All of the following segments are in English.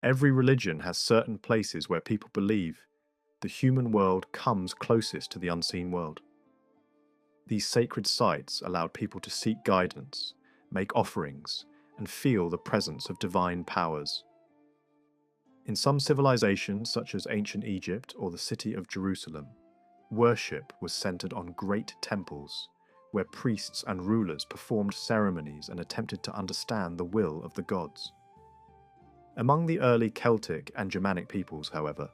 Every religion has certain places where people believe the human world comes closest to the unseen world. These sacred sites allowed people to seek guidance, make offerings, and feel the presence of divine powers. In some civilizations, such as ancient Egypt or the city of Jerusalem, worship was centered on great temples, where priests and rulers performed ceremonies and attempted to understand the will of the gods. Among the early Celtic and Germanic peoples, however,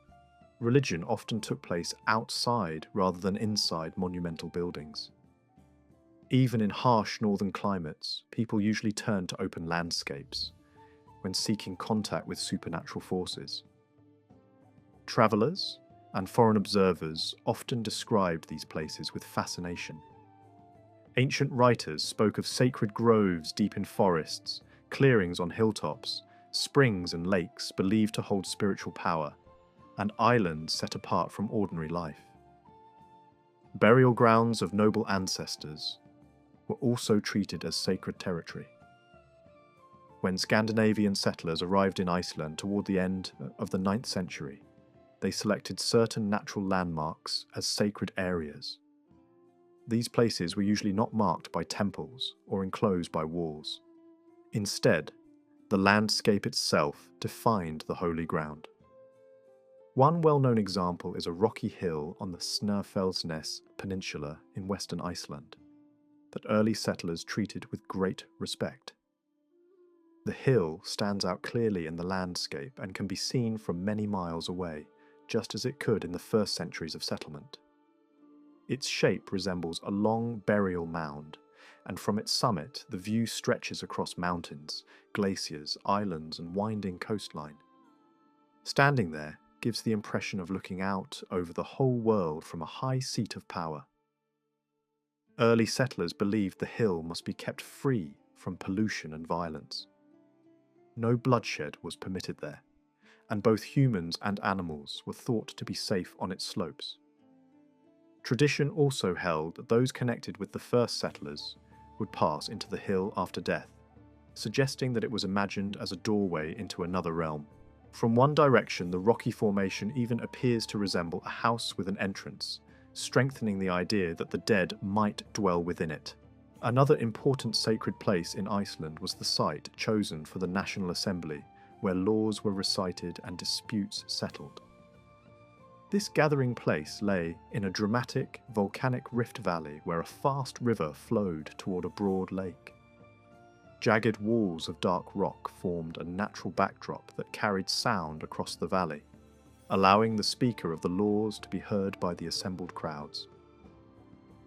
religion often took place outside rather than inside monumental buildings. Even in harsh northern climates, people usually turned to open landscapes when seeking contact with supernatural forces. Travelers and foreign observers often described these places with fascination. Ancient writers spoke of sacred groves deep in forests, clearings on hilltops, springs and lakes believed to hold spiritual power, and islands set apart from ordinary life. Burial grounds of noble ancestors were also treated as sacred territory. When Scandinavian settlers arrived in Iceland toward the end of the 9th century, they selected certain natural landmarks as sacred areas. These places were usually not marked by temples or enclosed by walls. Instead, the landscape itself defined the holy ground. One well-known example is a rocky hill on the Snæfellsnes Peninsula in western Iceland that early settlers treated with great respect. The hill stands out clearly in the landscape and can be seen from many miles away, just as it could in the first centuries of settlement. Its shape resembles a long burial mound, and from its summit the view stretches across mountains, glaciers, islands, and winding coastline. Standing there gives the impression of looking out over the whole world from a high seat of power. Early settlers believed the hill must be kept free from pollution and violence. No bloodshed was permitted there, and both humans and animals were thought to be safe on its slopes. Tradition also held that those connected with the first settlers would pass into the hill after death, suggesting that it was imagined as a doorway into another realm. From one direction, the rocky formation even appears to resemble a house with an entrance, strengthening the idea that the dead might dwell within it. Another important sacred place in Iceland was the site chosen for the National Assembly, where laws were recited and disputes settled. This gathering place lay in a dramatic volcanic rift valley where a fast river flowed toward a broad lake. Jagged walls of dark rock formed a natural backdrop that carried sound across the valley, allowing the speaker of the laws to be heard by the assembled crowds.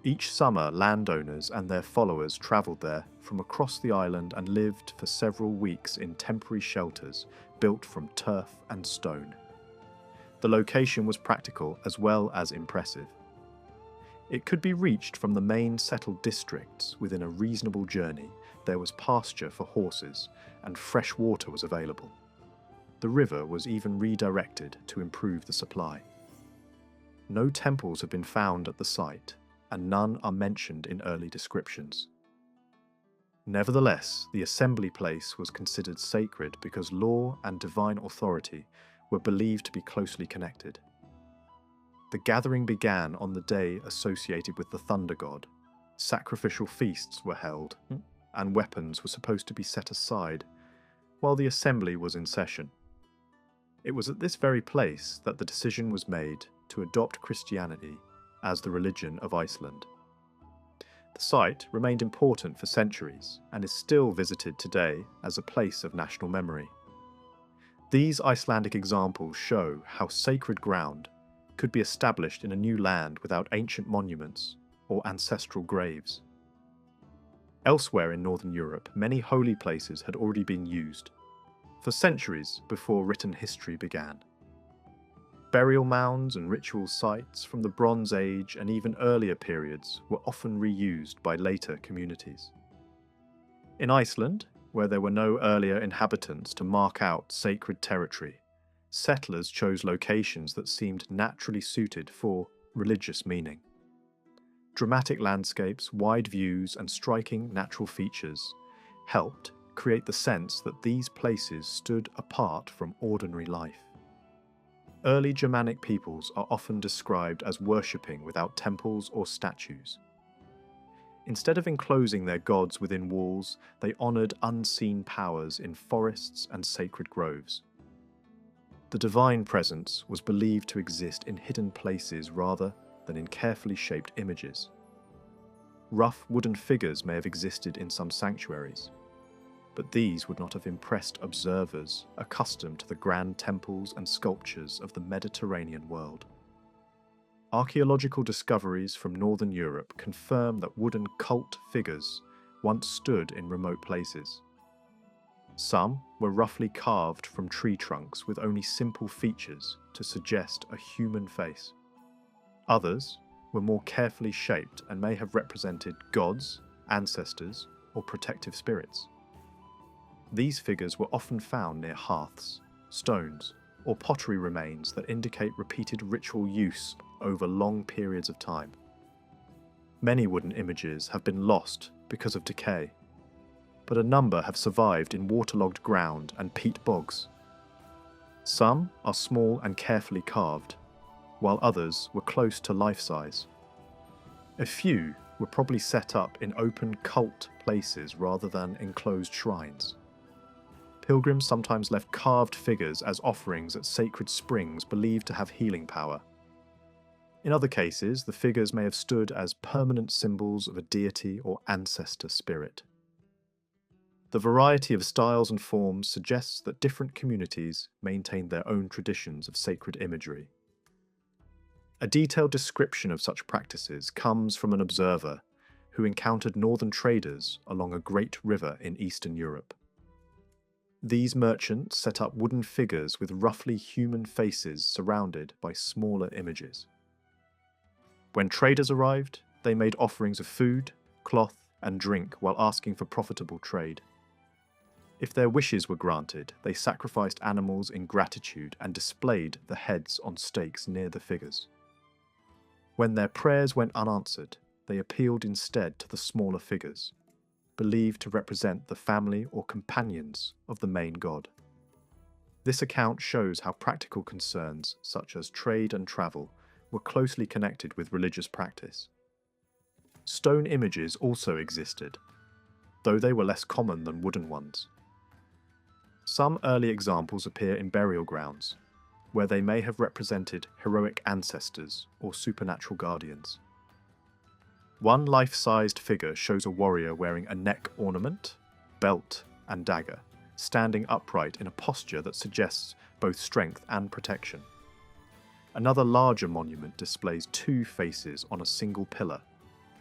Each summer, landowners and their followers travelled there from across the island and lived for several weeks in temporary shelters built from turf and stone. The location was practical as well as impressive. It could be reached from the main settled districts within a reasonable journey. There was pasture for horses, and fresh water was available. The river was even redirected to improve the supply. No temples have been found at the site, and none are mentioned in early descriptions. Nevertheless, the assembly place was considered sacred because law and divine authority were believed to be closely connected. The gathering began on the day associated with the thunder god. Sacrificial feasts were held, and weapons were supposed to be set aside while the assembly was in session. It was at this very place that the decision was made to adopt Christianity as the religion of Iceland. The site remained important for centuries and is still visited today as a place of national memory. These Icelandic examples show how sacred ground could be established in a new land without ancient monuments or ancestral graves. Elsewhere in Northern Europe, many holy places had already been used, for centuries before written history began. Burial mounds and ritual sites from the Bronze Age and even earlier periods were often reused by later communities. In Iceland, where there were no earlier inhabitants to mark out sacred territory, settlers chose locations that seemed naturally suited for religious meaning. Dramatic landscapes, wide views, and striking natural features helped create the sense that these places stood apart from ordinary life. Early Germanic peoples are often described as worshipping without temples or statues. Instead of enclosing their gods within walls, they honoured unseen powers in forests and sacred groves. The divine presence was believed to exist in hidden places rather than in carefully shaped images. Rough wooden figures may have existed in some sanctuaries, but these would not have impressed observers accustomed to the grand temples and sculptures of the Mediterranean world. Archaeological discoveries from northern Europe confirm that wooden cult figures once stood in remote places. Some were roughly carved from tree trunks with only simple features to suggest a human face. Others were more carefully shaped and may have represented gods, ancestors, or protective spirits. These figures were often found near hearths, stones, or pottery remains that indicate repeated ritual use over long periods of time. Many wooden images have been lost because of decay, but a number have survived in waterlogged ground and peat bogs. Some are small and carefully carved, while others were close to life size. A few were probably set up in open cult places rather than enclosed shrines. Pilgrims sometimes left carved figures as offerings at sacred springs believed to have healing power. In other cases, the figures may have stood as permanent symbols of a deity or ancestor spirit. The variety of styles and forms suggests that different communities maintained their own traditions of sacred imagery. A detailed description of such practices comes from an observer who encountered northern traders along a great river in Eastern Europe. These merchants set up wooden figures with roughly human faces surrounded by smaller images. When traders arrived, they made offerings of food, cloth, and drink while asking for profitable trade. If their wishes were granted, they sacrificed animals in gratitude and displayed the heads on stakes near the figures. When their prayers went unanswered, they appealed instead to the smaller figures, believed to represent the family or companions of the main god. This account shows how practical concerns such as trade and travel were closely connected with religious practice. Stone images also existed, though they were less common than wooden ones. Some early examples appear in burial grounds, where they may have represented heroic ancestors or supernatural guardians. One life-sized figure shows a warrior wearing a neck ornament, belt, and dagger, standing upright in a posture that suggests both strength and protection. Another larger monument displays two faces on a single pillar,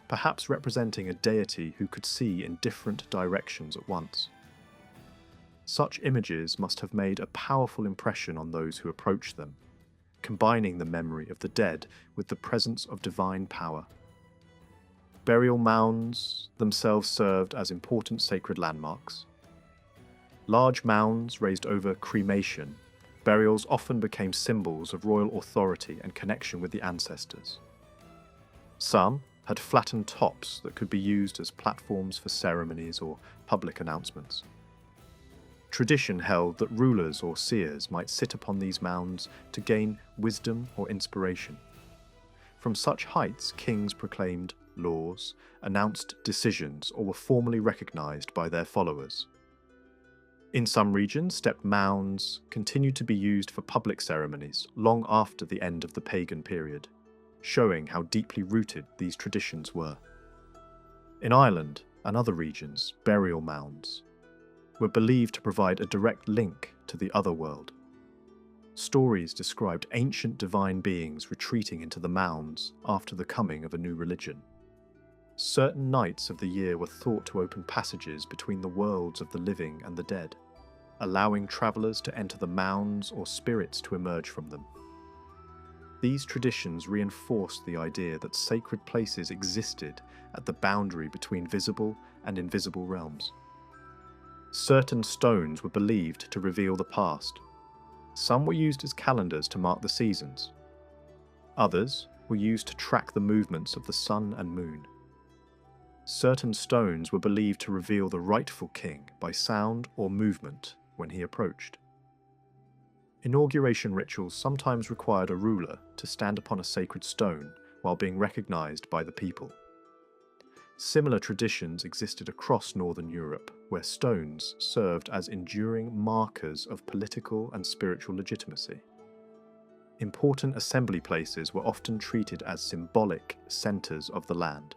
perhaps representing a deity who could see in different directions at once. Such images must have made a powerful impression on those who approached them, combining the memory of the dead with the presence of divine power. Burial mounds themselves served as important sacred landmarks. Large mounds raised over cremation, burials often became symbols of royal authority and connection with the ancestors. Some had flattened tops that could be used as platforms for ceremonies or public announcements. Tradition held that rulers or seers might sit upon these mounds to gain wisdom or inspiration. From such heights, kings proclaimed laws, announced decisions, or were formally recognized by their followers. In some regions, stepped mounds continued to be used for public ceremonies long after the end of the pagan period, showing how deeply rooted these traditions were. In Ireland and other regions, burial mounds were believed to provide a direct link to the other world. Stories described ancient divine beings retreating into the mounds after the coming of a new religion. Certain nights of the year were thought to open passages between the worlds of the living and the dead, allowing travellers to enter the mounds or spirits to emerge from them. These traditions reinforced the idea that sacred places existed at the boundary between visible and invisible realms. Certain stones were believed to reveal the past. Some were used as calendars to mark the seasons. Others were used to track the movements of the sun and moon. Certain stones were believed to reveal the rightful king by sound or movement when he approached. Inauguration rituals sometimes required a ruler to stand upon a sacred stone while being recognized by the people. Similar traditions existed across Northern Europe, where stones served as enduring markers of political and spiritual legitimacy. Important assembly places were often treated as symbolic centers of the land.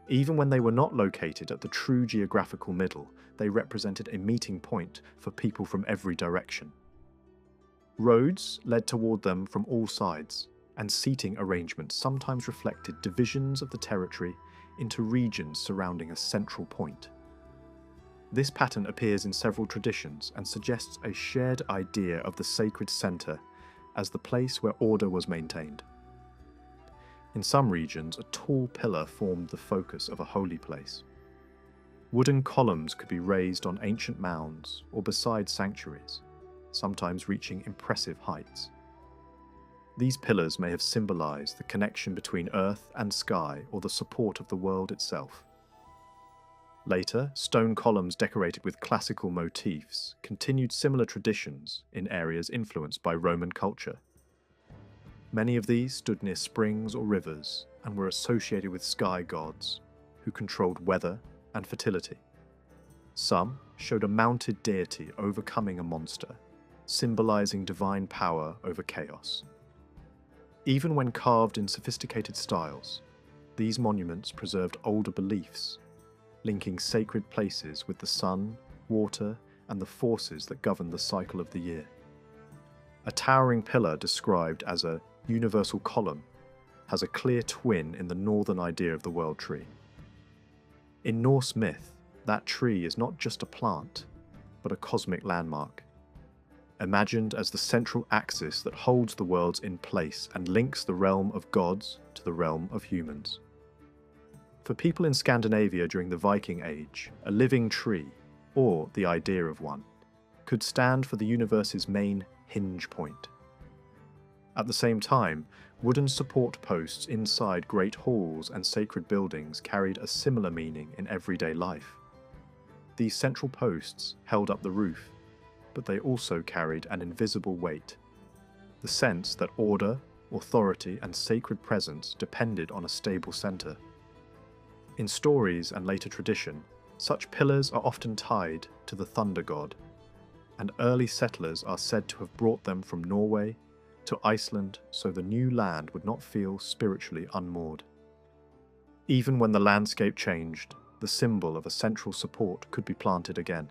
Even when they were not located at the true geographical middle, they represented a meeting point for people from every direction. Roads led toward them from all sides, and seating arrangements sometimes reflected divisions of the territory into regions surrounding a central point. This pattern appears in several traditions and suggests a shared idea of the sacred center as the place where order was maintained. In some regions, a tall pillar formed the focus of a holy place. Wooden columns could be raised on ancient mounds or beside sanctuaries, sometimes reaching impressive heights. These pillars may have symbolized the connection between earth and sky or the support of the world itself. Later, stone columns decorated with classical motifs continued similar traditions in areas influenced by Roman culture. Many of these stood near springs or rivers and were associated with sky gods, who controlled weather and fertility. Some showed a mounted deity overcoming a monster, symbolizing divine power over chaos. Even when carved in sophisticated styles, these monuments preserved older beliefs, linking sacred places with the sun, water, and the forces that govern the cycle of the year. A towering pillar described as a universal column has a clear twin in the northern idea of the world tree. In Norse myth, that tree is not just a plant, but a cosmic landmark, imagined as the central axis that holds the worlds in place and links the realm of gods to the realm of humans. For people in Scandinavia during the Viking Age, a living tree, or the idea of one, could stand for the universe's main hinge point. At the same time, wooden support posts inside great halls and sacred buildings carried a similar meaning in everyday life. These central posts held up the roof, but they also carried an invisible weight, the sense that order, authority, and sacred presence depended on a stable center. In stories and later tradition, such pillars are often tied to the thunder god, and early settlers are said to have brought them from Norway to Iceland so the new land would not feel spiritually unmoored. Even when the landscape changed, the symbol of a central support could be planted again.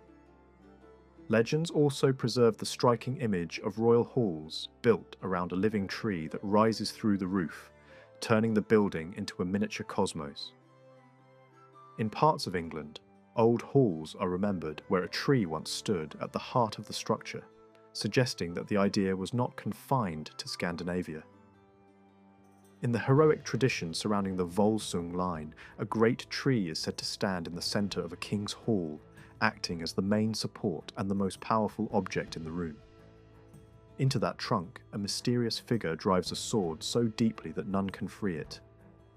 Legends also preserve the striking image of royal halls built around a living tree that rises through the roof, turning the building into a miniature cosmos. In parts of England, old halls are remembered where a tree once stood at the heart of the structure, suggesting that the idea was not confined to Scandinavia. In the heroic tradition surrounding the Volsung line, a great tree is said to stand in the centre of a king's hall, acting as the main support and the most powerful object in the room. Into that trunk, a mysterious figure drives a sword so deeply that none can free it,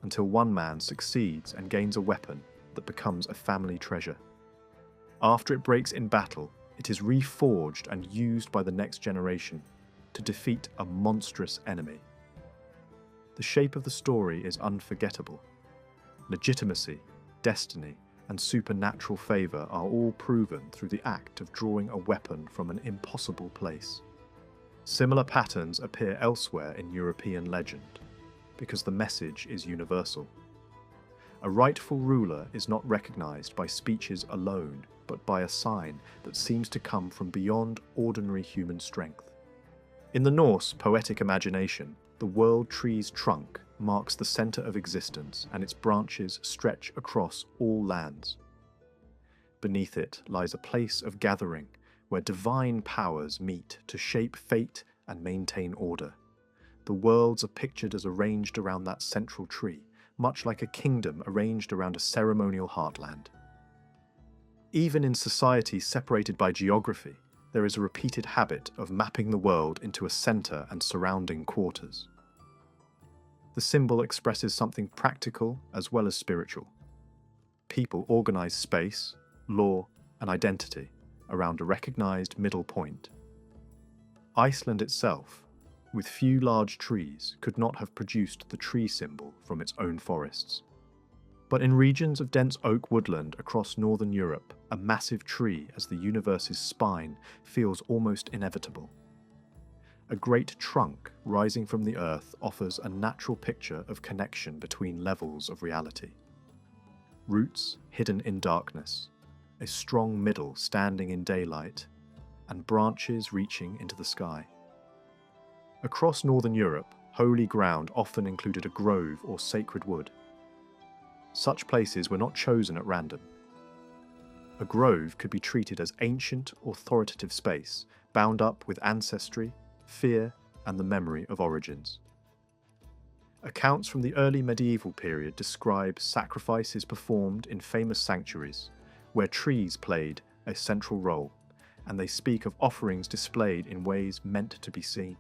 until one man succeeds and gains a weapon that becomes a family treasure. After it breaks in battle, it is reforged and used by the next generation to defeat a monstrous enemy. The shape of the story is unforgettable. Legitimacy, destiny, and supernatural favour are all proven through the act of drawing a weapon from an impossible place. Similar patterns appear elsewhere in European legend, because the message is universal. A rightful ruler is not recognised by speeches alone, but by a sign that seems to come from beyond ordinary human strength. In the Norse poetic imagination, the world tree's trunk marks the centre of existence, and its branches stretch across all lands. Beneath it lies a place of gathering, where divine powers meet to shape fate and maintain order. The worlds are pictured as arranged around that central tree, much like a kingdom arranged around a ceremonial heartland. Even in societies separated by geography, there is a repeated habit of mapping the world into a centre and surrounding quarters. The symbol expresses something practical as well as spiritual. people organize space, law, and identity around a recognized middle point. Iceland itself, with few large trees, could not have produced the tree symbol from its own forests. But in regions of dense oak woodland across northern Europe, a massive tree as the universe's spine feels almost inevitable. A great trunk rising from the earth offers a natural picture of connection between levels of reality. Roots hidden in darkness, a strong middle standing in daylight, and branches reaching into the sky. Across northern Europe, holy ground often included a grove or sacred wood. Such places were not chosen at random. A grove could be treated as ancient, authoritative space, bound up with ancestry, fear, and the memory of origins. Accounts from the early medieval period describe sacrifices performed in famous sanctuaries, where trees played a central role, and they speak of offerings displayed in ways meant to be seen.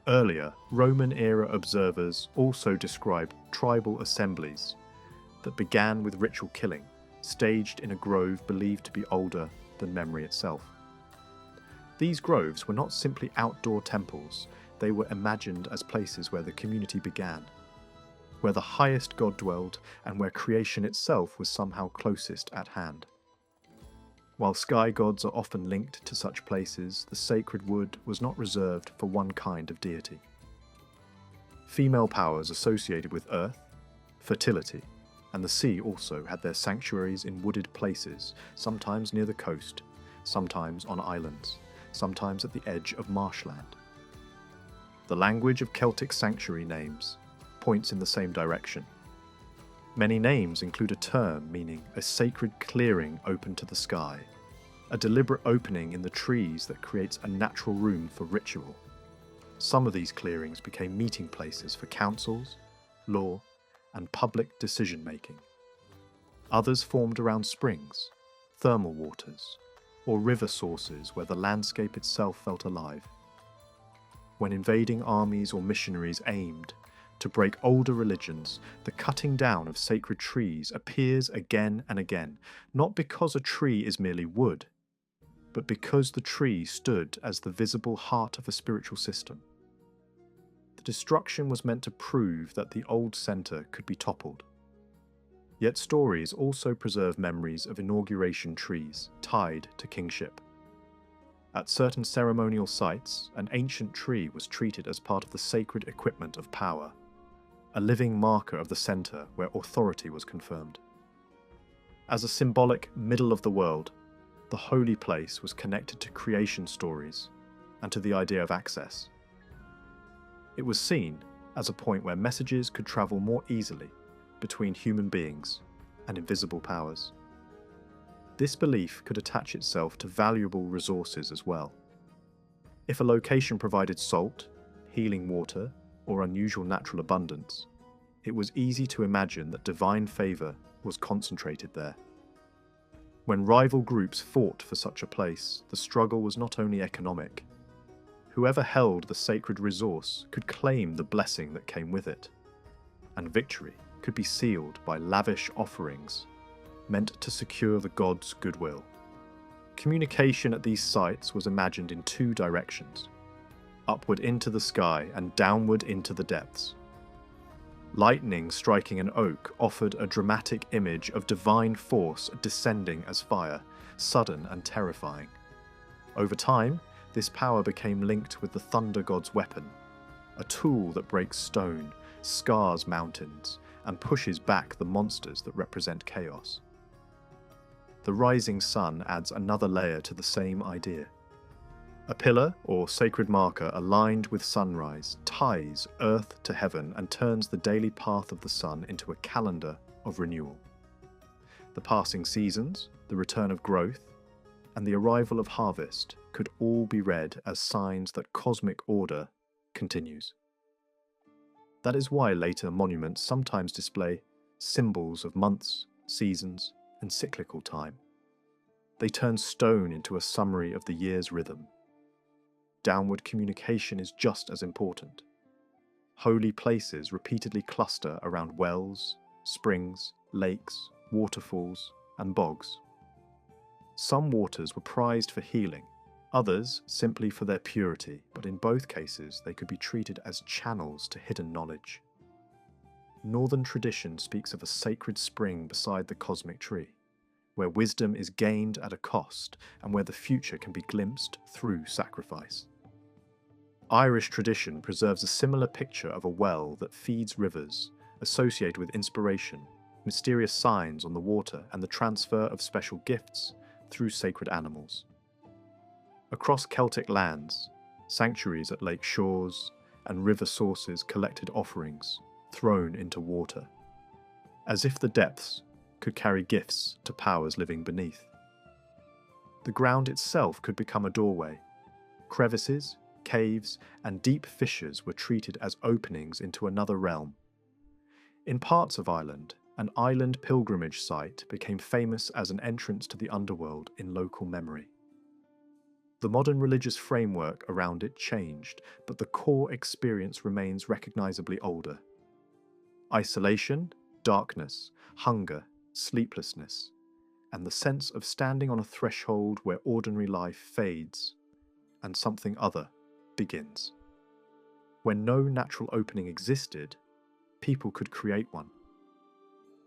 Earlier, Roman-era observers also described tribal assemblies that began with ritual killing, staged in a grove believed to be older than memory itself. These groves were not simply outdoor temples, they were imagined as places where the community began, where the highest god dwelled, and where creation itself was somehow closest at hand. While sky gods are often linked to such places, the sacred wood was not reserved for one kind of deity. Female powers associated with earth, fertility, and the sea also had their sanctuaries in wooded places, sometimes near the coast, sometimes on islands, sometimes at the edge of marshland. The language of Celtic sanctuary names points in the same direction. Many names include a term meaning a sacred clearing open to the sky, a deliberate opening in the trees that creates a natural room for ritual. Some of these clearings became meeting places for councils, law, and public decision-making. Others formed around springs, thermal waters, or river sources where the landscape itself felt alive. When invading armies or missionaries aimed to break older religions, the cutting down of sacred trees appears again and again, not because a tree is merely wood, but because the tree stood as the visible heart of a spiritual system. The destruction was meant to prove that the old centre could be toppled. Yet stories also preserve memories of inauguration trees tied to kingship. At certain ceremonial sites, an ancient tree was treated as part of the sacred equipment of power, a living marker of the centre where authority was confirmed. As a symbolic middle of the world, the holy place was connected to creation stories and to the idea of access. It was seen as a point where messages could travel more easily between human beings and invisible powers. This belief could attach itself to valuable resources as well. If a location provided salt, healing water, or unusual natural abundance, it was easy to imagine that divine favour was concentrated there. When rival groups fought for such a place, the struggle was not only economic. Whoever held the sacred resource could claim the blessing that came with it, and victory could be sealed by lavish offerings meant to secure the gods' goodwill. Communication at these sites was imagined in two directions: upward into the sky and downward into the depths. Lightning striking an oak offered a dramatic image of divine force descending as fire, sudden and terrifying. Over time, this power became linked with the thunder god's weapon, a tool that breaks stone, scars mountains, and pushes back the monsters that represent chaos. The rising sun adds another layer to the same idea. A pillar or sacred marker aligned with sunrise ties earth to heaven and turns the daily path of the sun into a calendar of renewal. The passing seasons, the return of growth, and the arrival of harvest could all be read as signs that cosmic order continues. That is why later monuments sometimes display symbols of months, seasons, and cyclical time. They turn stone into a summary of the year's rhythm. Downward communication is just as important. Holy places repeatedly cluster around wells, springs, lakes, waterfalls, and bogs. Some waters were prized for healing, others simply for their purity, but in both cases they could be treated as channels to hidden knowledge. Northern tradition speaks of a sacred spring beside the cosmic tree, where wisdom is gained at a cost and where the future can be glimpsed through sacrifice. Irish tradition preserves a similar picture of a well that feeds rivers, associated with inspiration, mysterious signs on the water, and the transfer of special gifts through sacred animals. Across Celtic lands, sanctuaries at lake shores and river sources collected offerings thrown into water, as if the depths could carry gifts to powers living beneath. The ground itself could become a doorway. Crevices, caves, and deep fissures were treated as openings into another realm. In parts of Ireland, an island pilgrimage site became famous as an entrance to the underworld in local memory. The modern religious framework around it changed, but the core experience remains recognizably older. Isolation, darkness, hunger, sleeplessness, and the sense of standing on a threshold where ordinary life fades and something other begins. When no natural opening existed, people could create one.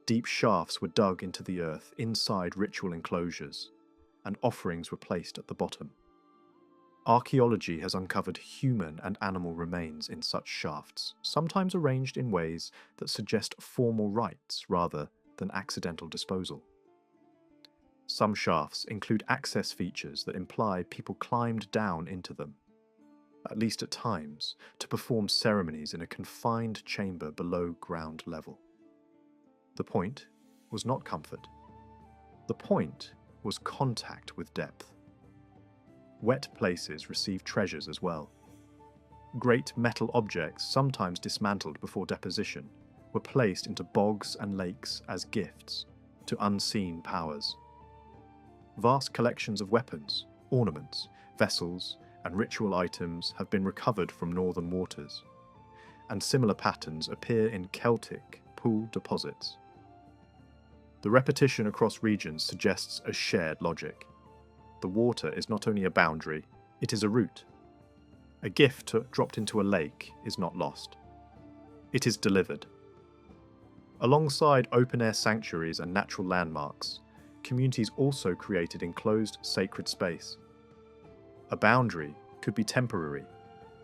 Deep shafts were dug into the earth inside ritual enclosures, and offerings were placed at the bottom. Archaeology has uncovered human and animal remains in such shafts, sometimes arranged in ways that suggest formal rites rather than accidental disposal. Some shafts include access features that imply people climbed down into them, at least at times, to perform ceremonies in a confined chamber below ground level. The point was not comfort. The point was contact with depth. Wet places received treasures as well. Great metal objects, sometimes dismantled before deposition, were placed into bogs and lakes as gifts to unseen powers. Vast collections of weapons, ornaments, vessels, and ritual items have been recovered from northern waters, and similar patterns appear in Celtic pool deposits. The repetition across regions suggests a shared logic. The water is not only a boundary, it is a route. A gift dropped into a lake is not lost. It is delivered. Alongside open-air sanctuaries and natural landmarks, communities also created enclosed sacred space. A boundary could be temporary,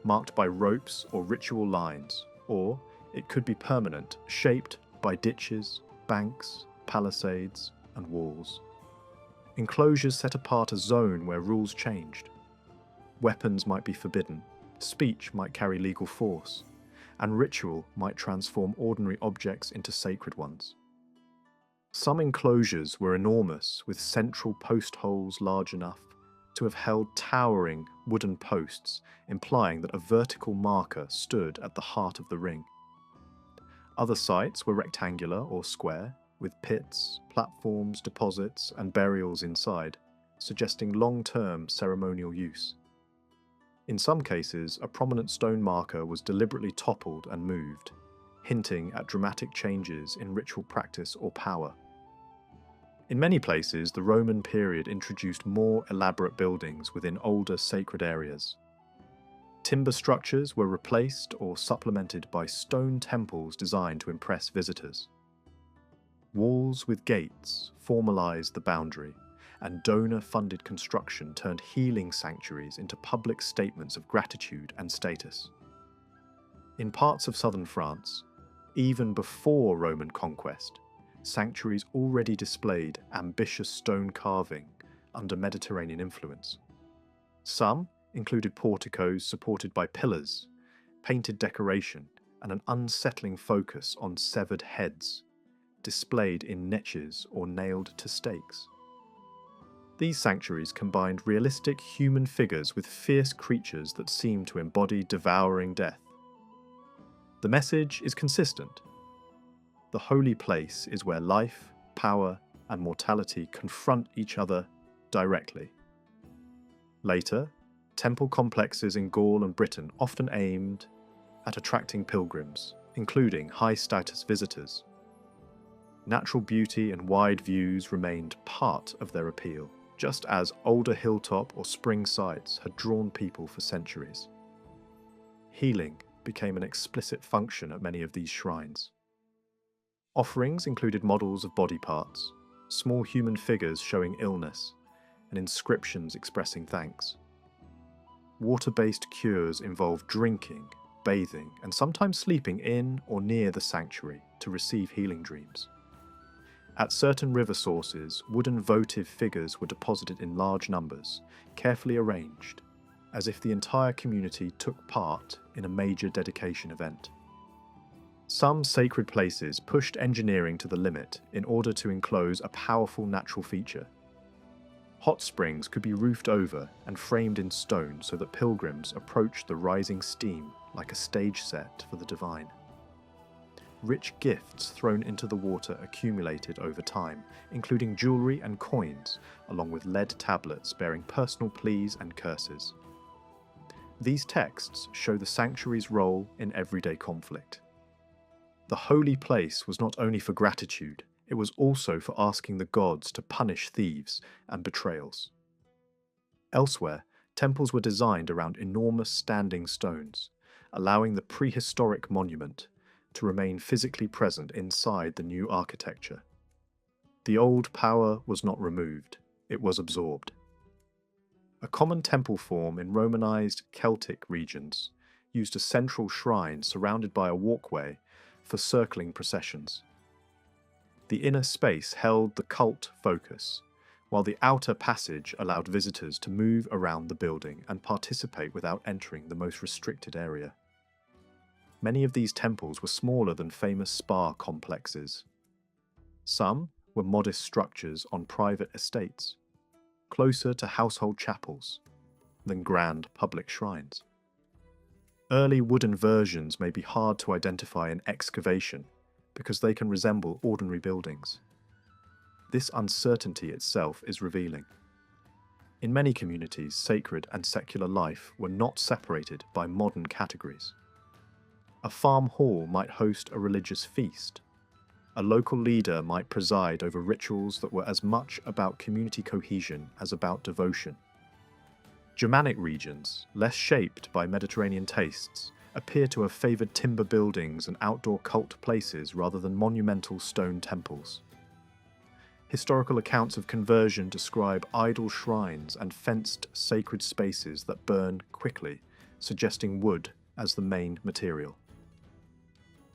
marked by ropes or ritual lines, or it could be permanent, shaped by ditches, banks, palisades, and walls. Enclosures set apart a zone where rules changed. Weapons might be forbidden, speech might carry legal force, and ritual might transform ordinary objects into sacred ones. Some enclosures were enormous, with central post holes large enough to have held towering wooden posts, implying that a vertical marker stood at the heart of the ring. Other sites were rectangular or square, with pits, platforms, deposits, and burials inside, suggesting long-term ceremonial use. In some cases, a prominent stone marker was deliberately toppled and moved, hinting at dramatic changes in ritual practice or power. In many places, the Roman period introduced more elaborate buildings within older sacred areas. Timber structures were replaced or supplemented by stone temples designed to impress visitors. Walls with gates formalized the boundary, and donor-funded construction turned healing sanctuaries into public statements of gratitude and status. In parts of southern France, even before Roman conquest, sanctuaries already displayed ambitious stone carving under Mediterranean influence. Some included porticos supported by pillars, painted decoration, and an unsettling focus on severed heads, displayed in niches or nailed to stakes. These sanctuaries combined realistic human figures with fierce creatures that seemed to embody devouring death. The message is consistent. The holy place is where life, power, and mortality confront each other directly. Later, temple complexes in Gaul and Britain often aimed at attracting pilgrims, including high-status visitors. Natural beauty and wide views remained part of their appeal, just as older hilltop or spring sites had drawn people for centuries. Healing became an explicit function at many of these shrines. Offerings included models of body parts, small human figures showing illness, and inscriptions expressing thanks. Water-based cures involved drinking, bathing, and sometimes sleeping in or near the sanctuary to receive healing dreams. At certain river sources, wooden votive figures were deposited in large numbers, carefully arranged, as if the entire community took part in a major dedication event. Some sacred places pushed engineering to the limit in order to enclose a powerful natural feature. Hot springs could be roofed over and framed in stone so that pilgrims approached the rising steam like a stage set for the divine. Rich gifts thrown into the water accumulated over time, including jewelry and coins, along with lead tablets bearing personal pleas and curses. These texts show the sanctuary's role in everyday conflict. The holy place was not only for gratitude, it was also for asking the gods to punish thieves and betrayals. Elsewhere, temples were designed around enormous standing stones, allowing the prehistoric monument to remain physically present inside the new architecture. The old power was not removed, it was absorbed. A common temple form in Romanized Celtic regions used a central shrine surrounded by a walkway for circling processions. The inner space held the cult focus, while the outer passage allowed visitors to move around the building and participate without entering the most restricted area. Many of these temples were smaller than famous spa complexes. Some were modest structures on private estates, closer to household chapels than grand public shrines. Early wooden versions may be hard to identify in excavation because they can resemble ordinary buildings. This uncertainty itself is revealing. In many communities, sacred and secular life were not separated by modern categories. A farm hall might host a religious feast. A local leader might preside over rituals that were as much about community cohesion as about devotion. Germanic regions, less shaped by Mediterranean tastes, appear to have favoured timber buildings and outdoor cult places rather than monumental stone temples. Historical accounts of conversion describe idol shrines and fenced sacred spaces that burn quickly, suggesting wood as the main material.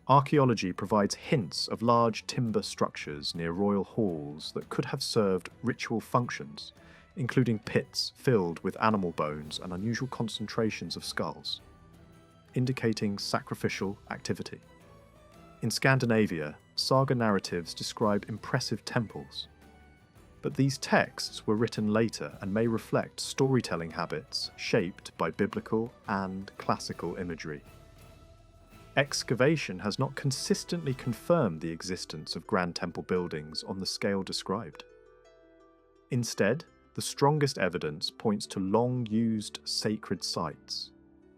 Archaeology provides hints of large timber structures near royal halls that could have served ritual functions, including pits filled with animal bones and unusual concentrations of skulls, indicating sacrificial activity. In Scandinavia, saga narratives describe impressive temples, but these texts were written later and may reflect storytelling habits shaped by biblical and classical imagery. Excavation has not consistently confirmed the existence of grand temple buildings on the scale described. Instead, the strongest evidence points to long-used sacred sites,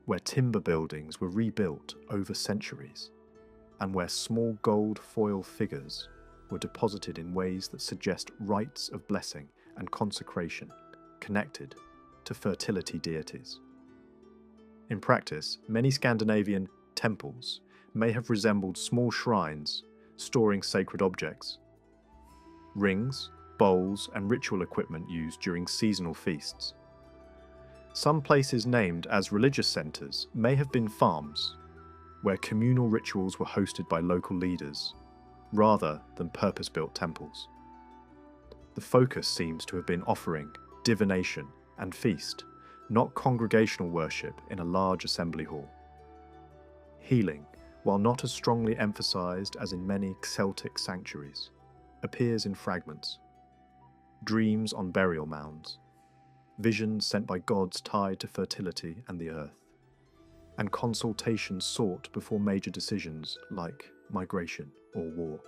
where timber buildings were rebuilt over centuries, and where small gold foil figures were deposited in ways that suggest rites of blessing and consecration connected to fertility deities. In practice, many Scandinavian temples may have resembled small shrines storing sacred objects. Rings, bowls, and ritual equipment used during seasonal feasts. Some places named as religious centres may have been farms, where communal rituals were hosted by local leaders, rather than purpose-built temples. The focus seems to have been offering, divination, and feast, not congregational worship in a large assembly hall. Healing, while not as strongly emphasised as in many Celtic sanctuaries, appears in fragments. Dreams on burial mounds, visions sent by gods tied to fertility and the earth, and consultations sought before major decisions like migration or war.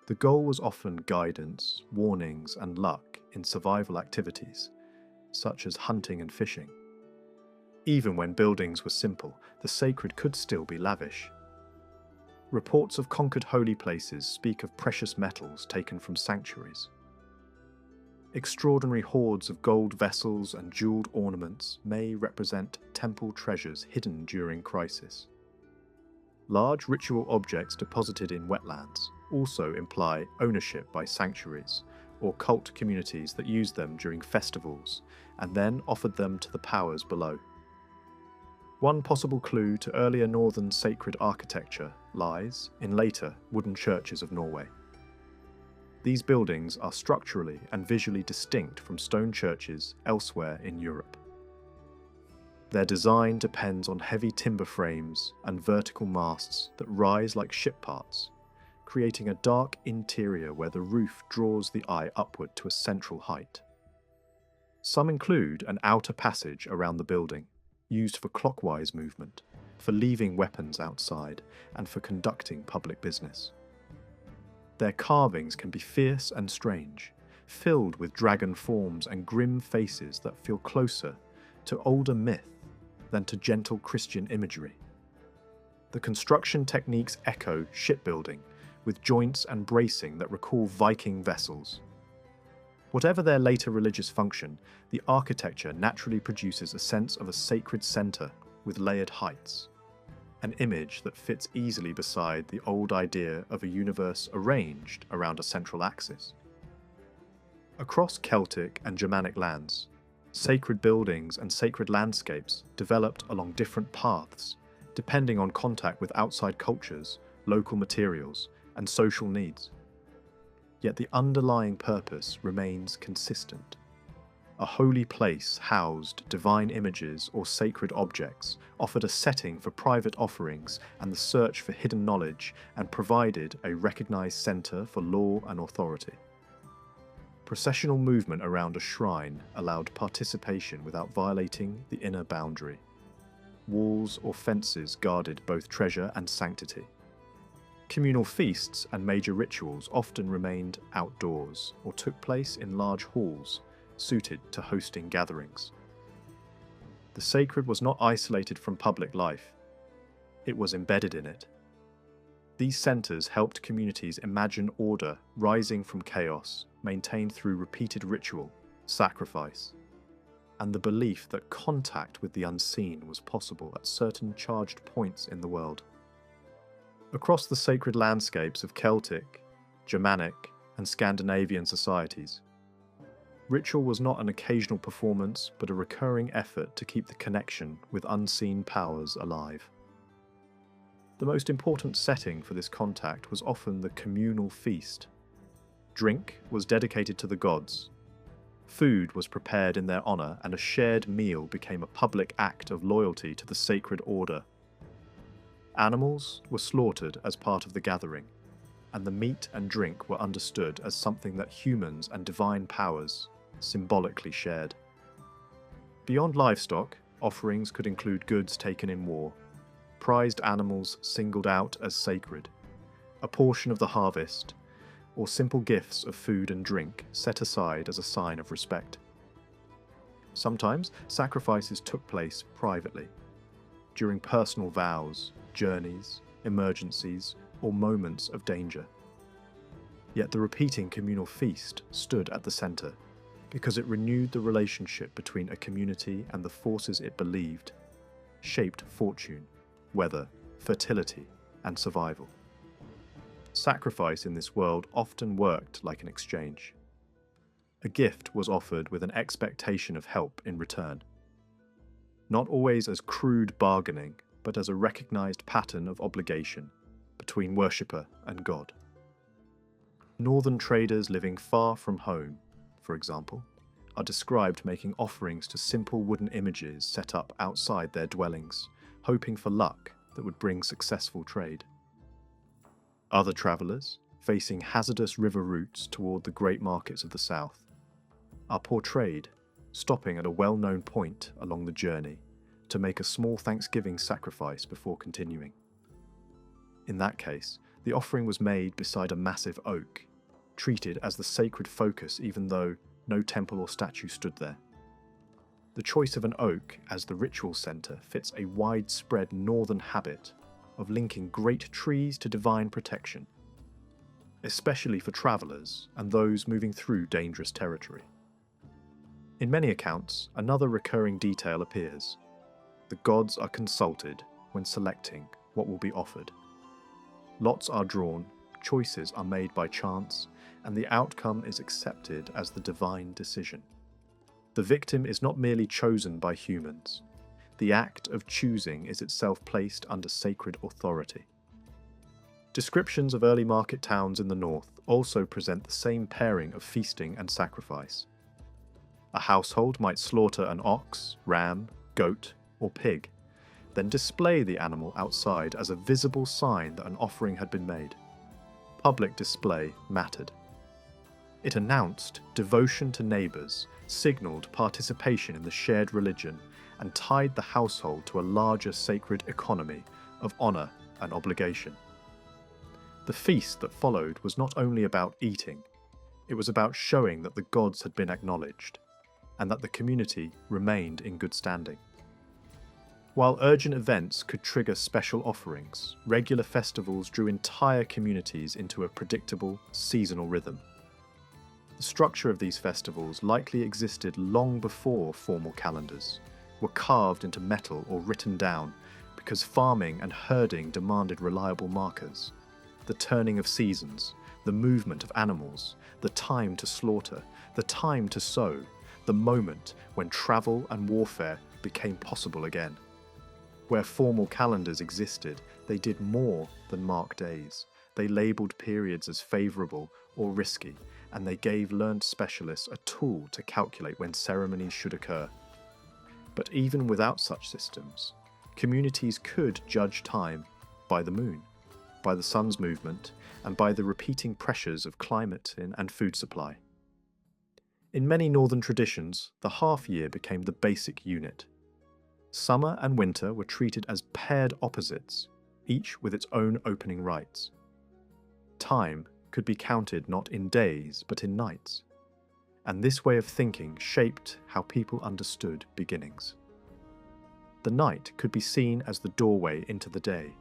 The goal was often guidance, warnings, and luck in survival activities, such as hunting and fishing. Even when buildings were simple, the sacred could still be lavish. Reports of conquered holy places speak of precious metals taken from sanctuaries. Extraordinary hoards of gold vessels and jeweled ornaments may represent temple treasures hidden during crisis. Large ritual objects deposited in wetlands also imply ownership by sanctuaries or cult communities that used them during festivals and then offered them to the powers below. One possible clue to earlier northern sacred architecture lies in later wooden churches of Norway. These buildings are structurally and visually distinct from stone churches elsewhere in Europe. Their design depends on heavy timber frames and vertical masts that rise like ship parts, creating a dark interior where the roof draws the eye upward to a central height. Some include an outer passage around the building, used for clockwise movement, for leaving weapons outside, and for conducting public business. Their carvings can be fierce and strange, filled with dragon forms and grim faces that feel closer to older myth than to gentle Christian imagery. The construction techniques echo shipbuilding, with joints and bracing that recall Viking vessels. Whatever their later religious function, the architecture naturally produces a sense of a sacred centre with layered heights, an image that fits easily beside the old idea of a universe arranged around a central axis. Across Celtic and Germanic lands, sacred buildings and sacred landscapes developed along different paths, depending on contact with outside cultures, local materials, and social needs. Yet the underlying purpose remains consistent. A holy place housed divine images or sacred objects, offered a setting for private offerings and the search for hidden knowledge, and provided a recognized center for law and authority. Processional movement around a shrine allowed participation without violating the inner boundary. Walls or fences guarded both treasure and sanctity. Communal feasts and major rituals often remained outdoors or took place in large halls, suited to hosting gatherings. The sacred was not isolated from public life. It was embedded in it. These centers helped communities imagine order rising from chaos, maintained through repeated ritual, sacrifice, and the belief that contact with the unseen was possible at certain charged points in the world. Across the sacred landscapes of Celtic, Germanic, and Scandinavian societies, ritual was not an occasional performance but a recurring effort to keep the connection with unseen powers alive. The most important setting for this contact was often the communal feast. Drink was dedicated to the gods. Food was prepared in their honor, and a shared meal became a public act of loyalty to the sacred order. Animals were slaughtered as part of the gathering, and the meat and drink were understood as something that humans and divine powers symbolically shared. Beyond livestock, offerings could include goods taken in war, prized animals singled out as sacred, a portion of the harvest, or simple gifts of food and drink set aside as a sign of respect. Sometimes sacrifices took place privately, during personal vows, journeys, emergencies, or moments of danger. Yet the repeating communal feast stood at the center, because it renewed the relationship between a community and the forces it believed, shaped fortune, weather, fertility, and survival. Sacrifice in this world often worked like an exchange. A gift was offered with an expectation of help in return. Not always as crude bargaining, but as a recognized pattern of obligation between worshipper and God. Northern traders living far from home, for example, are described making offerings to simple wooden images set up outside their dwellings, hoping for luck that would bring successful trade. Other travelers, facing hazardous river routes toward the great markets of the south, are portrayed stopping at a well-known point along the journey to make a small Thanksgiving sacrifice before continuing. In that case, the offering was made beside a massive oak, treated as the sacred focus even though no temple or statue stood there. The choice of an oak as the ritual center fits a widespread northern habit of linking great trees to divine protection, especially for travellers and those moving through dangerous territory. In many accounts, another recurring detail appears. The gods are consulted when selecting what will be offered. Lots are drawn, choices are made by chance, and the outcome is accepted as the divine decision. The victim is not merely chosen by humans. The act of choosing is itself placed under sacred authority. Descriptions of early market towns in the north also present the same pairing of feasting and sacrifice. A household might slaughter an ox, ram, goat, or pig, then display the animal outside as a visible sign that an offering had been made. Public display mattered. It announced devotion to neighbours, signalled participation in the shared religion, and tied the household to a larger sacred economy of honour and obligation. The feast that followed was not only about eating, it was about showing that the gods had been acknowledged, and that the community remained in good standing. While urgent events could trigger special offerings, regular festivals drew entire communities into a predictable, seasonal rhythm. The structure of these festivals likely existed long before formal calendars, were carved into metal or written down because farming and herding demanded reliable markers. The turning of seasons, the movement of animals, the time to slaughter, the time to sow, the moment when travel and warfare became possible again. Where formal calendars existed, they did more than mark days. They labelled periods as favourable or risky, and they gave learned specialists a tool to calculate when ceremonies should occur. But even without such systems, communities could judge time by the moon, by the sun's movement, and by the repeating pressures of climate and food supply. In many northern traditions, the half-year became the basic unit. Summer and winter were treated as paired opposites, each with its own opening rites. Time could be counted not in days but in nights, and this way of thinking shaped how people understood beginnings. The night could be seen as the doorway into the day,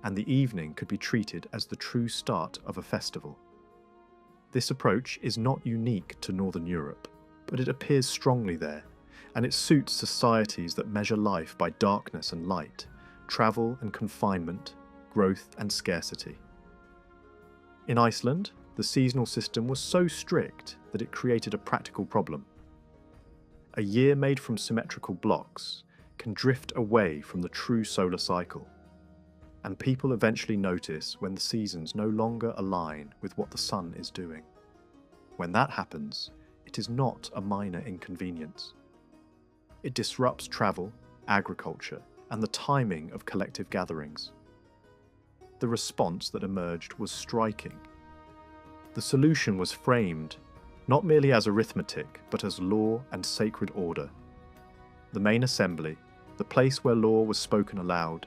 and the evening could be treated as the true start of a festival. This approach is not unique to Northern Europe, but it appears strongly there, and it suits societies that measure life by darkness and light, travel and confinement, growth and scarcity. In Iceland, the seasonal system was so strict that it created a practical problem. A year made from symmetrical blocks can drift away from the true solar cycle, and people eventually notice when the seasons no longer align with what the sun is doing. When that happens, it is not a minor inconvenience. It disrupts travel, agriculture, and the timing of collective gatherings. The response that emerged was striking. The solution was framed not merely as arithmetic, but as law and sacred order. The main assembly, the place where law was spoken aloud,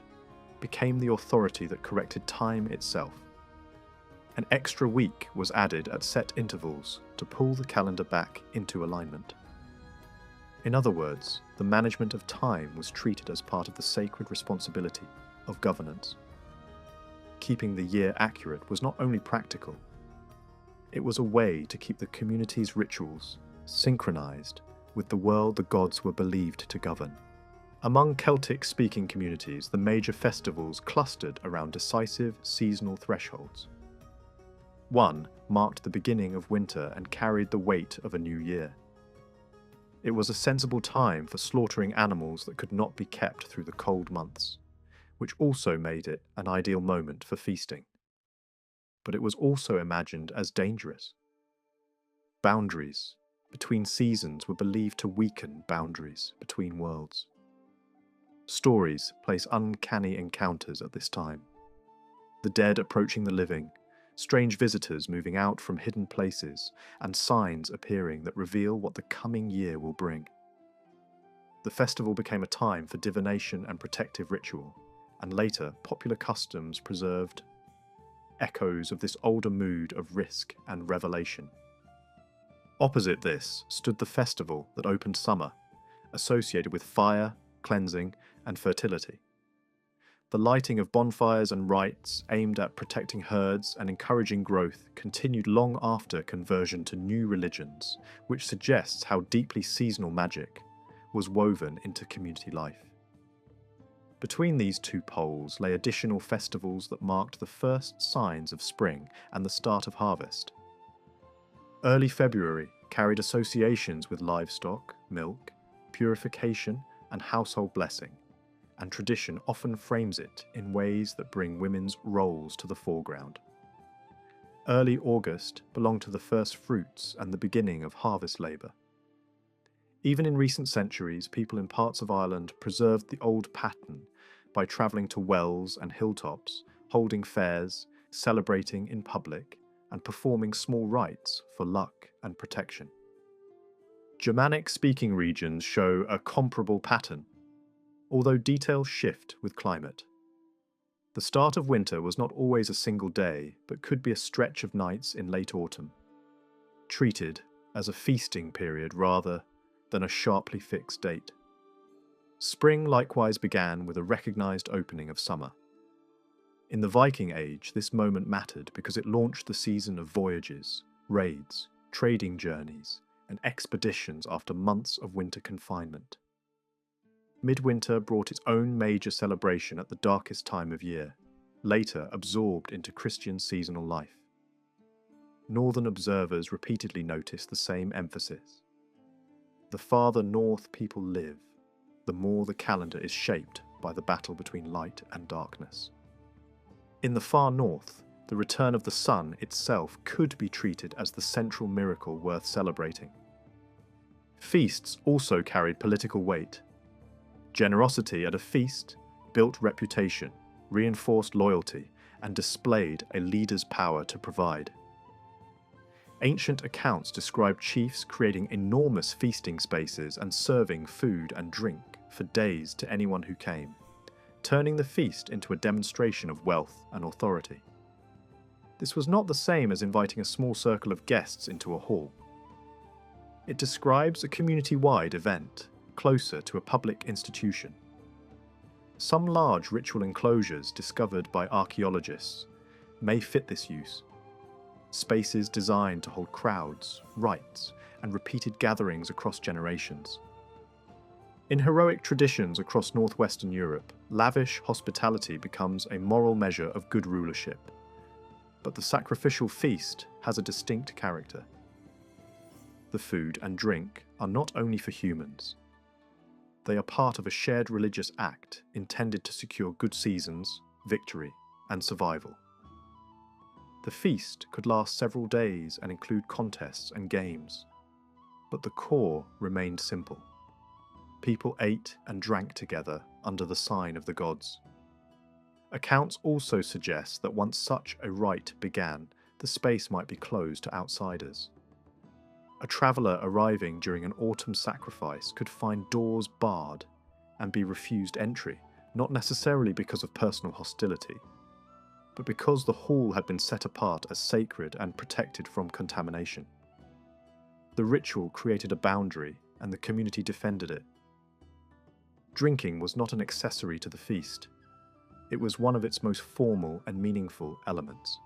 became the authority that corrected time itself. An extra week was added at set intervals to pull the calendar back into alignment. In other words, the management of time was treated as part of the sacred responsibility of governance. Keeping the year accurate was not only practical, it was a way to keep the community's rituals synchronized with the world the gods were believed to govern. Among Celtic-speaking communities, the major festivals clustered around decisive seasonal thresholds. One marked the beginning of winter and carried the weight of a new year. It was a sensible time for slaughtering animals that could not be kept through the cold months, which also made it an ideal moment for feasting. But it was also imagined as dangerous. Boundaries between seasons were believed to weaken boundaries between worlds. Stories place uncanny encounters at this time. The dead approaching the living, strange visitors moving out from hidden places, and signs appearing that reveal what the coming year will bring. The festival became a time for divination and protective ritual, and later popular customs preserved echoes of this older mood of risk and revelation. Opposite this stood the festival that opened summer, associated with fire, cleansing, and fertility. The lighting of bonfires and rites aimed at protecting herds and encouraging growth continued long after conversion to new religions, which suggests how deeply seasonal magic was woven into community life. Between these two poles lay additional festivals that marked the first signs of spring and the start of harvest. Early February carried associations with livestock, milk, purification, and household blessing, and tradition often frames it in ways that bring women's roles to the foreground. Early August belonged to the first fruits and the beginning of harvest labour. Even in recent centuries, people in parts of Ireland preserved the old pattern by travelling to wells and hilltops, holding fairs, celebrating in public, and performing small rites for luck and protection. Germanic-speaking regions show a comparable pattern, although details shift with climate. The start of winter was not always a single day, but could be a stretch of nights in late autumn, treated as a feasting period rather than a sharply fixed date. Spring likewise began with a recognised opening of summer. In the Viking Age, this moment mattered because it launched the season of voyages, raids, trading journeys, and expeditions after months of winter confinement. Midwinter brought its own major celebration at the darkest time of year, later absorbed into Christian seasonal life. Northern observers repeatedly noticed the same emphasis. The farther north people live, the more the calendar is shaped by the battle between light and darkness. In the far north, the return of the sun itself could be treated as the central miracle worth celebrating. Feasts also carried political weight. Generosity at a feast built reputation, reinforced loyalty, and displayed a leader's power to provide. Ancient accounts describe chiefs creating enormous feasting spaces and serving food and drink for days to anyone who came, turning the feast into a demonstration of wealth and authority. This was not the same as inviting a small circle of guests into a hall. It describes a community-wide event, closer to a public institution. Some large ritual enclosures discovered by archaeologists may fit this use. Spaces designed to hold crowds, rites, and repeated gatherings across generations. In heroic traditions across northwestern Europe, lavish hospitality becomes a moral measure of good rulership. But the sacrificial feast has a distinct character. The food and drink are not only for humans. They are part of a shared religious act intended to secure good seasons, victory, and survival. The feast could last several days and include contests and games, but the core remained simple. People ate and drank together under the sign of the gods. Accounts also suggest that once such a rite began, the space might be closed to outsiders. A traveller arriving during an autumn sacrifice could find doors barred and be refused entry, not necessarily because of personal hostility, but because the hall had been set apart as sacred and protected from contamination. The ritual created a boundary, and the community defended it. Drinking was not an accessory to the feast. It was one of its most formal and meaningful elements.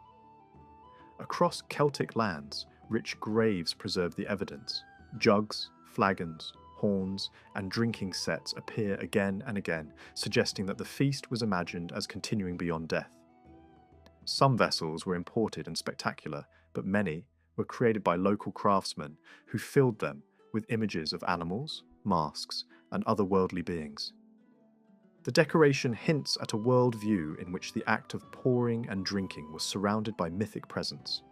Across Celtic lands, rich graves preserve the evidence. Jugs, flagons, horns, and drinking sets appear again and again, suggesting that the feast was imagined as continuing beyond death. Some vessels were imported and spectacular, but many were created by local craftsmen who filled them with images of animals, masks, and other worldly beings. The decoration hints at a world view in which the act of pouring and drinking was surrounded by mythic presence.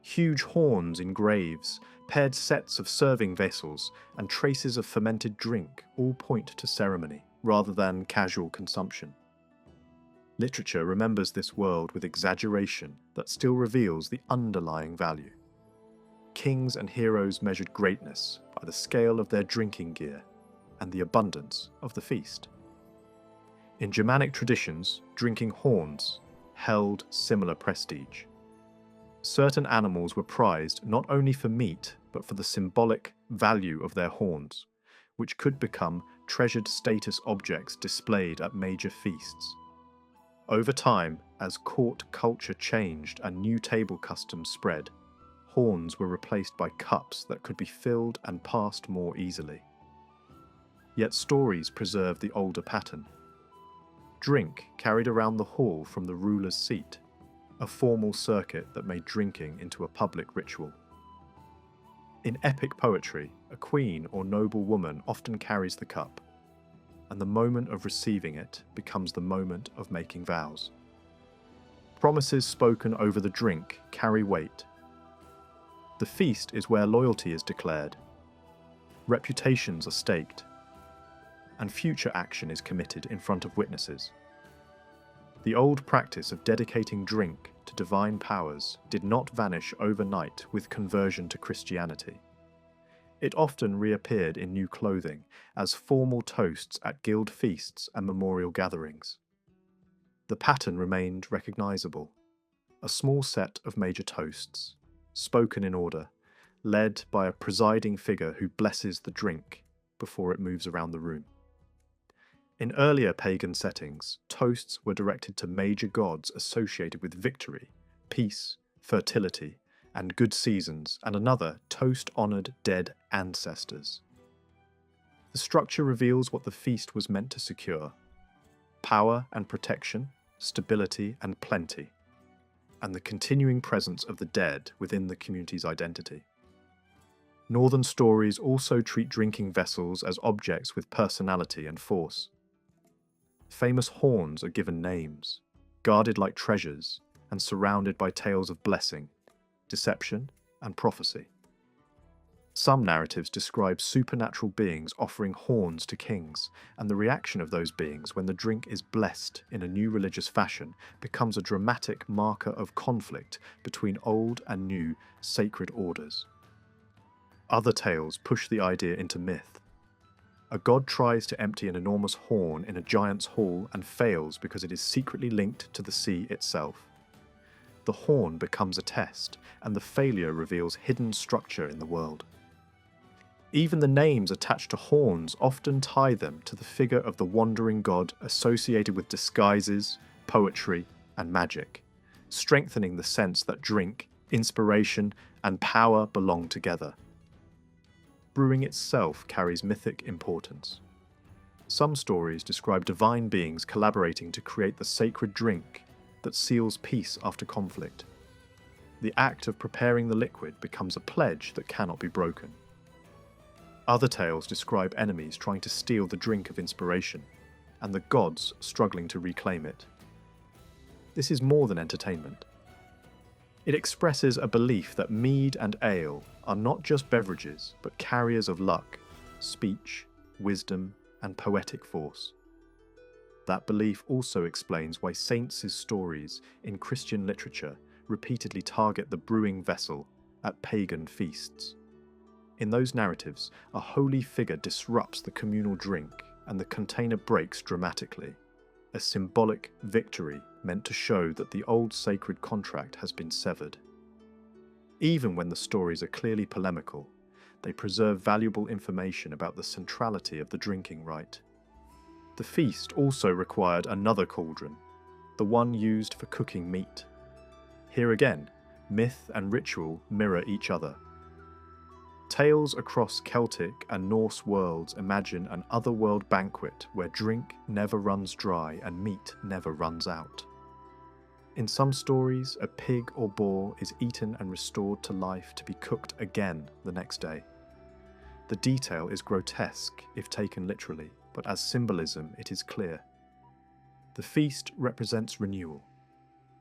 Huge horns in graves, paired sets of serving vessels, and traces of fermented drink all point to ceremony, rather than casual consumption. Literature remembers this world with exaggeration that still reveals the underlying value. Kings and heroes measured greatness by the scale of their drinking gear and the abundance of the feast. In Germanic traditions, drinking horns held similar prestige. Certain animals were prized not only for meat, but for the symbolic value of their horns, which could become treasured status objects displayed at major feasts. Over time, as court culture changed and new table customs spread, horns were replaced by cups that could be filled and passed more easily. Yet stories preserve the older pattern. Drink carried around the hall from the ruler's seat, a formal circuit that made drinking into a public ritual. In epic poetry, a queen or noble woman often carries the cup, and the moment of receiving it becomes the moment of making vows. Promises spoken over the drink carry weight. The feast is where loyalty is declared, reputations are staked, and future action is committed in front of witnesses. The old practice of dedicating drink to divine powers did not vanish overnight with conversion to Christianity. It often reappeared in new clothing as formal toasts at guild feasts and memorial gatherings. The pattern remained recognizable: a small set of major toasts, spoken in order, led by a presiding figure who blesses the drink before it moves around the room. In earlier pagan settings, toasts were directed to major gods associated with victory, peace, fertility, and good seasons, and another toast honoured dead ancestors. The structure reveals what the feast was meant to secure: power and protection, stability and plenty, and the continuing presence of the dead within the community's identity. Northern stories also treat drinking vessels as objects with personality and force. Famous horns are given names, guarded like treasures, and surrounded by tales of blessing, deception, and prophecy. Some narratives describe supernatural beings offering horns to kings, and the reaction of those beings when the drink is blessed in a new religious fashion becomes a dramatic marker of conflict between old and new sacred orders. Other tales push the idea into myth. A god tries to empty an enormous horn in a giant's hall and fails because it is secretly linked to the sea itself. The horn becomes a test, and the failure reveals hidden structure in the world. Even the names attached to horns often tie them to the figure of the wandering god associated with disguises, poetry, and magic, strengthening the sense that drink, inspiration, and power belong together. Brewing itself carries mythic importance. Some stories describe divine beings collaborating to create the sacred drink that seals peace after conflict. The act of preparing the liquid becomes a pledge that cannot be broken. Other tales describe enemies trying to steal the drink of inspiration, and the gods struggling to reclaim it. This is more than entertainment. It expresses a belief that mead and ale are not just beverages, but carriers of luck, speech, wisdom, and poetic force. That belief also explains why saints' stories in Christian literature repeatedly target the brewing vessel at pagan feasts. In those narratives, a holy figure disrupts the communal drink and the container breaks dramatically, a symbolic victory meant to show that the old sacred contract has been severed. Even when the stories are clearly polemical, they preserve valuable information about the centrality of the drinking rite. The feast also required another cauldron, the one used for cooking meat. Here again, myth and ritual mirror each other. Tales across Celtic and Norse worlds imagine an otherworld banquet where drink never runs dry and meat never runs out. In some stories, a pig or boar is eaten and restored to life to be cooked again the next day. The detail is grotesque if taken literally, but as symbolism it is clear. The feast represents renewal,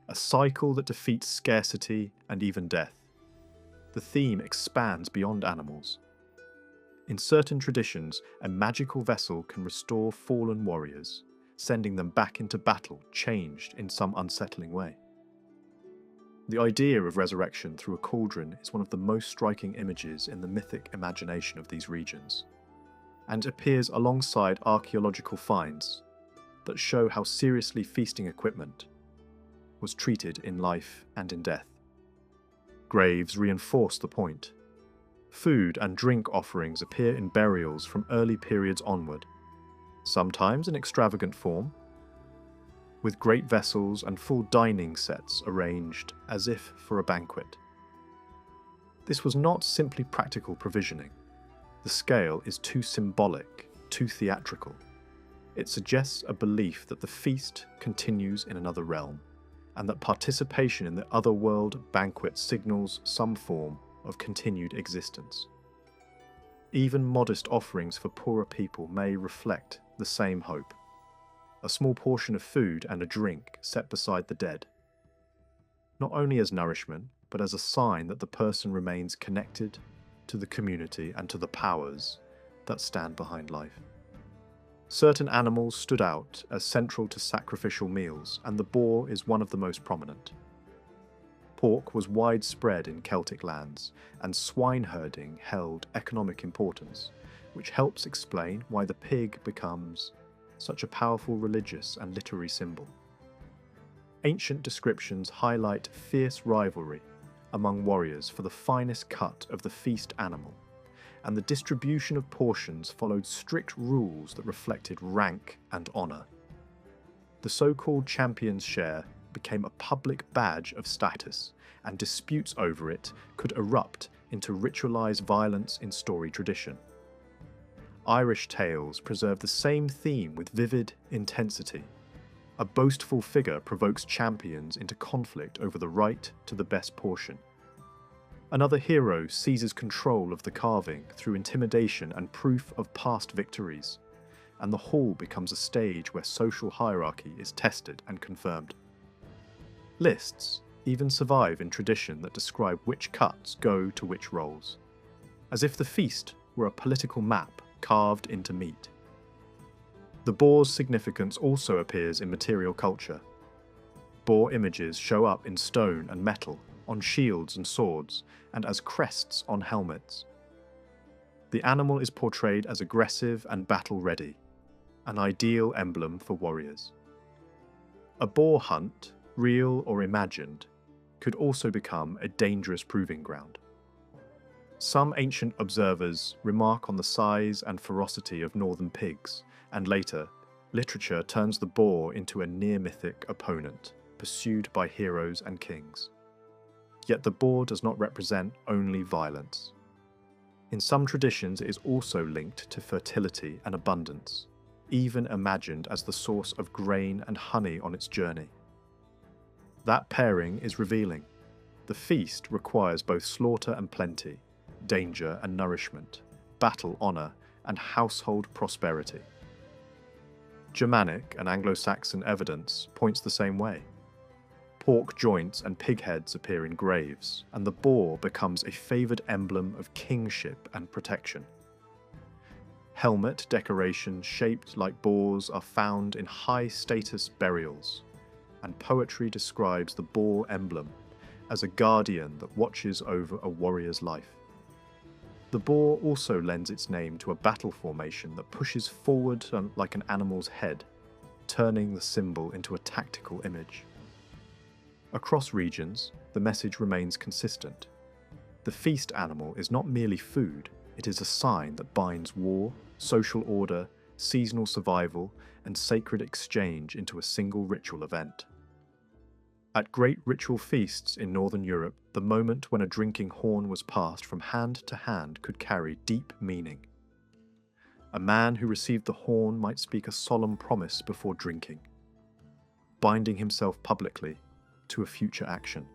a cycle that defeats scarcity and even death. The theme expands beyond animals. In certain traditions, a magical vessel can restore fallen warriors, sending them back into battle changed in some unsettling way. The idea of resurrection through a cauldron is one of the most striking images in the mythic imagination of these regions, and appears alongside archaeological finds that show how seriously feasting equipment was treated in life and in death. Graves reinforce the point. Food and drink offerings appear in burials from early periods onward, sometimes in extravagant form, with great vessels and full dining sets arranged as if for a banquet. This was not simply practical provisioning. The scale is too symbolic, too theatrical. It suggests a belief that the feast continues in another realm, and that participation in the otherworld banquet signals some form of continued existence. Even modest offerings for poorer people may reflect the same hope. A small portion of food and a drink set beside the dead, not only as nourishment, but as a sign that the person remains connected to the community and to the powers that stand behind life. Certain animals stood out as central to sacrificial meals, and the boar is one of the most prominent. Pork was widespread in Celtic lands, and swine herding held economic importance, which helps explain why the pig becomes such a powerful religious and literary symbol. Ancient descriptions highlight fierce rivalry among warriors for the finest cut of the feast animal, and the distribution of portions followed strict rules that reflected rank and honour. The so-called champion's share became a public badge of status, and disputes over it could erupt into ritualised violence in story tradition. Irish tales preserve the same theme with vivid intensity. A boastful figure provokes champions into conflict over the right to the best portion. Another hero seizes control of the carving through intimidation and proof of past victories, and the hall becomes a stage where social hierarchy is tested and confirmed. Lists even survive in tradition that describe which cuts go to which roles, as if the feast were a political map carved into meat. The boar's significance also appears in material culture. Boar images show up in stone and metal, on shields and swords, and as crests on helmets. The animal is portrayed as aggressive and battle-ready, an ideal emblem for warriors. A boar hunt, real or imagined, could also become a dangerous proving ground. Some ancient observers remark on the size and ferocity of northern pigs, and later, literature turns the boar into a near-mythic opponent, pursued by heroes and kings. Yet the boar does not represent only violence. In some traditions, it is also linked to fertility and abundance, even imagined as the source of grain and honey on its journey. That pairing is revealing. The feast requires both slaughter and plenty, danger and nourishment, battle honour and household prosperity. Germanic and Anglo-Saxon evidence points the same way. Pork joints and pig heads appear in graves, and the boar becomes a favoured emblem of kingship and protection. Helmet decorations shaped like boars are found in high-status burials, and poetry describes the boar emblem as a guardian that watches over a warrior's life. The boar also lends its name to a battle formation that pushes forward like an animal's head, turning the symbol into a tactical image. Across regions, the message remains consistent. The feast animal is not merely food, it is a sign that binds war, social order, seasonal survival, and sacred exchange into a single ritual event. At great ritual feasts in Northern Europe, the moment when a drinking horn was passed from hand to hand could carry deep meaning. A man who received the horn might speak a solemn promise before drinking, binding himself publicly to a future action.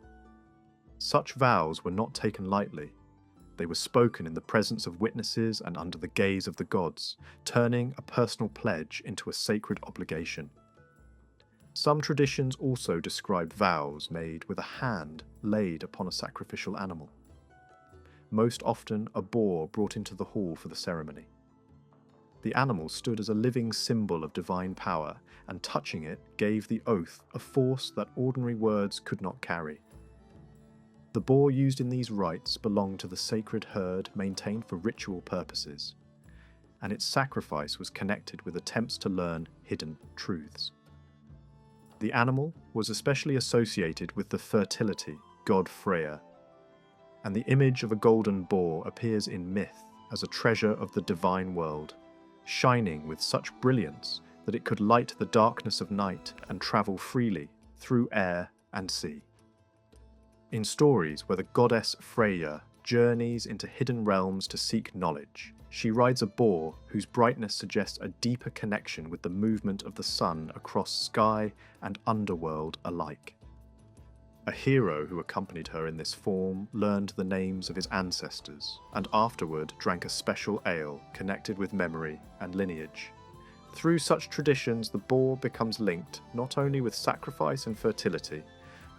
Such vows were not taken lightly. They were spoken in the presence of witnesses and under the gaze of the gods, turning a personal pledge into a sacred obligation. Some traditions also describe vows made with a hand laid upon a sacrificial animal, most often a boar brought into the hall for the ceremony. The animal stood as a living symbol of divine power, and touching it gave the oath a force that ordinary words could not carry. The boar used in these rites belonged to the sacred herd maintained for ritual purposes, and its sacrifice was connected with attempts to learn hidden truths. The animal was especially associated with the fertility god Freya, and the image of a golden boar appears in myth as a treasure of the divine world, shining with such brilliance that it could light the darkness of night and travel freely through air and sea. In stories where the goddess Freya journeys into hidden realms to seek knowledge, she rides a boar whose brightness suggests a deeper connection with the movement of the sun across sky and underworld alike. A hero who accompanied her in this form learned the names of his ancestors, and afterward drank a special ale connected with memory and lineage. Through such traditions, the boar becomes linked not only with sacrifice and fertility,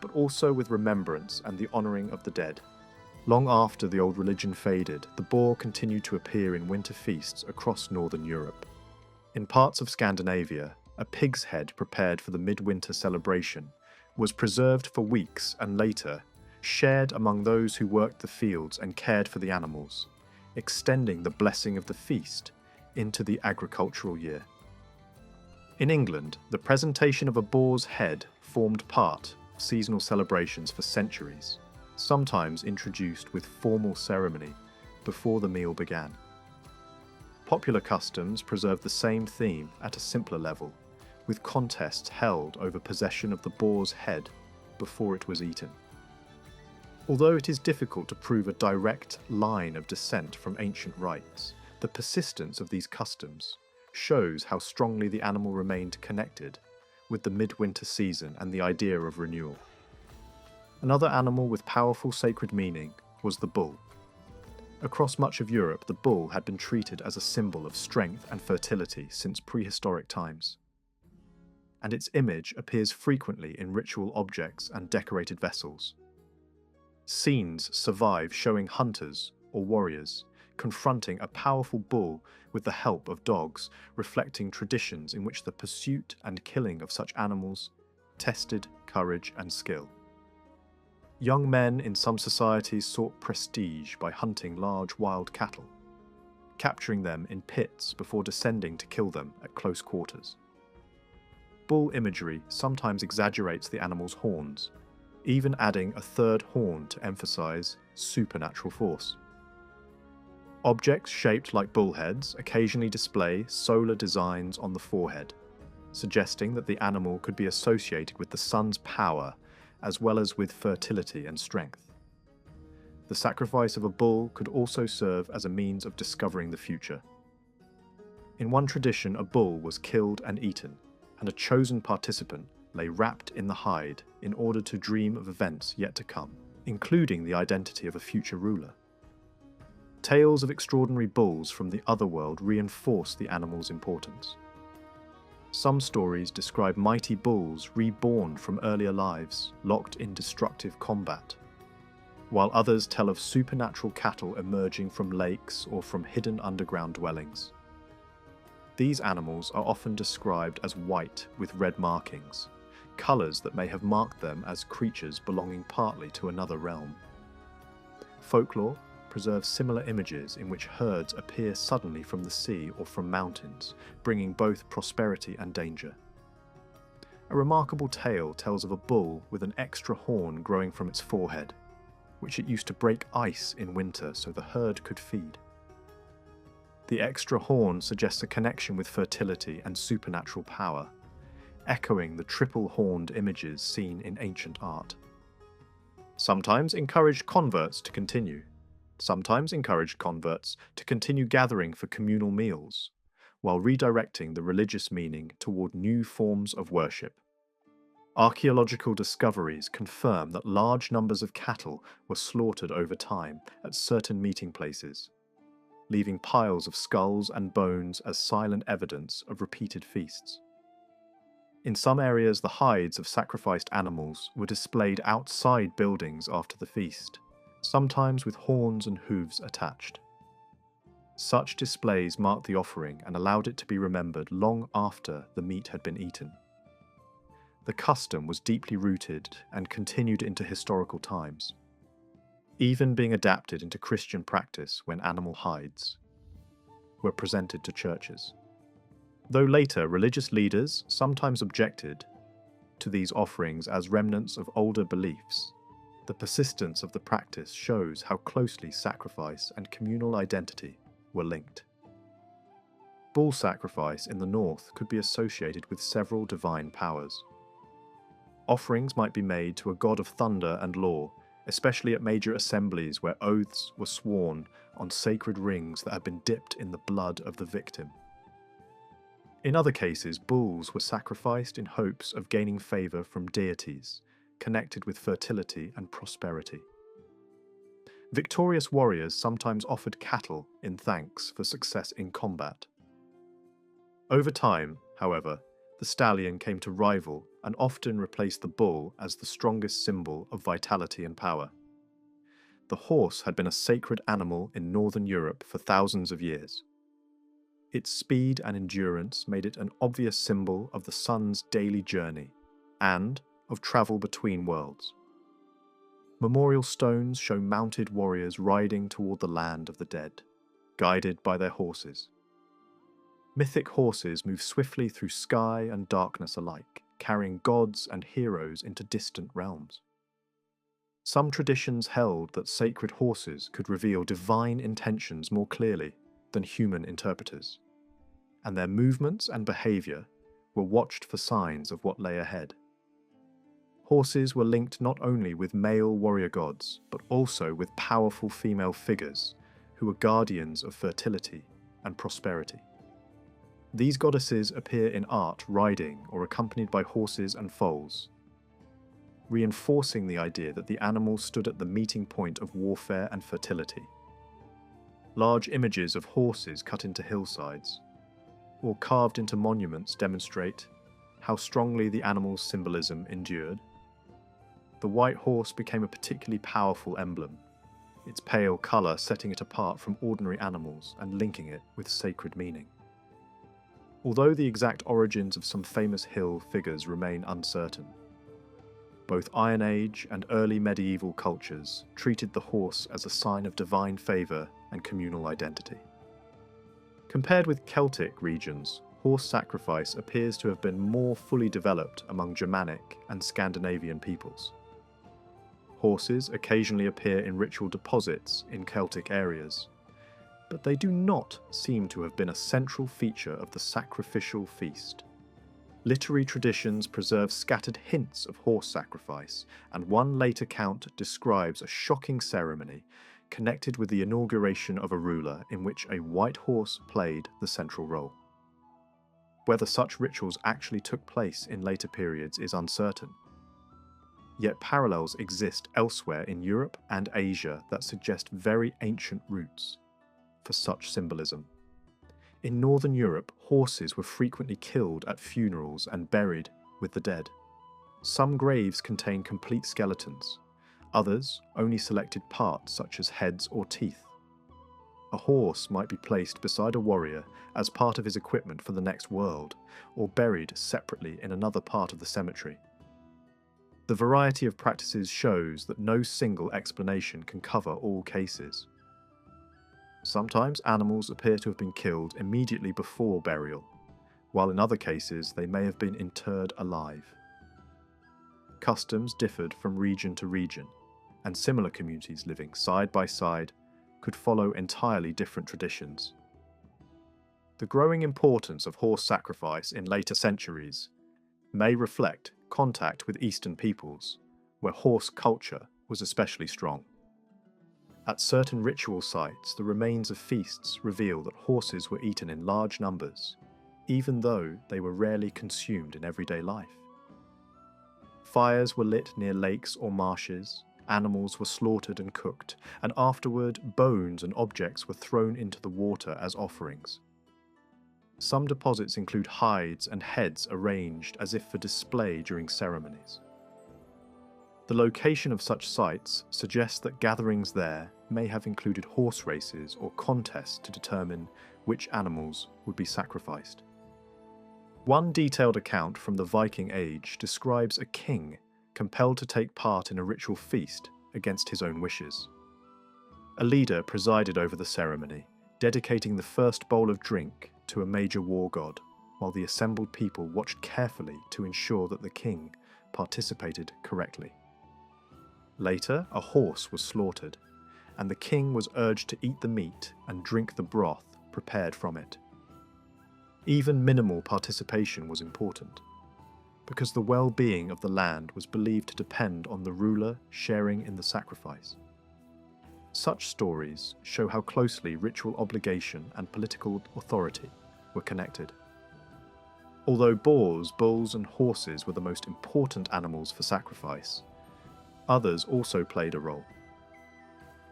but also with remembrance and the honouring of the dead. Long after the old religion faded, the boar continued to appear in winter feasts across northern Europe. In parts of Scandinavia, a pig's head prepared for the midwinter celebration was preserved for weeks and later shared among those who worked the fields and cared for the animals, extending the blessing of the feast into the agricultural year. In England, the presentation of a boar's head formed part of seasonal celebrations for centuries, sometimes introduced with formal ceremony before the meal began. Popular customs preserved the same theme at a simpler level, with contests held over possession of the boar's head before it was eaten. Although it is difficult to prove a direct line of descent from ancient rites, the persistence of these customs shows how strongly the animal remained connected with the midwinter season and the idea of renewal. Another animal with powerful sacred meaning was the bull. Across much of Europe, the bull had been treated as a symbol of strength and fertility since prehistoric times, and its image appears frequently in ritual objects and decorated vessels. Scenes survive showing hunters or warriors confronting a powerful bull with the help of dogs, reflecting traditions in which the pursuit and killing of such animals tested courage and skill. Young men in some societies sought prestige by hunting large wild cattle, capturing them in pits before descending to kill them at close quarters. Bull imagery sometimes exaggerates the animal's horns, even adding a third horn to emphasize supernatural force. Objects shaped like bullheads occasionally display solar designs on the forehead, suggesting that the animal could be associated with the sun's power as well as with fertility and strength. The sacrifice of a bull could also serve as a means of discovering the future. In one tradition, a bull was killed and eaten, and a chosen participant lay wrapped in the hide in order to dream of events yet to come, including the identity of a future ruler. Tales of extraordinary bulls from the otherworld reinforce the animal's importance. Some stories describe mighty bulls reborn from earlier lives, locked in destructive combat, while others tell of supernatural cattle emerging from lakes or from hidden underground dwellings. These animals are often described as white with red markings, colours that may have marked them as creatures belonging partly to another realm. Folklore preserves similar images in which herds appear suddenly from the sea or from mountains, bringing both prosperity and danger. A remarkable tale tells of a bull with an extra horn growing from its forehead, which it used to break ice in winter so the herd could feed. The extra horn suggests a connection with fertility and supernatural power, echoing the triple-horned images seen in ancient art. Sometimes encouraged converts to continue gathering for communal meals, while redirecting the religious meaning toward new forms of worship. Archaeological discoveries confirm that large numbers of cattle were slaughtered over time at certain meeting places, leaving piles of skulls and bones as silent evidence of repeated feasts. In some areas, the hides of sacrificed animals were displayed outside buildings after the feast, sometimes with horns and hooves attached. Such displays marked the offering and allowed it to be remembered long after the meat had been eaten. The custom was deeply rooted and continued into historical times, even being adapted into Christian practice when animal hides were presented to churches. Though later religious leaders sometimes objected to these offerings as remnants of older beliefs, the persistence of the practice shows how closely sacrifice and communal identity were linked. Bull sacrifice in the north could be associated with several divine powers. Offerings might be made to a god of thunder and law, especially at major assemblies where oaths were sworn on sacred rings that had been dipped in the blood of the victim. In other cases, bulls were sacrificed in hopes of gaining favour from deities connected with fertility and prosperity. Victorious warriors sometimes offered cattle in thanks for success in combat. Over time, however, the stallion came to rival and often replaced the bull as the strongest symbol of vitality and power. The horse had been a sacred animal in northern Europe for thousands of years. Its speed and endurance made it an obvious symbol of the sun's daily journey and of travel between worlds. Memorial stones show mounted warriors riding toward the land of the dead, guided by their horses. Mythic horses move swiftly through sky and darkness alike, carrying gods and heroes into distant realms. Some traditions held that sacred horses could reveal divine intentions more clearly than human interpreters, and their movements and behaviour were watched for signs of what lay ahead. Horses were linked not only with male warrior gods, but also with powerful female figures who were guardians of fertility and prosperity. These goddesses appear in art riding or accompanied by horses and foals, reinforcing the idea that the animals stood at the meeting point of warfare and fertility. Large images of horses cut into hillsides or carved into monuments demonstrate how strongly the animal's symbolism endured. The white horse became a particularly powerful emblem, its pale colour setting it apart from ordinary animals and linking it with sacred meaning. Although the exact origins of some famous hill figures remain uncertain, both Iron Age and early medieval cultures treated the horse as a sign of divine favour and communal identity. Compared with Celtic regions, horse sacrifice appears to have been more fully developed among Germanic and Scandinavian peoples. Horses occasionally appear in ritual deposits in Celtic areas, but they do not seem to have been a central feature of the sacrificial feast. Literary traditions preserve scattered hints of horse sacrifice, and one late account describes a shocking ceremony connected with the inauguration of a ruler in which a white horse played the central role. Whether such rituals actually took place in later periods is uncertain. Yet parallels exist elsewhere in Europe and Asia that suggest very ancient roots for such symbolism. In Northern Europe, horses were frequently killed at funerals and buried with the dead. Some graves contain complete skeletons, others only selected parts such as heads or teeth. A horse might be placed beside a warrior as part of his equipment for the next world, or buried separately in another part of the cemetery. The variety of practices shows that no single explanation can cover all cases. Sometimes animals appear to have been killed immediately before burial, while in other cases they may have been interred alive. Customs differed from region to region, and similar communities living side by side could follow entirely different traditions. The growing importance of horse sacrifice in later centuries may reflect contact with Eastern peoples, where horse culture was especially strong. At certain ritual sites, the remains of feasts reveal that horses were eaten in large numbers, even though they were rarely consumed in everyday life. Fires were lit near lakes or marshes, animals were slaughtered and cooked, and afterward bones and objects were thrown into the water as offerings. Some deposits include hides and heads arranged as if for display during ceremonies. The location of such sites suggests that gatherings there may have included horse races or contests to determine which animals would be sacrificed. One detailed account from the Viking Age describes a king compelled to take part in a ritual feast against his own wishes. A leader presided over the ceremony, dedicating the first bowl of drink to a major war god, while the assembled people watched carefully to ensure that the king participated correctly. Later, a horse was slaughtered, and the king was urged to eat the meat and drink the broth prepared from it. Even minimal participation was important, because the well-being of the land was believed to depend on the ruler sharing in the sacrifice. Such stories show how closely ritual obligation and political authority were connected. Although boars, bulls, and horses were the most important animals for sacrifice, others also played a role.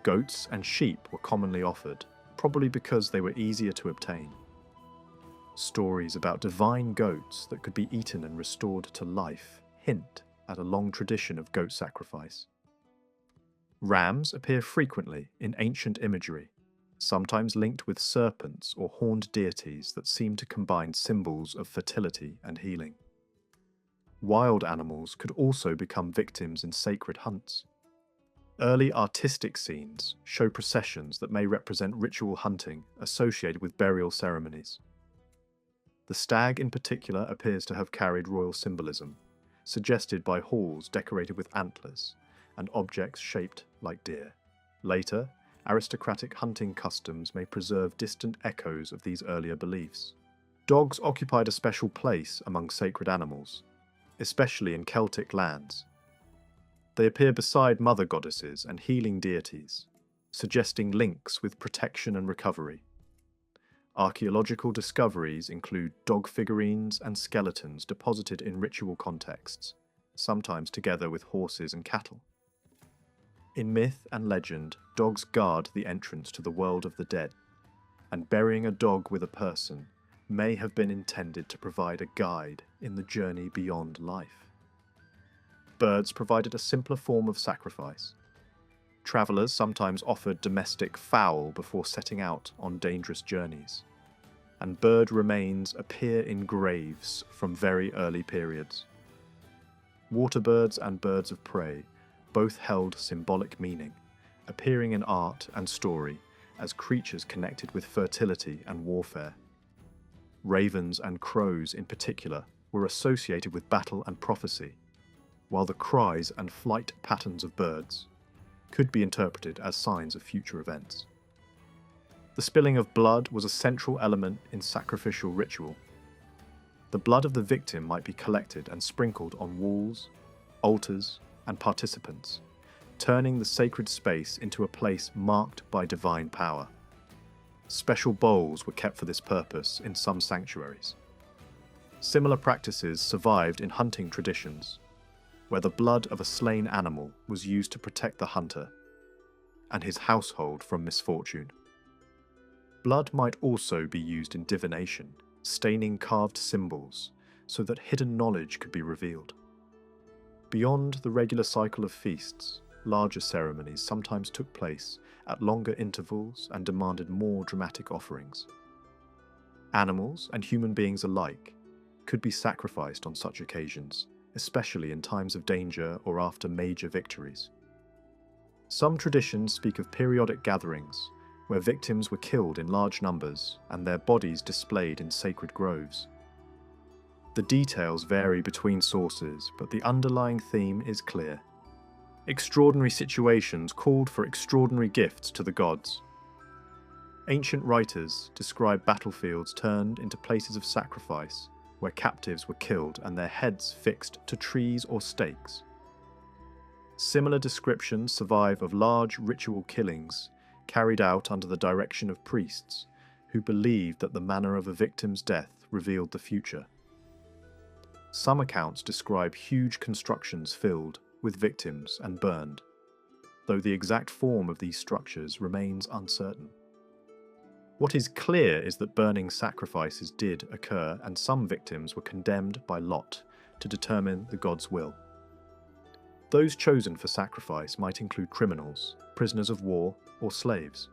Goats and sheep were commonly offered, probably because they were easier to obtain. Stories about divine goats that could be eaten and restored to life hint at a long tradition of goat sacrifice. Rams appear frequently in ancient imagery, sometimes linked with serpents or horned deities that seem to combine symbols of fertility and healing. Wild animals could also become victims in sacred hunts. Early artistic scenes show processions that may represent ritual hunting associated with burial ceremonies. The stag in particular appears to have carried royal symbolism, suggested by halls decorated with antlers and objects shaped like deer. Later, aristocratic hunting customs may preserve distant echoes of these earlier beliefs. Dogs occupied a special place among sacred animals, especially in Celtic lands. They appear beside mother goddesses and healing deities, suggesting links with protection and recovery. Archaeological discoveries include dog figurines and skeletons deposited in ritual contexts, sometimes together with horses and cattle. In myth and legend, dogs guard the entrance to the world of the dead, and burying a dog with a person may have been intended to provide a guide in the journey beyond life. Birds provided a simpler form of sacrifice. Travelers sometimes offered domestic fowl before setting out on dangerous journeys, and bird remains appear in graves from very early periods. Water birds and birds of prey both held symbolic meaning, appearing in art and story as creatures connected with fertility and warfare. Ravens and crows in particular were associated with battle and prophecy, while the cries and flight patterns of birds could be interpreted as signs of future events. The spilling of blood was a central element in sacrificial ritual. The blood of the victim might be collected and sprinkled on walls, altars, and participants, turning the sacred space into a place marked by divine power. Special bowls were kept for this purpose in some sanctuaries. Similar practices survived in hunting traditions, where the blood of a slain animal was used to protect the hunter and his household from misfortune. Blood might also be used in divination, staining carved symbols so that hidden knowledge could be revealed. Beyond the regular cycle of feasts, larger ceremonies sometimes took place at longer intervals and demanded more dramatic offerings. Animals and human beings alike could be sacrificed on such occasions, especially in times of danger or after major victories. Some traditions speak of periodic gatherings where victims were killed in large numbers and their bodies displayed in sacred groves. The details vary between sources, but the underlying theme is clear. Extraordinary situations called for extraordinary gifts to the gods. Ancient writers describe battlefields turned into places of sacrifice, where captives were killed and their heads fixed to trees or stakes. Similar descriptions survive of large ritual killings carried out under the direction of priests, who believed that the manner of a victim's death revealed the future. Some accounts describe huge constructions filled with victims and burned, though the exact form of these structures remains uncertain. What is clear is that burning sacrifices did occur, and some victims were condemned by lot to determine the god's will. Those chosen for sacrifice might include criminals, prisoners of war, or slaves.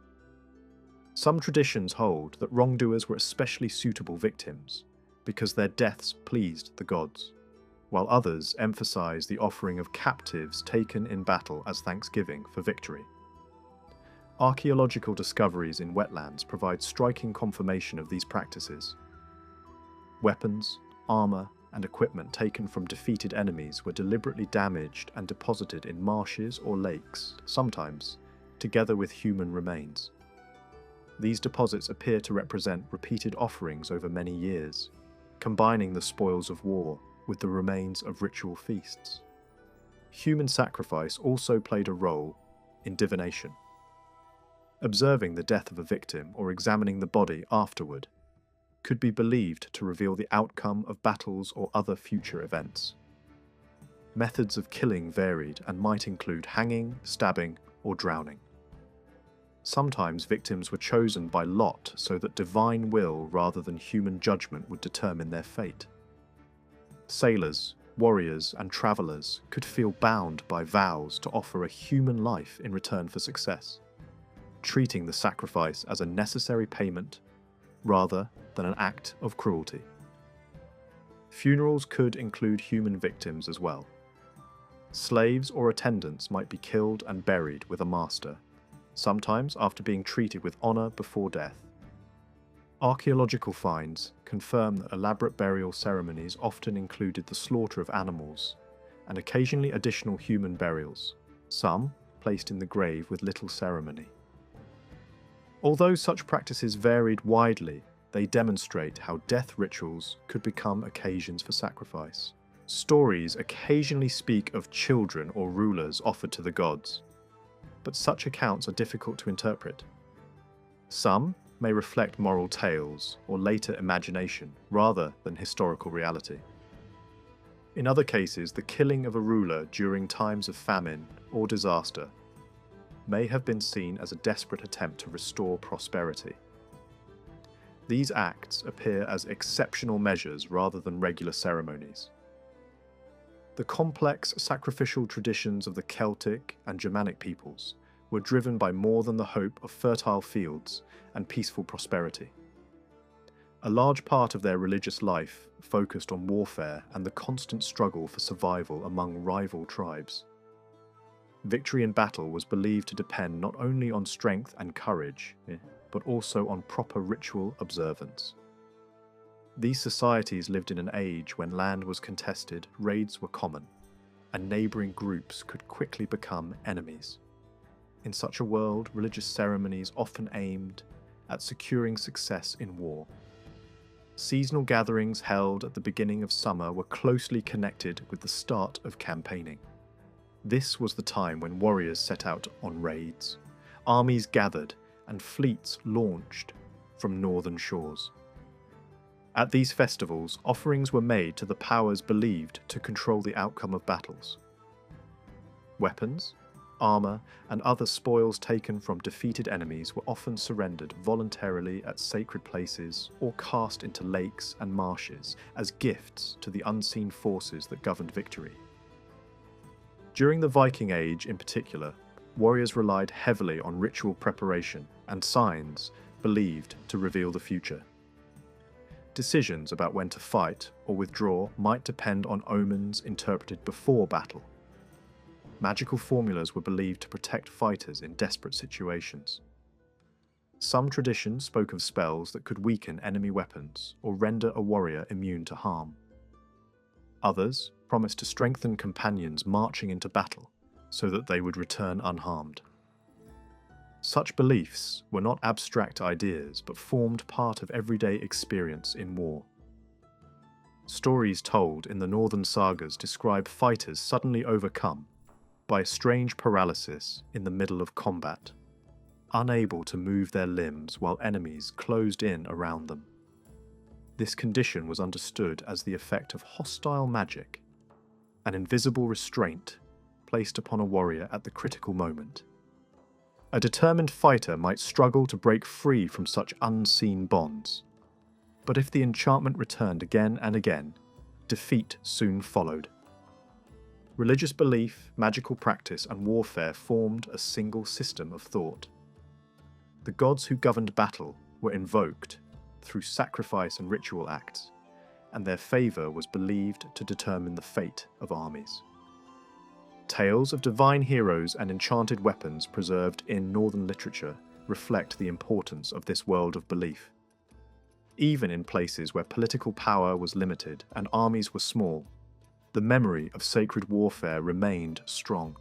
Some traditions hold that wrongdoers were especially suitable victims, because their deaths pleased the gods, while others emphasize the offering of captives taken in battle as thanksgiving for victory. Archaeological discoveries in wetlands provide striking confirmation of these practices. Weapons, armor, and equipment taken from defeated enemies were deliberately damaged and deposited in marshes or lakes, sometimes together with human remains. These deposits appear to represent repeated offerings over many years, combining the spoils of war with the remains of ritual feasts. Human sacrifice also played a role in divination. Observing the death of a victim or examining the body afterward could be believed to reveal the outcome of battles or other future events. Methods of killing varied and might include hanging, stabbing, or drowning. Sometimes victims were chosen by lot so that divine will rather than human judgment would determine their fate. Sailors, warriors, and travelers could feel bound by vows to offer a human life in return for success, treating the sacrifice as a necessary payment rather than an act of cruelty. Funerals could include human victims as well. Slaves or attendants might be killed and buried with a master, sometimes after being treated with honor before death. Archaeological finds confirm that elaborate burial ceremonies often included the slaughter of animals, and occasionally additional human burials, some placed in the grave with little ceremony. Although such practices varied widely, they demonstrate how death rituals could become occasions for sacrifice. Stories occasionally speak of children or rulers offered to the gods, but such accounts are difficult to interpret. Some may reflect moral tales or later imagination rather than historical reality. In other cases, the killing of a ruler during times of famine or disaster may have been seen as a desperate attempt to restore prosperity. These acts appear as exceptional measures rather than regular ceremonies. The complex sacrificial traditions of the Celtic and Germanic peoples were driven by more than the hope of fertile fields and peaceful prosperity. A large part of their religious life focused on warfare and the constant struggle for survival among rival tribes. Victory in battle was believed to depend not only on strength and courage, but also on proper ritual observance. These societies lived in an age when land was contested, raids were common, and neighbouring groups could quickly become enemies. In such a world, religious ceremonies often aimed at securing success in war. Seasonal gatherings held at the beginning of summer were closely connected with the start of campaigning. This was the time when warriors set out on raids, armies gathered, and fleets launched from northern shores. At these festivals, offerings were made to the powers believed to control the outcome of battles. Weapons, armor, and other spoils taken from defeated enemies were often surrendered voluntarily at sacred places or cast into lakes and marshes as gifts to the unseen forces that governed victory. During the Viking Age in particular, warriors relied heavily on ritual preparation and signs believed to reveal the future. Decisions about when to fight or withdraw might depend on omens interpreted before battle. Magical formulas were believed to protect fighters in desperate situations. Some traditions spoke of spells that could weaken enemy weapons or render a warrior immune to harm. Others promised to strengthen companions marching into battle so that they would return unharmed. Such beliefs were not abstract ideas but formed part of everyday experience in war. Stories told in the northern sagas describe fighters suddenly overcome by a strange paralysis in the middle of combat, unable to move their limbs while enemies closed in around them. This condition was understood as the effect of hostile magic, an invisible restraint placed upon a warrior at the critical moment. A determined fighter might struggle to break free from such unseen bonds, but if the enchantment returned again and again, defeat soon followed. Religious belief, magical practice, and warfare formed a single system of thought. The gods who governed battle were invoked through sacrifice and ritual acts, and their favour was believed to determine the fate of armies. Tales of divine heroes and enchanted weapons preserved in northern literature reflect the importance of this world of belief. Even in places where political power was limited and armies were small, the memory of sacred warfare remained strong.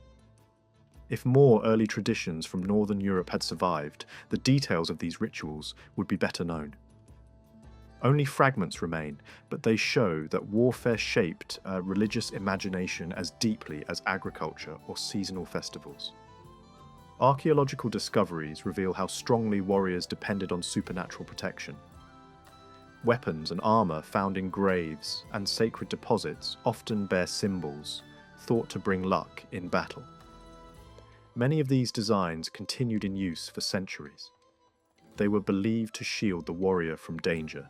If more early traditions from Northern Europe had survived, the details of these rituals would be better known. Only fragments remain, but they show that warfare shaped religious imagination as deeply as agriculture or seasonal festivals. Archaeological discoveries reveal how strongly warriors depended on supernatural protection. Weapons and armour found in graves and sacred deposits often bear symbols thought to bring luck in battle. Many of these designs continued in use for centuries. They were believed to shield the warrior from danger,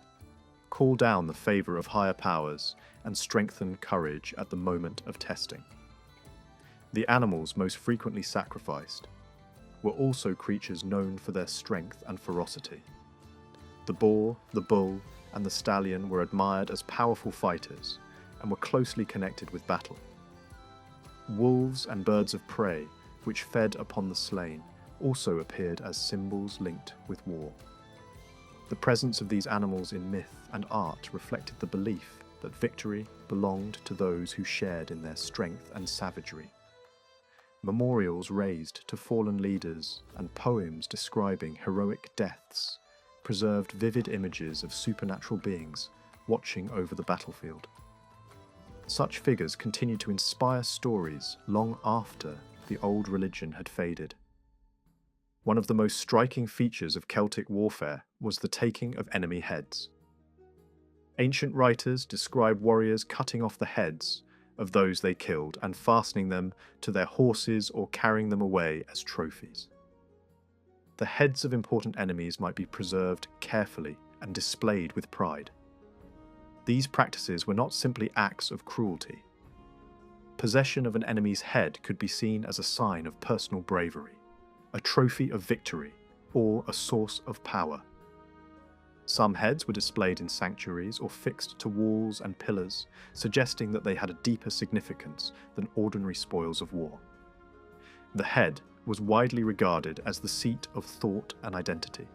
call down the favour of higher powers, and strengthen courage at the moment of testing. The animals most frequently sacrificed were also creatures known for their strength and ferocity. The boar, the bull, and the stallion were admired as powerful fighters and were closely connected with battle. Wolves and birds of prey, which fed upon the slain, also appeared as symbols linked with war. The presence of these animals in myth and art reflected the belief that victory belonged to those who shared in their strength and savagery. Memorials raised to fallen leaders and poems describing heroic deaths preserved vivid images of supernatural beings watching over the battlefield. Such figures continue to inspire stories long after the old religion had faded. One of the most striking features of Celtic warfare was the taking of enemy heads. Ancient writers describe warriors cutting off the heads of those they killed and fastening them to their horses or carrying them away as trophies. The heads of important enemies might be preserved carefully and displayed with pride. These practices were not simply acts of cruelty. Possession of an enemy's head could be seen as a sign of personal bravery, a trophy of victory, or a source of power. Some heads were displayed in sanctuaries or fixed to walls and pillars, suggesting that they had a deeper significance than ordinary spoils of war. The head was widely regarded as the seat of thought and identity,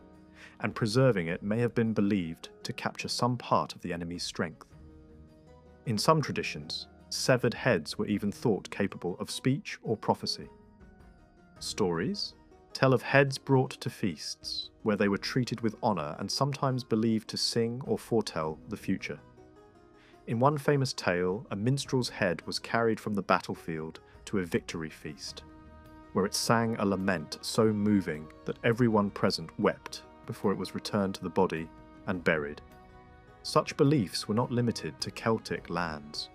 and preserving it may have been believed to capture some part of the enemy's strength. In some traditions, severed heads were even thought capable of speech or prophecy. Stories tell of heads brought to feasts, where they were treated with honour and sometimes believed to sing or foretell the future. In one famous tale, a minstrel's head was carried from the battlefield to a victory feast, where it sang a lament so moving that everyone present wept before it was returned to the body and buried. Such beliefs were not limited to Celtic lands.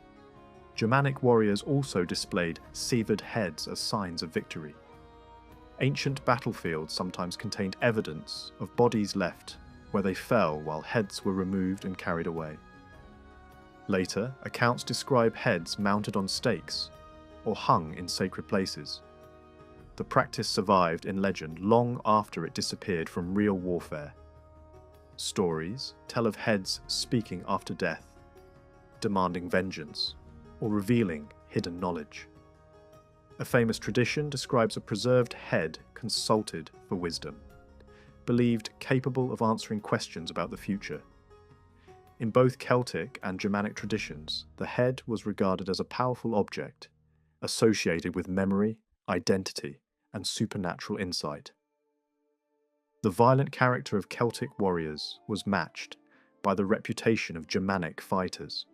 Germanic warriors also displayed severed heads as signs of victory. Ancient battlefields sometimes contained evidence of bodies left where they fell while heads were removed and carried away. Later, accounts describe heads mounted on stakes or hung in sacred places. The practice survived in legend long after it disappeared from real warfare. Stories tell of heads speaking after death, demanding vengeance, or revealing hidden knowledge. A famous tradition describes a preserved head consulted for wisdom, believed capable of answering questions about the future. In both Celtic and Germanic traditions, the head was regarded as a powerful object, associated with memory, identity, and supernatural insight. The violent character of Celtic warriors was matched by the reputation of Germanic fighters.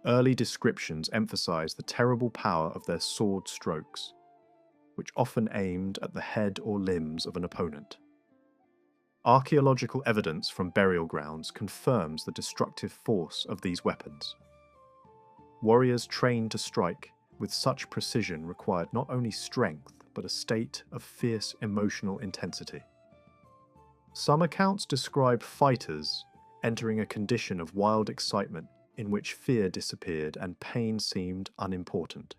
Early descriptions emphasize the terrible power of their sword strokes, which often aimed at the head or limbs of an opponent. Archaeological evidence from burial grounds confirms the destructive force of these weapons. Warriors trained to strike with such precision required not only strength, but a state of fierce emotional intensity. Some accounts describe fighters entering a condition of wild excitement in which fear disappeared and pain seemed unimportant.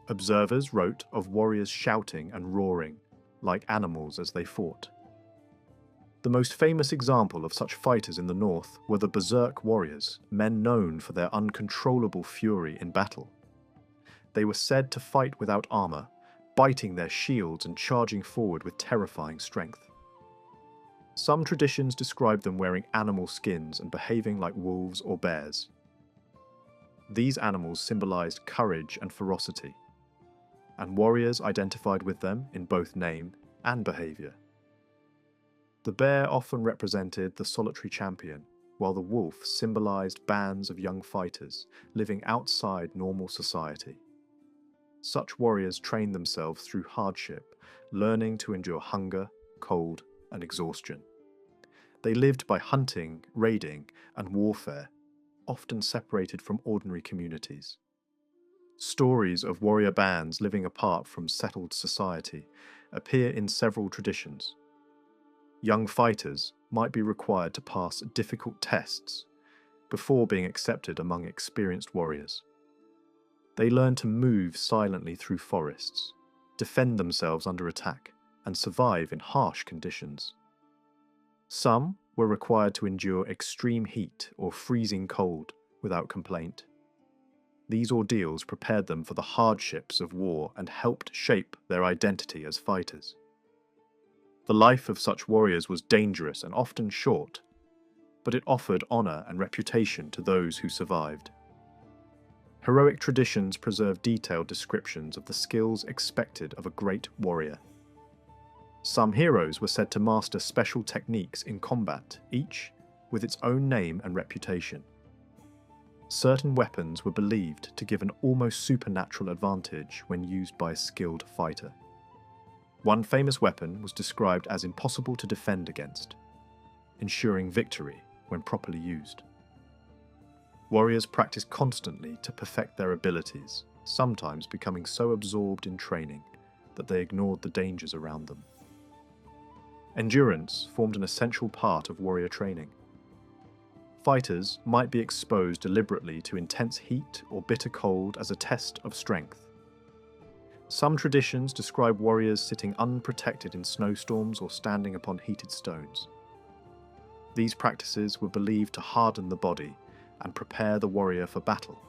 Observers wrote of warriors shouting and roaring, like animals as they fought. The most famous example of such fighters in the north were the berserk warriors, men known for their uncontrollable fury in battle. They were said to fight without armour, biting their shields and charging forward with terrifying strength. Some traditions describe them wearing animal skins and behaving like wolves or bears. These animals symbolized courage and ferocity. and warriors identified with them in both name and behaviour. The bear often represented the solitary champion, while the wolf symbolised bands of young fighters living outside normal society. Such warriors trained themselves through hardship, learning to endure hunger, cold, and exhaustion. They lived by hunting, raiding, and warfare, often separated from ordinary communities. Stories of warrior bands living apart from settled society appear in several traditions. Young fighters might be required to pass difficult tests before being accepted among experienced warriors. They learn to move silently through forests, defend themselves under attack, and survive in harsh conditions. Some were required to endure extreme heat or freezing cold without complaint. These ordeals prepared them for the hardships of war and helped shape their identity as fighters. The life of such warriors was dangerous and often short, but it offered honour and reputation to those who survived. Heroic traditions preserve detailed descriptions of the skills expected of a great warrior. Some heroes were said to master special techniques in combat, each with its own name and reputation. Certain weapons were believed to give an almost supernatural advantage when used by a skilled fighter. One famous weapon was described as impossible to defend against, ensuring victory when properly used. Warriors practiced constantly to perfect their abilities, sometimes becoming so absorbed in training that they ignored the dangers around them. Endurance formed an essential part of warrior training. Fighters might be exposed deliberately to intense heat or bitter cold as a test of strength. Some traditions describe warriors sitting unprotected in snowstorms or standing upon heated stones. These practices were believed to harden the body and prepare the warrior for battle.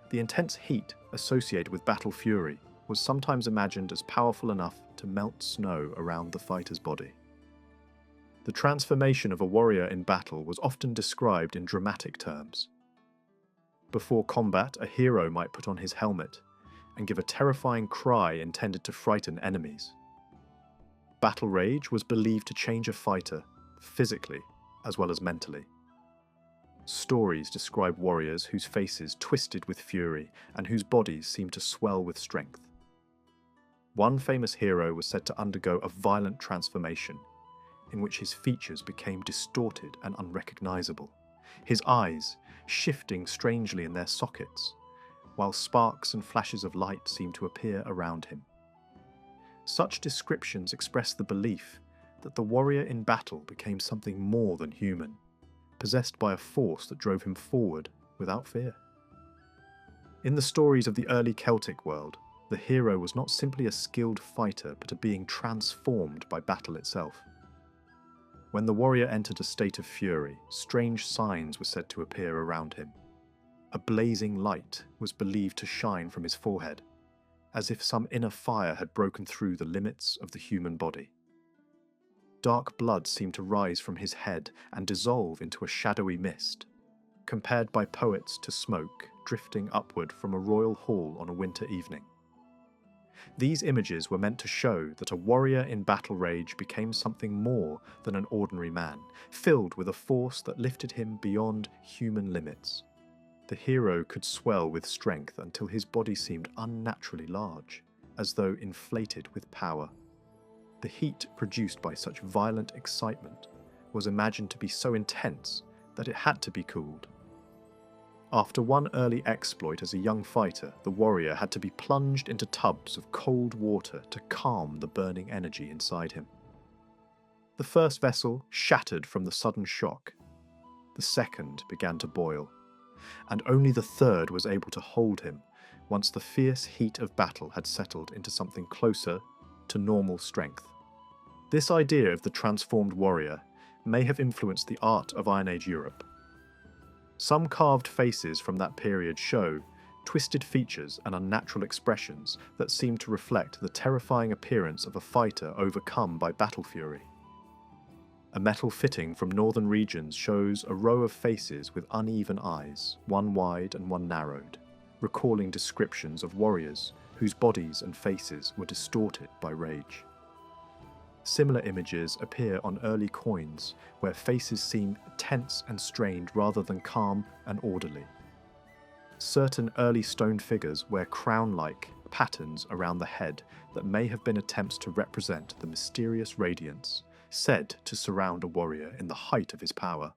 The intense heat associated with battle fury was sometimes imagined as powerful enough to melt snow around the fighter's body. The transformation of a warrior in battle was often described in dramatic terms. Before combat, a hero might put on his helmet and give a terrifying cry intended to frighten enemies. Battle rage was believed to change a fighter, physically as well as mentally. Stories describe warriors whose faces twisted with fury and whose bodies seemed to swell with strength. One famous hero was said to undergo a violent transformation, in which his features became distorted and unrecognizable, his eyes shifting strangely in their sockets, while sparks and flashes of light seemed to appear around him. Such descriptions express the belief that the warrior in battle became something more than human, possessed by a force that drove him forward without fear. In the stories of the early Celtic world, the hero was not simply a skilled fighter, but a being transformed by battle itself. When the warrior entered a state of fury, strange signs were said to appear around him. A blazing light was believed to shine from his forehead, as if some inner fire had broken through the limits of the human body. Dark blood seemed to rise from his head and dissolve into a shadowy mist, compared by poets to smoke drifting upward from a royal hall on a winter evening. These images were meant to show that a warrior in battle rage became something more than an ordinary man, filled with a force that lifted him beyond human limits. The hero could swell with strength until his body seemed unnaturally large, as though inflated with power. The heat produced by such violent excitement was imagined to be so intense that it had to be cooled. After one early exploit as a young fighter, the warrior had to be plunged into tubs of cold water to calm the burning energy inside him. The first vessel shattered from the sudden shock. The second began to boil, and only the third was able to hold him once the fierce heat of battle had settled into something closer to normal strength. This idea of the transformed warrior may have influenced the art of Iron Age Europe. Some carved faces from that period show twisted features and unnatural expressions that seem to reflect the terrifying appearance of a fighter overcome by battle fury. A metal fitting from northern regions shows a row of faces with uneven eyes, one wide and one narrowed, recalling descriptions of warriors whose bodies and faces were distorted by rage. Similar images appear on early coins, where faces seem tense and strained rather than calm and orderly. Certain early stone figures wear crown-like patterns around the head that may have been attempts to represent the mysterious radiance said to surround a warrior in the height of his power.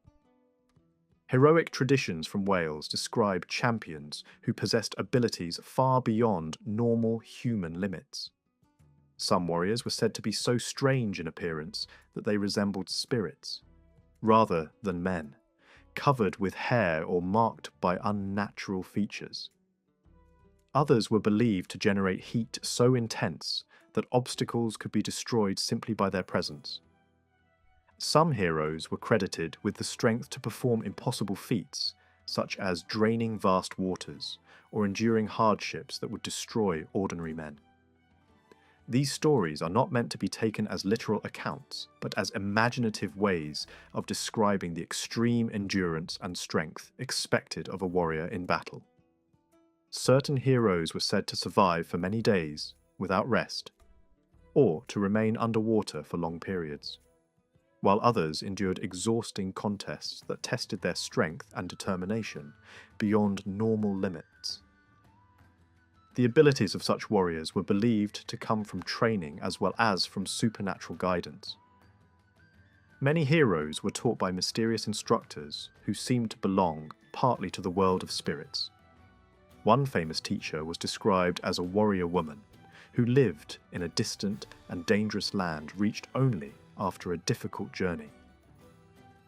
Heroic traditions from Wales describe champions who possessed abilities far beyond normal human limits. Some warriors were said to be so strange in appearance that they resembled spirits, rather than men, covered with hair or marked by unnatural features. Others were believed to generate heat so intense that obstacles could be destroyed simply by their presence. Some heroes were credited with the strength to perform impossible feats, such as draining vast waters or enduring hardships that would destroy ordinary men. These stories are not meant to be taken as literal accounts, but as imaginative ways of describing the extreme endurance and strength expected of a warrior in battle. Certain heroes were said to survive for many days without rest, or to remain underwater for long periods, while others endured exhausting contests that tested their strength and determination beyond normal limits. The abilities of such warriors were believed to come from training as well as from supernatural guidance. Many heroes were taught by mysterious instructors who seemed to belong partly to the world of spirits. One famous teacher was described as a warrior woman who lived in a distant and dangerous land reached only after a difficult journey.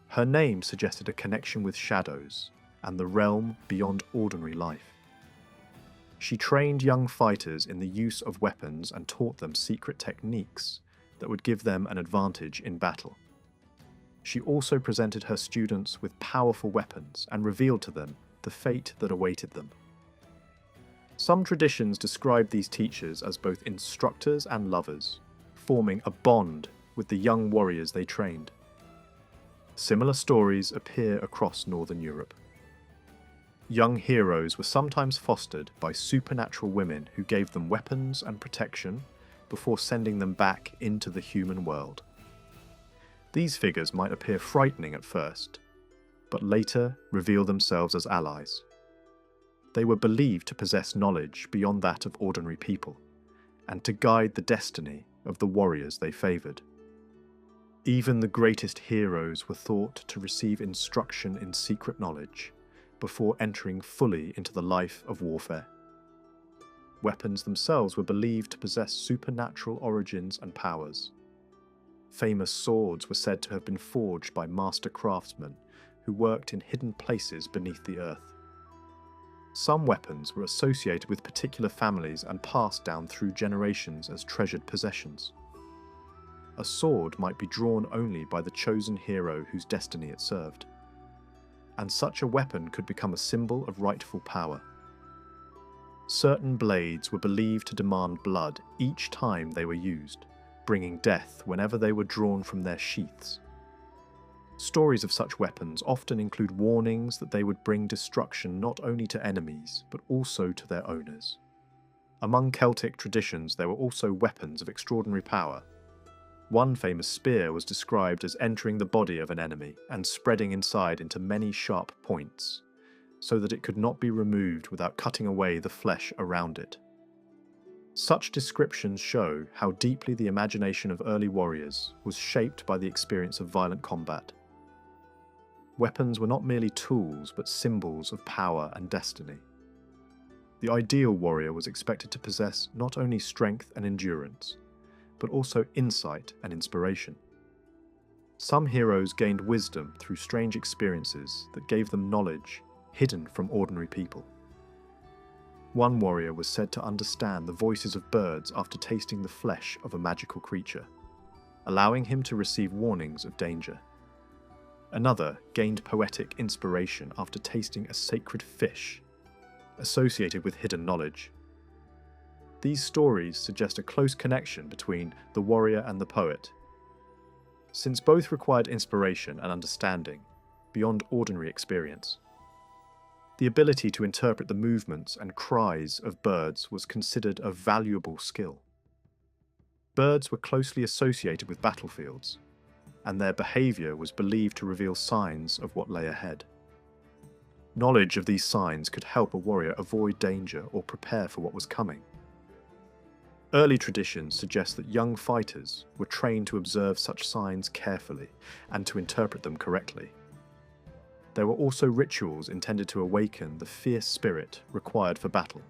Her name suggested a connection with shadows and the realm beyond ordinary life. She trained young fighters in the use of weapons and taught them secret techniques that would give them an advantage in battle. She also presented her students with powerful weapons and revealed to them the fate that awaited them. Some traditions describe these teachers as both instructors and lovers, forming a bond with the young warriors they trained. Similar stories appear across Northern Europe. Young heroes were sometimes fostered by supernatural women who gave them weapons and protection before sending them back into the human world. These figures might appear frightening at first, but later reveal themselves as allies. They were believed to possess knowledge beyond that of ordinary people, and to guide the destiny of the warriors they favoured. Even the greatest heroes were thought to receive instruction in secret knowledge before entering fully into the life of warfare. Weapons themselves were believed to possess supernatural origins and powers. Famous swords were said to have been forged by master craftsmen who worked in hidden places beneath the earth. Some weapons were associated with particular families and passed down through generations as treasured possessions. A sword might be drawn only by the chosen hero whose destiny it served, and such a weapon could become a symbol of rightful power. Certain blades were believed to demand blood each time they were used, bringing death whenever they were drawn from their sheaths. Stories of such weapons often include warnings that they would bring destruction not only to enemies, but also to their owners. Among Celtic traditions, there were also weapons of extraordinary power. One famous spear was described as entering the body of an enemy and spreading inside into many sharp points, so that it could not be removed without cutting away the flesh around it. Such descriptions show how deeply the imagination of early warriors was shaped by the experience of violent combat. Weapons were not merely tools, but symbols of power and destiny. The ideal warrior was expected to possess not only strength and endurance, but also insight and inspiration. Some heroes gained wisdom through strange experiences that gave them knowledge hidden from ordinary people. One warrior was said to understand the voices of birds after tasting the flesh of a magical creature, allowing him to receive warnings of danger. Another gained poetic inspiration after tasting a sacred fish, associated with hidden knowledge. These stories suggest a close connection between the warrior and the poet, since both required inspiration and understanding beyond ordinary experience. The ability to interpret the movements and cries of birds was considered a valuable skill. Birds were closely associated with battlefields, and their behaviour was believed to reveal signs of what lay ahead. Knowledge of these signs could help a warrior avoid danger or prepare for what was coming. Early traditions suggest that young fighters were trained to observe such signs carefully and to interpret them correctly. There were also rituals intended to awaken the fierce spirit required for battle.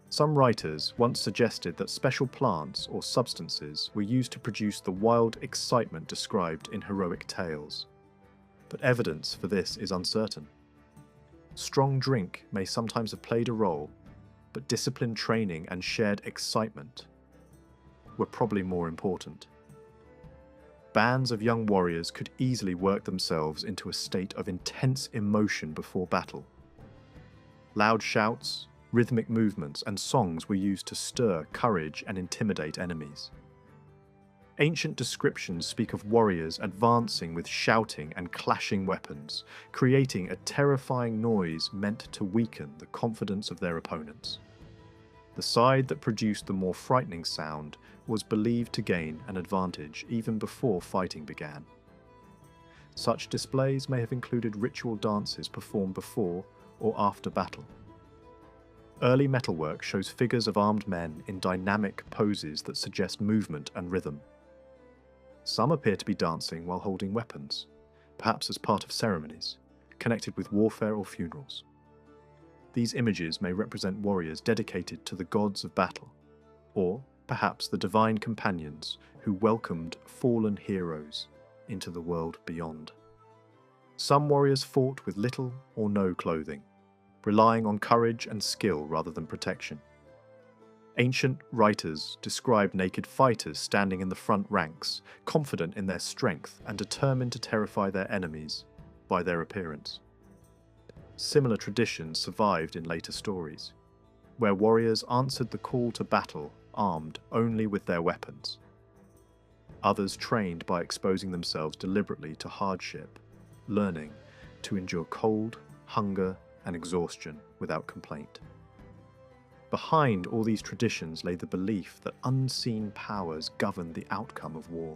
Some writers once suggested that special plants or substances were used to produce the wild excitement described in heroic tales, but evidence for this is uncertain. Strong drink may sometimes have played a role, but disciplined training and shared excitement were probably more important. Bands of young warriors could easily work themselves into a state of intense emotion before battle. Loud shouts, rhythmic movements, and songs were used to stir courage and intimidate enemies. Ancient descriptions speak of warriors advancing with shouting and clashing weapons, creating a terrifying noise meant to weaken the confidence of their opponents. The side that produced the more frightening sound was believed to gain an advantage even before fighting began. Such displays may have included ritual dances performed before or after battle. Early metalwork shows figures of armed men in dynamic poses that suggest movement and rhythm. Some appear to be dancing while holding weapons, perhaps as part of ceremonies, connected with warfare or funerals. These images may represent warriors dedicated to the gods of battle, or perhaps the divine companions who welcomed fallen heroes into the world beyond. Some warriors fought with little or no clothing, relying on courage and skill rather than protection. Ancient writers described naked fighters standing in the front ranks, confident in their strength and determined to terrify their enemies by their appearance. Similar traditions survived in later stories, where warriors answered the call to battle armed only with their weapons. Others trained by exposing themselves deliberately to hardship, learning to endure cold, hunger, and exhaustion without complaint. Behind all these traditions lay the belief that unseen powers governed the outcome of war.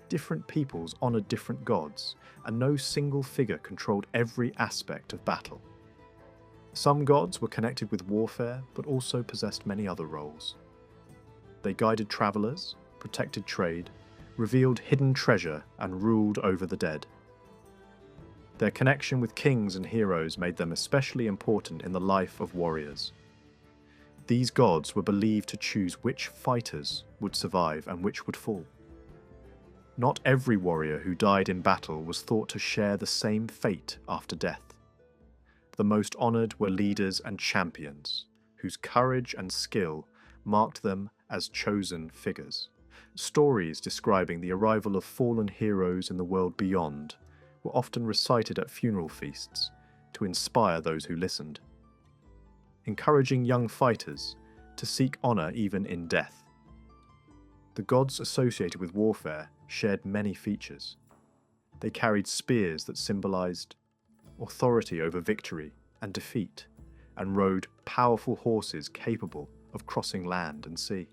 Different peoples honoured different gods, and no single figure controlled every aspect of battle. Some gods were connected with warfare, but also possessed many other roles. They guided travellers, protected trade, revealed hidden treasure, and ruled over the dead. Their connection with kings and heroes made them especially important in the life of warriors. These gods were believed to choose which fighters would survive and which would fall. Not every warrior who died in battle was thought to share the same fate after death. The most honoured were leaders and champions, whose courage and skill marked them as chosen figures. Stories describing the arrival of fallen heroes in the world beyond were often recited at funeral feasts to inspire those who listened, encouraging young fighters to seek honour even in death. The gods associated with warfare shared many features. They carried spears that symbolised authority over victory and defeat, and rode powerful horses capable of crossing land and sea.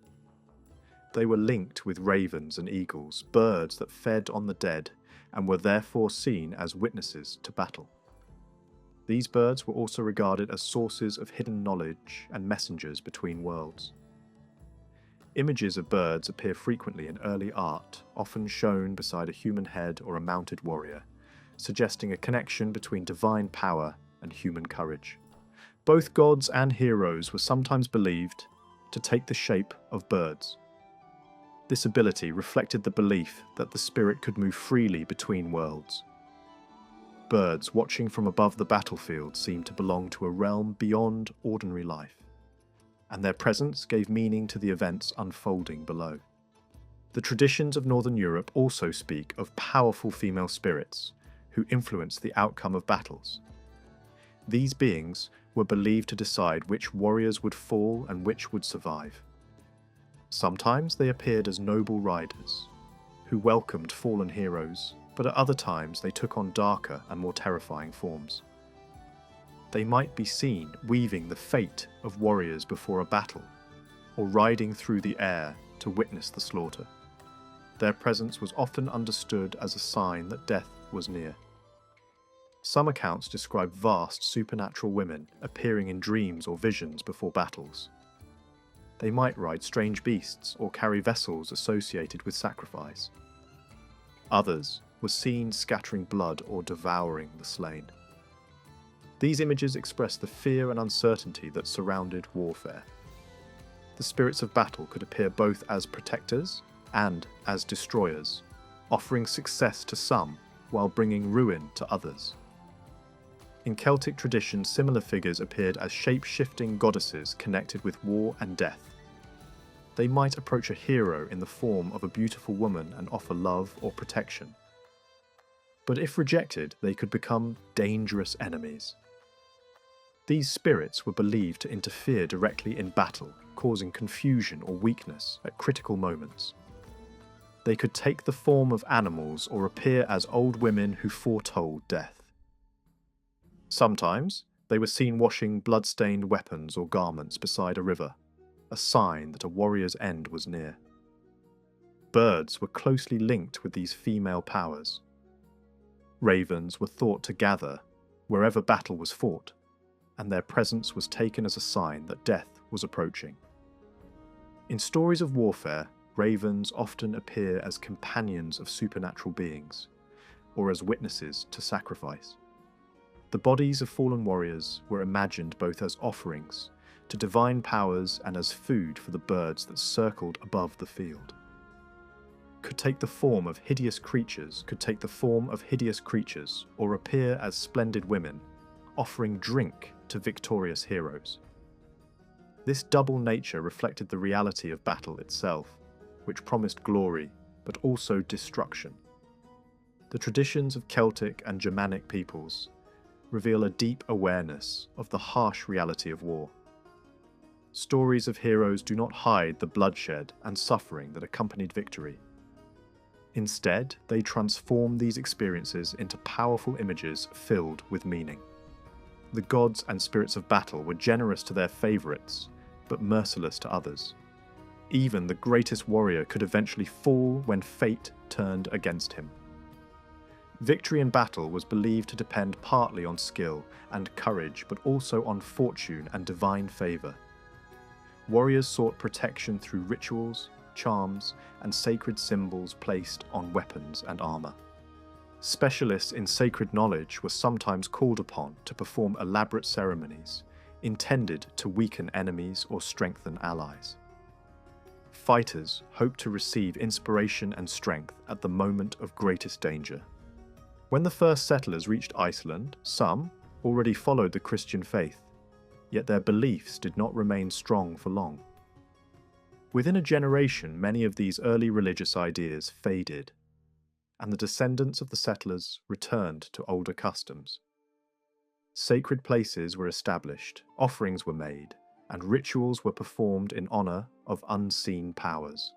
They were linked with ravens and eagles, birds that fed on the dead and were therefore seen as witnesses to battle. These birds were also regarded as sources of hidden knowledge and messengers between worlds. Images of birds appear frequently in early art, often shown beside a human head or a mounted warrior, suggesting a connection between divine power and human courage. Both gods and heroes were sometimes believed to take the shape of birds. This ability reflected the belief that the spirit could move freely between worlds. Birds watching from above the battlefield seemed to belong to a realm beyond ordinary life, and their presence gave meaning to the events unfolding below. The traditions of Northern Europe also speak of powerful female spirits who influenced the outcome of battles. These beings were believed to decide which warriors would fall and which would survive. Sometimes they appeared as noble riders, who welcomed fallen heroes, but at other times they took on darker and more terrifying forms. They might be seen weaving the fate of warriors before a battle, or riding through the air to witness the slaughter. Their presence was often understood as a sign that death was near. Some accounts describe vast supernatural women appearing in dreams or visions before battles. They might ride strange beasts or carry vessels associated with sacrifice. Others were seen scattering blood or devouring the slain. These images express the fear and uncertainty that surrounded warfare. The spirits of battle could appear both as protectors and as destroyers, offering success to some while bringing ruin to others. In Celtic tradition, similar figures appeared as shape-shifting goddesses connected with war and death. They might approach a hero in the form of a beautiful woman and offer love or protection. But if rejected, they could become dangerous enemies. These spirits were believed to interfere directly in battle, causing confusion or weakness at critical moments. They could take the form of animals or appear as old women who foretold death. Sometimes, they were seen washing blood-stained weapons or garments beside a river, a sign that a warrior's end was near. Birds were closely linked with these female powers. Ravens were thought to gather wherever battle was fought, and their presence was taken as a sign that death was approaching. In stories of warfare, ravens often appear as companions of supernatural beings, or as witnesses to sacrifice. The bodies of fallen warriors were imagined both as offerings to divine powers and as food for the birds that circled above the field. Could take the form of hideous creatures, or appear as splendid women, offering drink to victorious heroes. This double nature reflected the reality of battle itself, which promised glory but also destruction. The traditions of Celtic and Germanic peoples reveal a deep awareness of the harsh reality of war. Stories of heroes do not hide the bloodshed and suffering that accompanied victory. Instead, they transform these experiences into powerful images filled with meaning. The gods and spirits of battle were generous to their favourites, but merciless to others. Even the greatest warrior could eventually fall when fate turned against him. Victory in battle was believed to depend partly on skill and courage, but also on fortune and divine favour. Warriors sought protection through rituals, charms, and sacred symbols placed on weapons and armour. Specialists in sacred knowledge were sometimes called upon to perform elaborate ceremonies intended to weaken enemies or strengthen allies. Fighters hoped to receive inspiration and strength at the moment of greatest danger. When the first settlers reached Iceland, some already followed the Christian faith, yet their beliefs did not remain strong for long. Within a generation, many of these early religious ideas faded, and the descendants of the settlers returned to older customs. Sacred places were established, offerings were made, and rituals were performed in honour of unseen powers.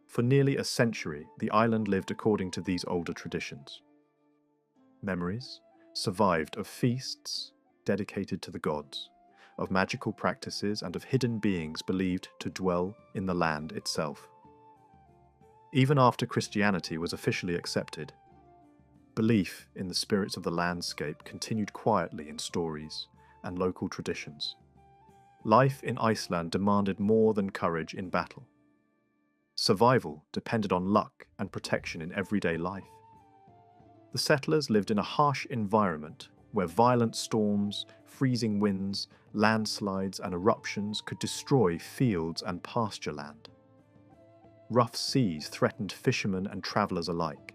For nearly a century, the island lived according to these older traditions. Memories survived of feasts dedicated to the gods, of magical practices, and of hidden beings believed to dwell in the land itself. Even after Christianity was officially accepted, belief in the spirits of the landscape continued quietly in stories and local traditions. Life in Iceland demanded more than courage in battle. Survival depended on luck and protection in everyday life. The settlers lived in a harsh environment where violent storms, freezing winds, landslides, and eruptions could destroy fields and pasture land. Rough seas threatened fishermen and travellers alike.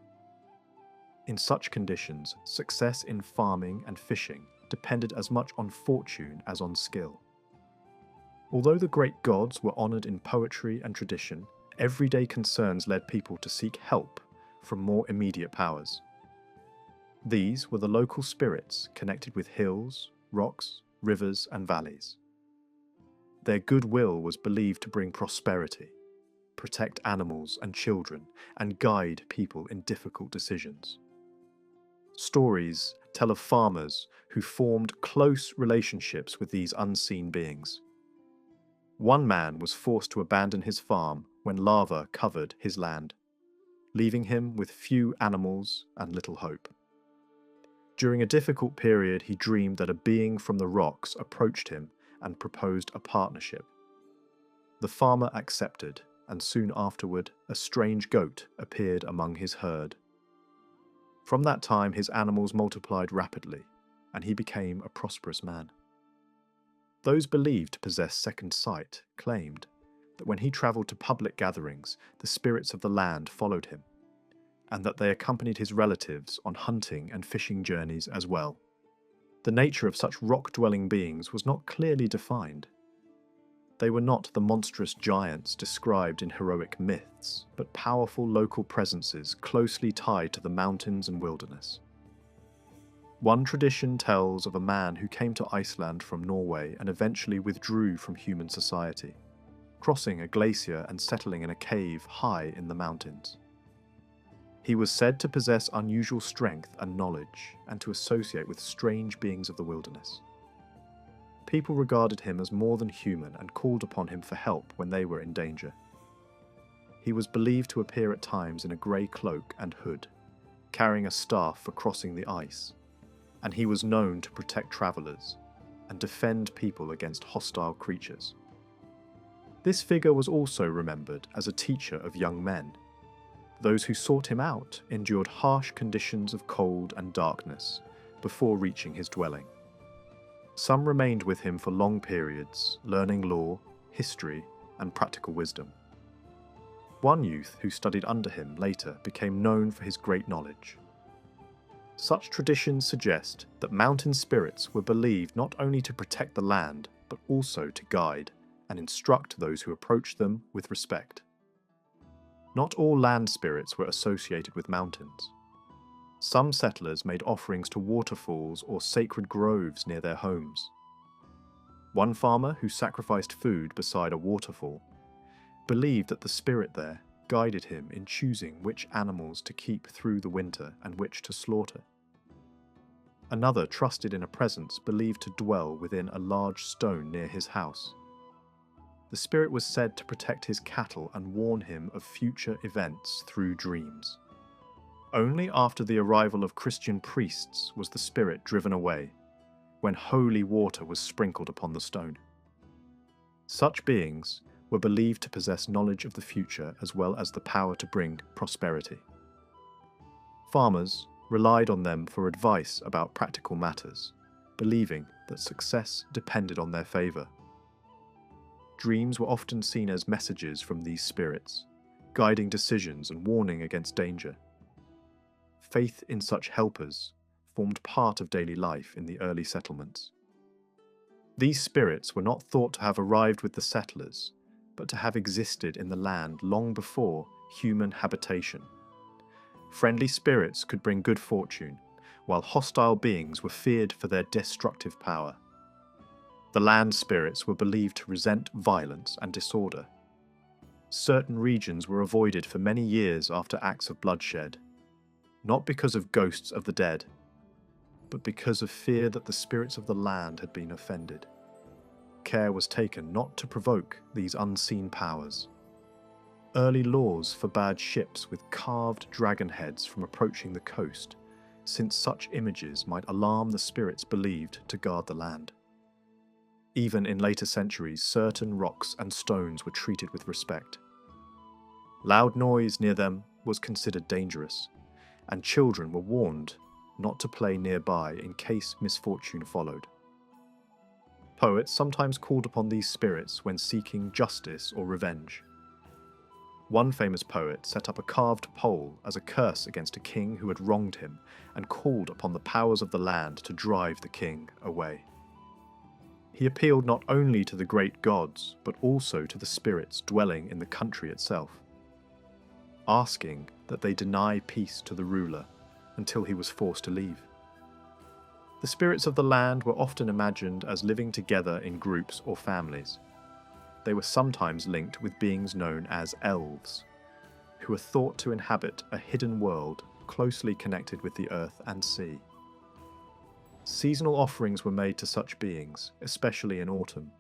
In such conditions, success in farming and fishing depended as much on fortune as on skill. Although the great gods were honoured in poetry and tradition, everyday concerns led people to seek help from more immediate powers. These were the local spirits connected with hills, rocks, rivers, and valleys. Their goodwill was believed to bring prosperity, protect animals and children, and guide people in difficult decisions. Stories tell of farmers who formed close relationships with these unseen beings. One man was forced to abandon his farm when lava covered his land, leaving him with few animals and little hope. During a difficult period, he dreamed that a being from the rocks approached him and proposed a partnership. The farmer accepted, and soon afterward, a strange goat appeared among his herd. From that time, his animals multiplied rapidly, and he became a prosperous man. Those believed to possess second sight claimed that when he travelled to public gatherings, the spirits of the land followed him, and that they accompanied his relatives on hunting and fishing journeys as well. The nature of such rock-dwelling beings was not clearly defined. They were not the monstrous giants described in heroic myths, but powerful local presences closely tied to the mountains and wilderness. One tradition tells of a man who came to Iceland from Norway and eventually withdrew from human society, crossing a glacier and settling in a cave high in the mountains. He was said to possess unusual strength and knowledge, and to associate with strange beings of the wilderness. People regarded him as more than human and called upon him for help when they were in danger. He was believed to appear at times in a grey cloak and hood, carrying a staff for crossing the ice, and he was known to protect travellers and defend people against hostile creatures. This figure was also remembered as a teacher of young men. Those who sought him out endured harsh conditions of cold and darkness before reaching his dwelling. Some remained with him for long periods, learning law, history, and practical wisdom. One youth who studied under him later became known for his great knowledge. Such traditions suggest that mountain spirits were believed not only to protect the land, but also to guide and instruct those who approached them with respect. Not all land spirits were associated with mountains. Some settlers made offerings to waterfalls or sacred groves near their homes. One farmer who sacrificed food beside a waterfall believed that the spirit there guided him in choosing which animals to keep through the winter and which to slaughter. Another trusted in a presence believed to dwell within a large stone near his house. The spirit was said to protect his cattle and warn him of future events through dreams. Only after the arrival of Christian priests was the spirit driven away, when holy water was sprinkled upon the stone. Such beings were believed to possess knowledge of the future as well as the power to bring prosperity. Farmers relied on them for advice about practical matters, believing that success depended on their favour. Dreams were often seen as messages from these spirits, guiding decisions and warning against danger. Faith in such helpers formed part of daily life in the early settlements. These spirits were not thought to have arrived with the settlers, but to have existed in the land long before human habitation. Friendly spirits could bring good fortune, while hostile beings were feared for their destructive power. The land spirits were believed to resent violence and disorder. Certain regions were avoided for many years after acts of bloodshed, not because of ghosts of the dead, but because of fear that the spirits of the land had been offended. Care was taken not to provoke these unseen powers. Early laws forbade ships with carved dragon heads from approaching the coast, since such images might alarm the spirits believed to guard the land. Even in later centuries, certain rocks and stones were treated with respect. Loud noise near them was considered dangerous, and children were warned not to play nearby in case misfortune followed. Poets sometimes called upon these spirits when seeking justice or revenge. One famous poet set up a carved pole as a curse against a king who had wronged him and called upon the powers of the land to drive the king away. He appealed not only to the great gods, but also to the spirits dwelling in the country itself, asking that they deny peace to the ruler until he was forced to leave. The spirits of the land were often imagined as living together in groups or families. They were sometimes linked with beings known as elves, who were thought to inhabit a hidden world closely connected with the earth and sea. Seasonal offerings were made to such beings, especially in autumn,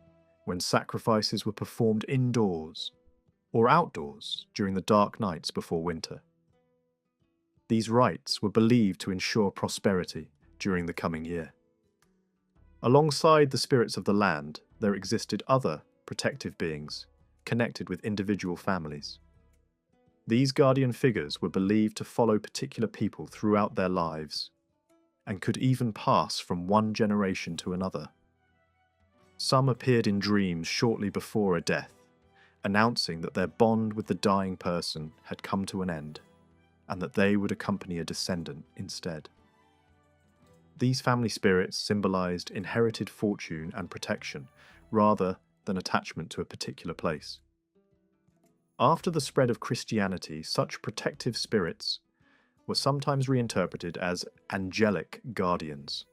when sacrifices were performed indoors or outdoors during the dark nights before winter. These rites were believed to ensure prosperity during the coming year. Alongside the spirits of the land, there existed other protective beings connected with individual families. These guardian figures were believed to follow particular people throughout their lives and could even pass from one generation to another. Some appeared in dreams shortly before a death, announcing that their bond with the dying person had come to an end and that they would accompany a descendant instead. These family spirits symbolized inherited fortune and protection rather than attachment to a particular place. After the spread of Christianity, such protective spirits were sometimes reinterpreted as angelic guardians.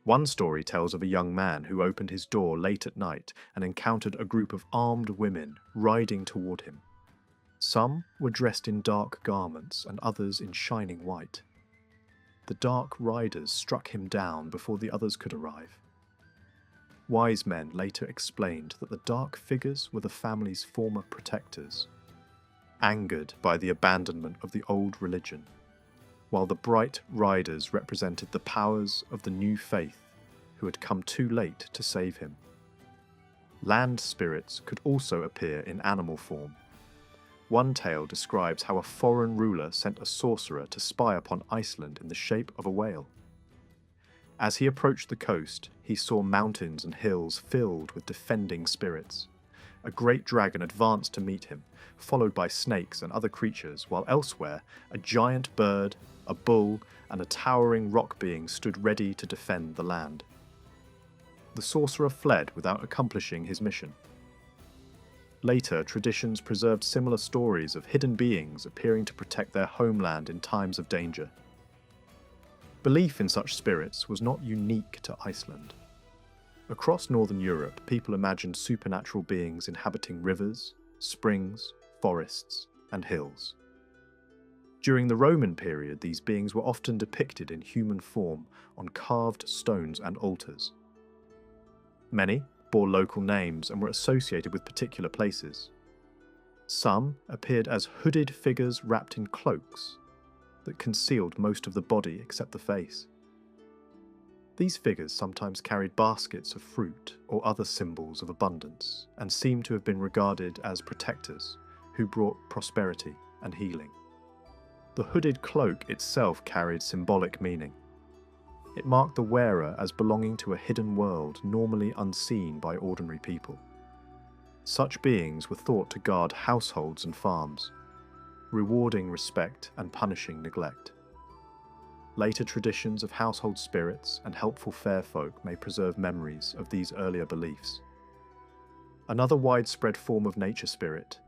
One story tells of a young man who opened his door late at night and encountered a group of armed women riding toward him. Some were dressed in dark garments and others in shining white. The dark riders struck him down before the others could arrive. Wise men later explained that the dark figures were the family's former protectors, angered by the abandonment of the old religion, while the bright riders represented the powers of the new faith who had come too late to save him. Land spirits could also appear in animal form. One tale describes how a foreign ruler sent a sorcerer to spy upon Iceland in the shape of a whale. As he approached the coast, he saw mountains and hills filled with defending spirits. A great dragon advanced to meet him, followed by snakes and other creatures, while elsewhere, a giant bird, a bull, and a towering rock being stood ready to defend the land. The sorcerer fled without accomplishing his mission. Later, traditions preserved similar stories of hidden beings appearing to protect their homeland in times of danger. Belief in such spirits was not unique to Iceland. Across Northern Europe, people imagined supernatural beings inhabiting rivers, springs, forests, and hills. During the Roman period, these beings were often depicted in human form on carved stones and altars. Many bore local names and were associated with particular places. Some appeared as hooded figures wrapped in cloaks that concealed most of the body except the face. These figures sometimes carried baskets of fruit or other symbols of abundance and seemed to have been regarded as protectors who brought prosperity and healing. The hooded cloak itself carried symbolic meaning. It marked the wearer as belonging to a hidden world normally unseen by ordinary people. Such beings were thought to guard households and farms, rewarding respect and punishing neglect. Later traditions of household spirits and helpful fair folk may preserve memories of these earlier beliefs. Another widespread form of nature spirit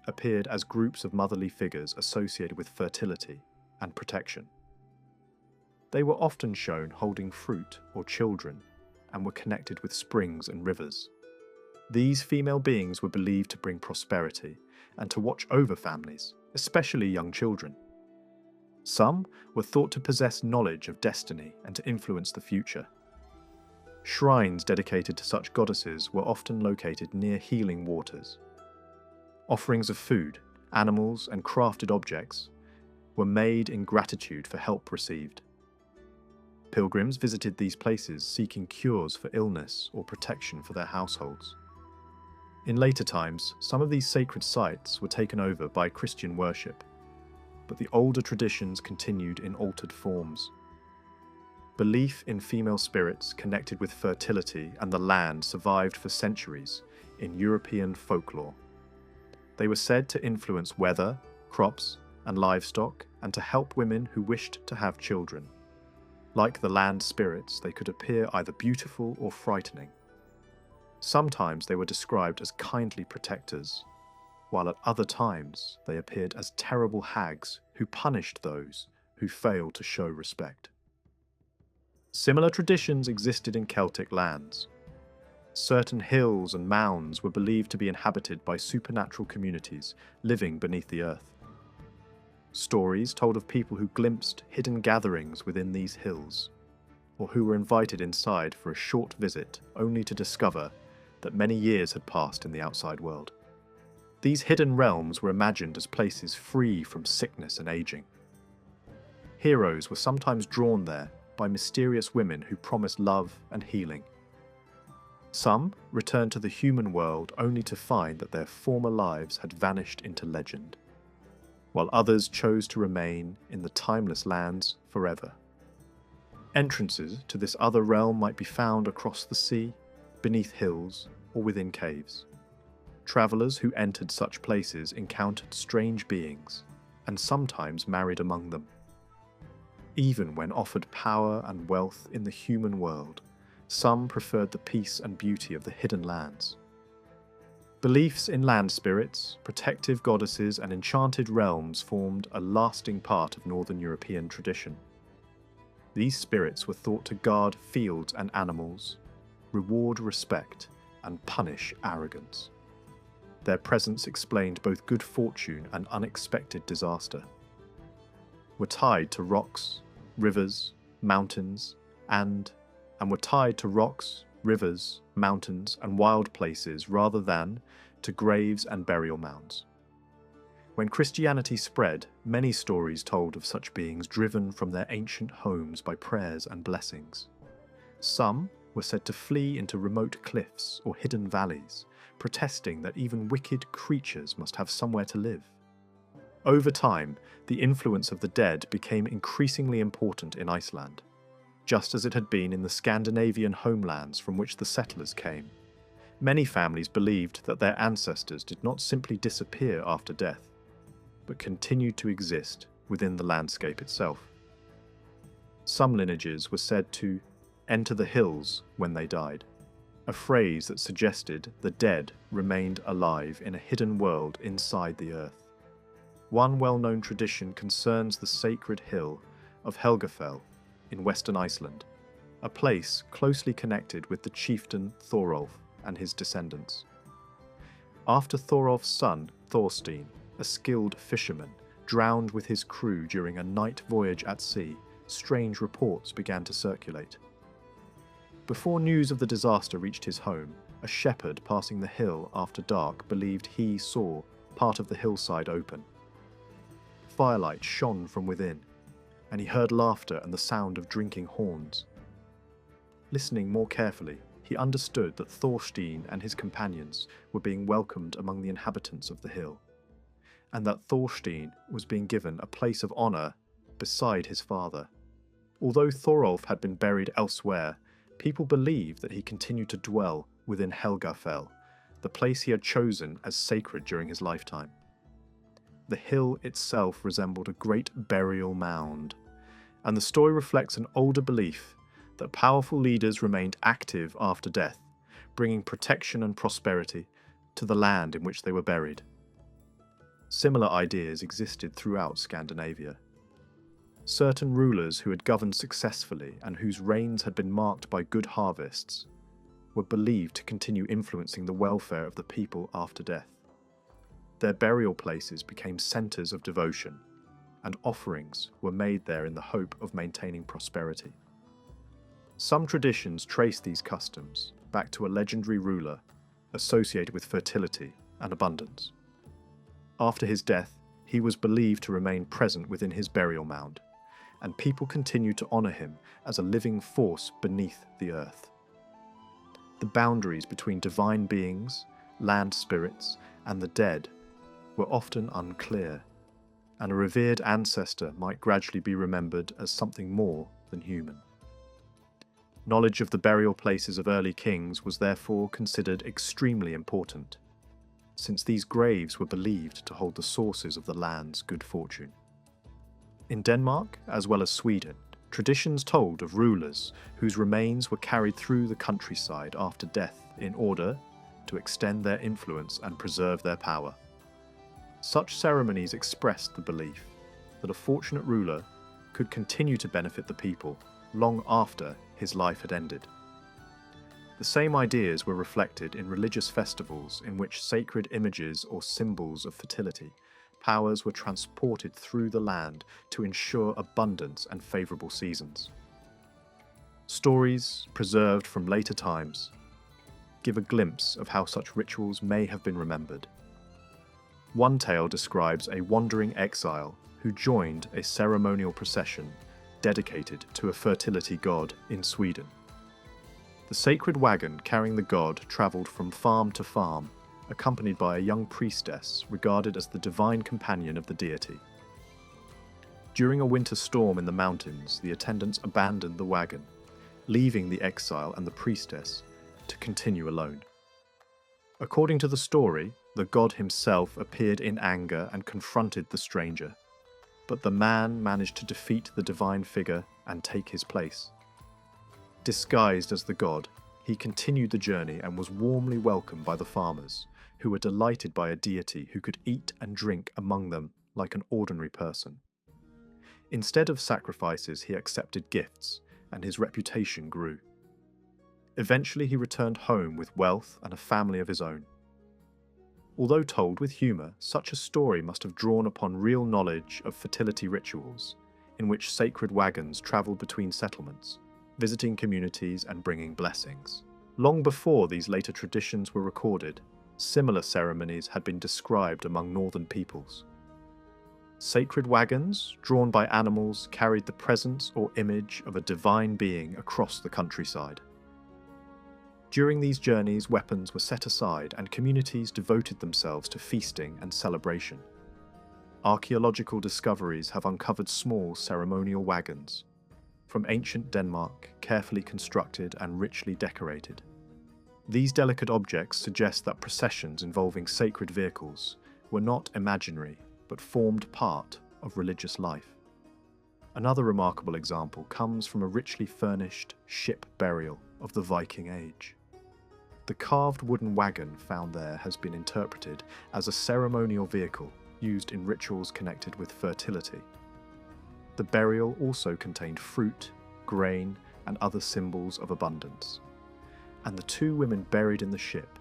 appeared as groups of motherly figures associated with fertility and protection. They were often shown holding fruit or children and were connected with springs and rivers. These female beings were believed to bring prosperity and to watch over families, especially young children. Some were thought to possess knowledge of destiny and to influence the future. Shrines dedicated to such goddesses were often located near healing waters. Offerings of food, animals, and crafted objects were made in gratitude for help received. Pilgrims visited these places seeking cures for illness or protection for their households. In later times, some of these sacred sites were taken over by Christian worship, but the older traditions continued in altered forms. Belief in female spirits connected with fertility and the land survived for centuries in European folklore. They were said to influence weather, crops, and livestock, and to help women who wished to have children. Like the land spirits, they could appear either beautiful or frightening. Sometimes they were described as kindly protectors, while at other times they appeared as terrible hags who punished those who failed to show respect. Similar traditions existed in Celtic lands. Certain hills and mounds were believed to be inhabited by supernatural communities living beneath the earth. Stories told of people who glimpsed hidden gatherings within these hills, or who were invited inside for a short visit only to discover that many years had passed in the outside world. These hidden realms were imagined as places free from sickness and aging. Heroes were sometimes drawn there by mysterious women who promised love and healing. Some returned to the human world only to find that their former lives had vanished into legend, while others chose to remain in the timeless lands forever. Entrances to this other realm might be found across the sea, beneath hills, or within caves. Travellers who entered such places encountered strange beings, and sometimes married among them. Even when offered power and wealth in the human world, some preferred the peace and beauty of the hidden lands. Beliefs in land spirits, protective goddesses, and enchanted realms formed a lasting part of Northern European tradition. These spirits were thought to guard fields and animals, reward respect, and punish arrogance. Their presence explained both good fortune and unexpected disaster. Were tied to rocks, rivers, mountains, and were tied to rocks, rivers, mountains, and wild places rather than to graves and burial mounds. When Christianity spread, many stories told of such beings driven from their ancient homes by prayers and blessings. Some were said to flee into remote cliffs or hidden valleys, protesting that even wicked creatures must have somewhere to live. Over time, the influence of the dead became increasingly important in Iceland, just as it had been in the Scandinavian homelands from which the settlers came. Many families believed that their ancestors did not simply disappear after death, but continued to exist within the landscape itself. Some lineages were said to enter the hills when they died, a phrase that suggested the dead remained alive in a hidden world inside the earth. One well-known tradition concerns the sacred hill of Helgafell in western Iceland, a place closely connected with the chieftain Thorolf and his descendants. After Thorolf's son, Thorstein, a skilled fisherman, drowned with his crew during a night voyage at sea, strange reports began to circulate. Before news of the disaster reached his home, a shepherd passing the hill after dark believed he saw part of the hillside open. Firelight shone from within, and he heard laughter and the sound of drinking horns. Listening more carefully, he understood that Thorstein and his companions were being welcomed among the inhabitants of the hill, and that Thorstein was being given a place of honour beside his father. Although Thorolf had been buried elsewhere, people believed that he continued to dwell within Helgafell, the place he had chosen as sacred during his lifetime. The hill itself resembled a great burial mound, and the story reflects an older belief that powerful leaders remained active after death, bringing protection and prosperity to the land in which they were buried. Similar ideas existed throughout Scandinavia. Certain rulers who had governed successfully and whose reigns had been marked by good harvests were believed to continue influencing the welfare of the people after death. Their burial places became centres of devotion, and offerings were made there in the hope of maintaining prosperity. Some traditions trace these customs back to a legendary ruler associated with fertility and abundance. After his death, he was believed to remain present within his burial mound, and people continued to honour him as a living force beneath the earth. The boundaries between divine beings, land spirits, and the dead were often unclear, and a revered ancestor might gradually be remembered as something more than human. Knowledge of the burial places of early kings was therefore considered extremely important, since these graves were believed to hold the sources of the land's good fortune. In Denmark, as well as Sweden, traditions told of rulers whose remains were carried through the countryside after death in order to extend their influence and preserve their power. Such ceremonies expressed the belief that a fortunate ruler could continue to benefit the people long after his life had ended. The same ideas were reflected in religious festivals in which sacred images or symbols of fertility powers were transported through the land to ensure abundance and favourable seasons. Stories, preserved from later times, give a glimpse of how such rituals may have been remembered. One tale describes a wandering exile who joined a ceremonial procession dedicated to a fertility god in Sweden. The sacred wagon carrying the god travelled from farm to farm, accompanied by a young priestess regarded as the divine companion of the deity. During a winter storm in the mountains, the attendants abandoned the wagon, leaving the exile and the priestess to continue alone. According to the story, the god himself appeared in anger and confronted the stranger, but the man managed to defeat the divine figure and take his place. Disguised as the god, he continued the journey and was warmly welcomed by the farmers, who were delighted by a deity who could eat and drink among them like an ordinary person. Instead of sacrifices, he accepted gifts, and his reputation grew. Eventually he returned home with wealth and a family of his own. Although told with humour, such a story must have drawn upon real knowledge of fertility rituals, in which sacred wagons travelled between settlements, visiting communities and bringing blessings. Long before these later traditions were recorded, similar ceremonies had been described among northern peoples. Sacred wagons, drawn by animals, carried the presence or image of a divine being across the countryside. During these journeys, weapons were set aside and communities devoted themselves to feasting and celebration. Archaeological discoveries have uncovered small ceremonial wagons from ancient Denmark, carefully constructed and richly decorated. These delicate objects suggest that processions involving sacred vehicles were not imaginary, but formed part of religious life. Another remarkable example comes from a richly furnished ship burial of the Viking Age. The carved wooden wagon found there has been interpreted as a ceremonial vehicle used in rituals connected with fertility. The burial also contained fruit, grain, and other symbols of abundance, and the two women buried in the ship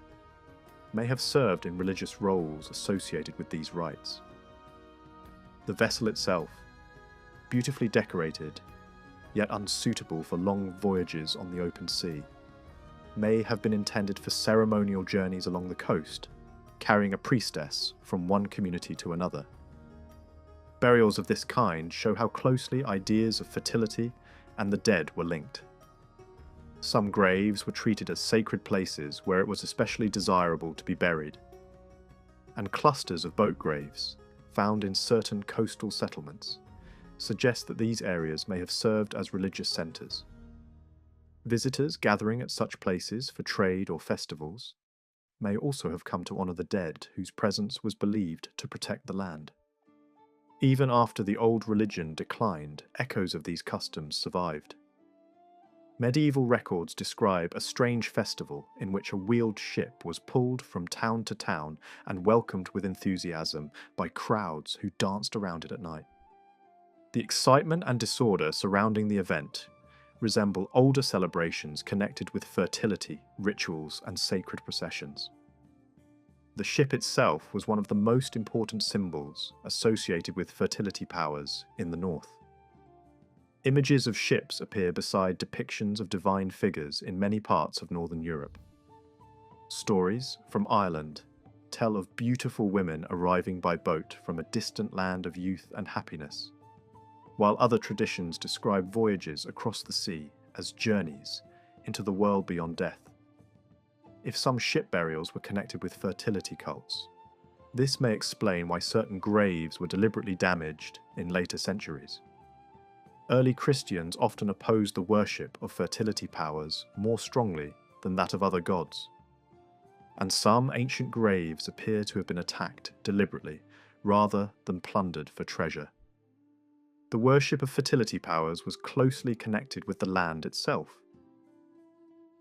may have served in religious roles associated with these rites. The vessel itself, beautifully decorated, yet unsuitable for long voyages on the open sea, may have been intended for ceremonial journeys along the coast, carrying a priestess from one community to another. Burials of this kind show how closely ideas of fertility and the dead were linked. Some graves were treated as sacred places where it was especially desirable to be buried, and clusters of boat graves, found in certain coastal settlements, suggest that these areas may have served as religious centres. Visitors gathering at such places for trade or festivals may also have come to honour the dead whose presence was believed to protect the land. Even after the old religion declined, echoes of these customs survived. Medieval records describe a strange festival in which a wheeled ship was pulled from town to town and welcomed with enthusiasm by crowds who danced around it at night. The excitement and disorder surrounding the event resemble older celebrations connected with fertility, rituals, and sacred processions. The ship itself was one of the most important symbols associated with fertility powers in the north. Images of ships appear beside depictions of divine figures in many parts of northern Europe. Stories from Ireland tell of beautiful women arriving by boat from a distant land of youth and happiness, while other traditions describe voyages across the sea as journeys into the world beyond death. If some ship burials were connected with fertility cults, this may explain why certain graves were deliberately damaged in later centuries. Early Christians often opposed the worship of fertility powers more strongly than that of other gods, and some ancient graves appear to have been attacked deliberately rather than plundered for treasure. The worship of fertility powers was closely connected with the land itself.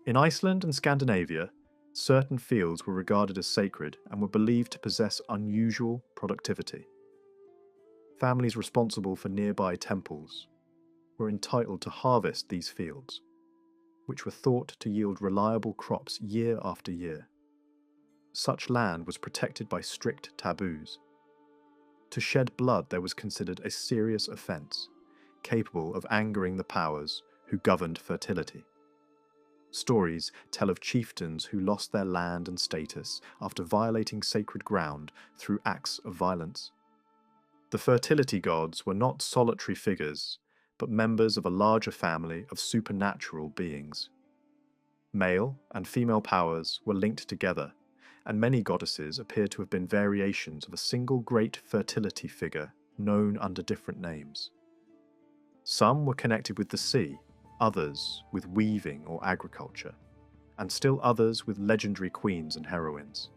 In Iceland and Scandinavia, certain fields were regarded as sacred and were believed to possess unusual productivity. Families responsible for nearby temples were entitled to harvest these fields, which were thought to yield reliable crops year after year. Such land was protected by strict taboos. To shed blood there was considered a serious offence, capable of angering the powers who governed fertility. Stories tell of chieftains who lost their land and status after violating sacred ground through acts of violence. The fertility gods were not solitary figures, but members of a larger family of supernatural beings. Male and female powers were linked together, and many goddesses appear to have been variations of a single great fertility figure known under different names. Some were connected with the sea, others with weaving or agriculture, and still others with legendary queens and heroines.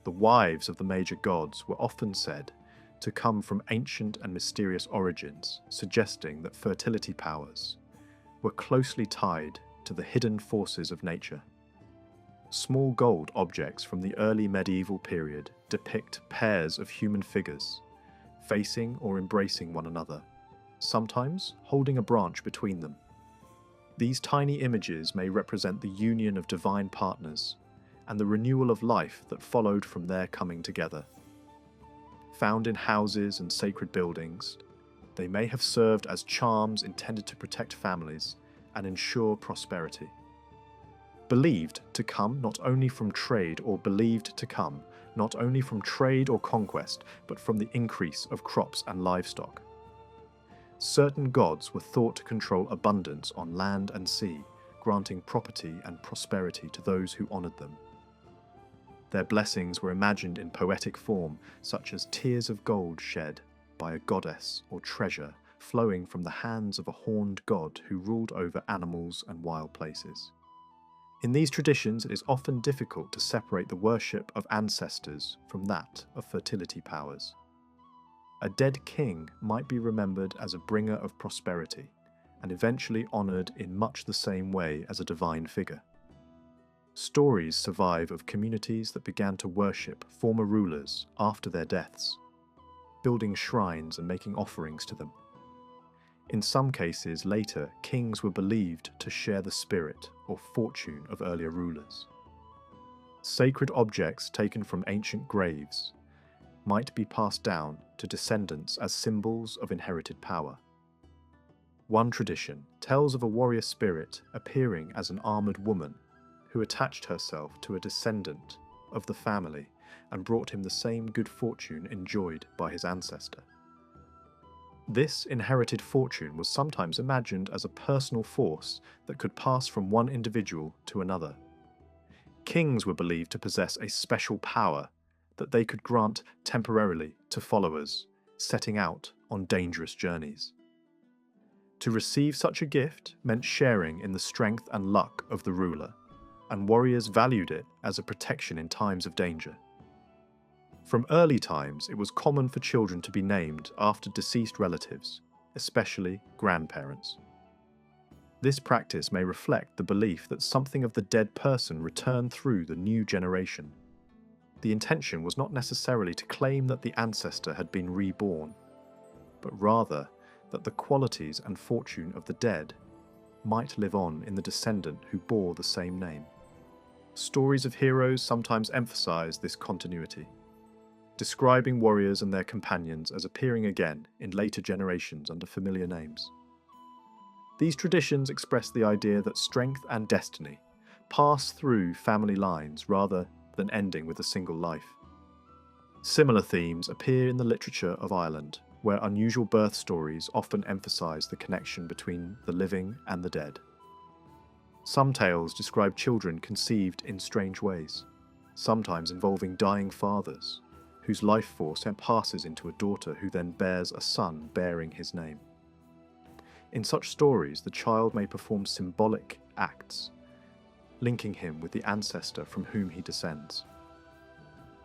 The wives of the major gods were often said to come from ancient and mysterious origins, suggesting that fertility powers were closely tied to the hidden forces of nature. Small gold objects from the early medieval period depict pairs of human figures, facing or embracing one another, sometimes holding a branch between them. These tiny images may represent the union of divine partners and the renewal of life that followed from their coming together. Found in houses and sacred buildings, they may have served as charms intended to protect families and ensure prosperity. Believed to come not only from trade or conquest, but from the increase of crops and livestock. Certain gods were thought to control abundance on land and sea, granting property and prosperity to those who honoured them. Their blessings were imagined in poetic form, such as tears of gold shed by a goddess or treasure flowing from the hands of a horned god who ruled over animals and wild places. In these traditions, it is often difficult to separate the worship of ancestors from that of fertility powers. A dead king might be remembered as a bringer of prosperity, and eventually honoured in much the same way as a divine figure. Stories survive of communities that began to worship former rulers after their deaths, building shrines and making offerings to them. In some cases later, kings were believed to share the spirit or fortune of earlier rulers. Sacred objects taken from ancient graves might be passed down to descendants as symbols of inherited power. One tradition tells of a warrior spirit appearing as an armoured woman who attached herself to a descendant of the family and brought him the same good fortune enjoyed by his ancestor. This inherited fortune was sometimes imagined as a personal force that could pass from one individual to another. Kings were believed to possess a special power that they could grant temporarily to followers setting out on dangerous journeys. To receive such a gift meant sharing in the strength and luck of the ruler, and warriors valued it as a protection in times of danger. From early times, it was common for children to be named after deceased relatives, especially grandparents. This practice may reflect the belief that something of the dead person returned through the new generation. The intention was not necessarily to claim that the ancestor had been reborn, but rather that the qualities and fortune of the dead might live on in the descendant who bore the same name. Stories of heroes sometimes emphasize this continuity, describing warriors and their companions as appearing again in later generations under familiar names. These traditions express the idea that strength and destiny pass through family lines rather than ending with a single life. Similar themes appear in the literature of Ireland, where unusual birth stories often emphasize the connection between the living and the dead. Some tales describe children conceived in strange ways, sometimes involving dying fathers, whose life force passes into a daughter who then bears a son bearing his name. In such stories, the child may perform symbolic acts, linking him with the ancestor from whom he descends.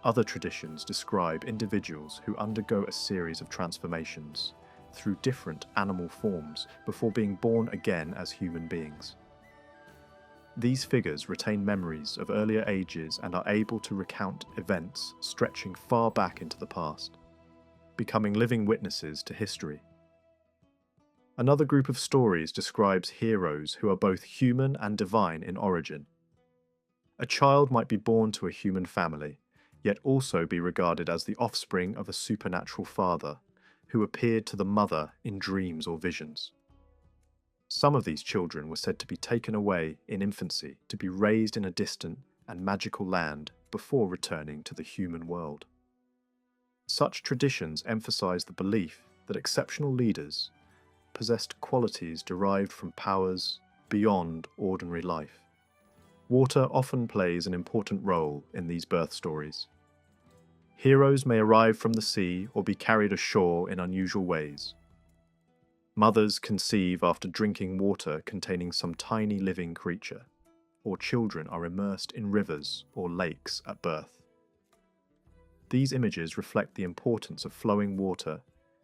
Other traditions describe individuals who undergo a series of transformations through different animal forms before being born again as human beings. These figures retain memories of earlier ages and are able to recount events stretching far back into the past, becoming living witnesses to history. Another group of stories describes heroes who are both human and divine in origin. A child might be born to a human family, yet also be regarded as the offspring of a supernatural father who appeared to the mother in dreams or visions. Some of these children were said to be taken away in infancy to be raised in a distant and magical land before returning to the human world. Such traditions emphasize the belief that exceptional leaders possessed qualities derived from powers beyond ordinary life. Water often plays an important role in these birth stories. Heroes may arrive from the sea or be carried ashore in unusual ways. Mothers conceive after drinking water containing some tiny living creature, or children are immersed in rivers or lakes at birth. These images reflect the importance of flowing water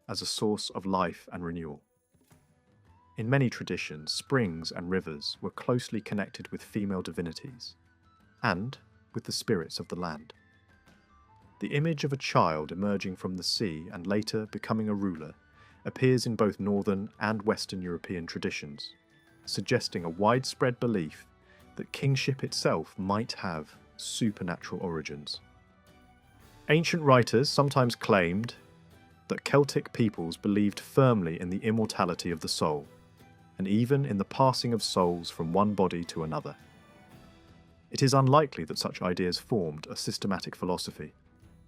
as a source of life and renewal. In many traditions, springs and rivers were closely connected with female divinities and with the spirits of the land. The image of a child emerging from the sea and later becoming a ruler appears in both Northern and Western European traditions, suggesting a widespread belief that kingship itself might have supernatural origins. Ancient writers sometimes claimed that Celtic peoples believed firmly in the immortality of the soul, and even in the passing of souls from one body to another. It is unlikely that such ideas formed a systematic philosophy,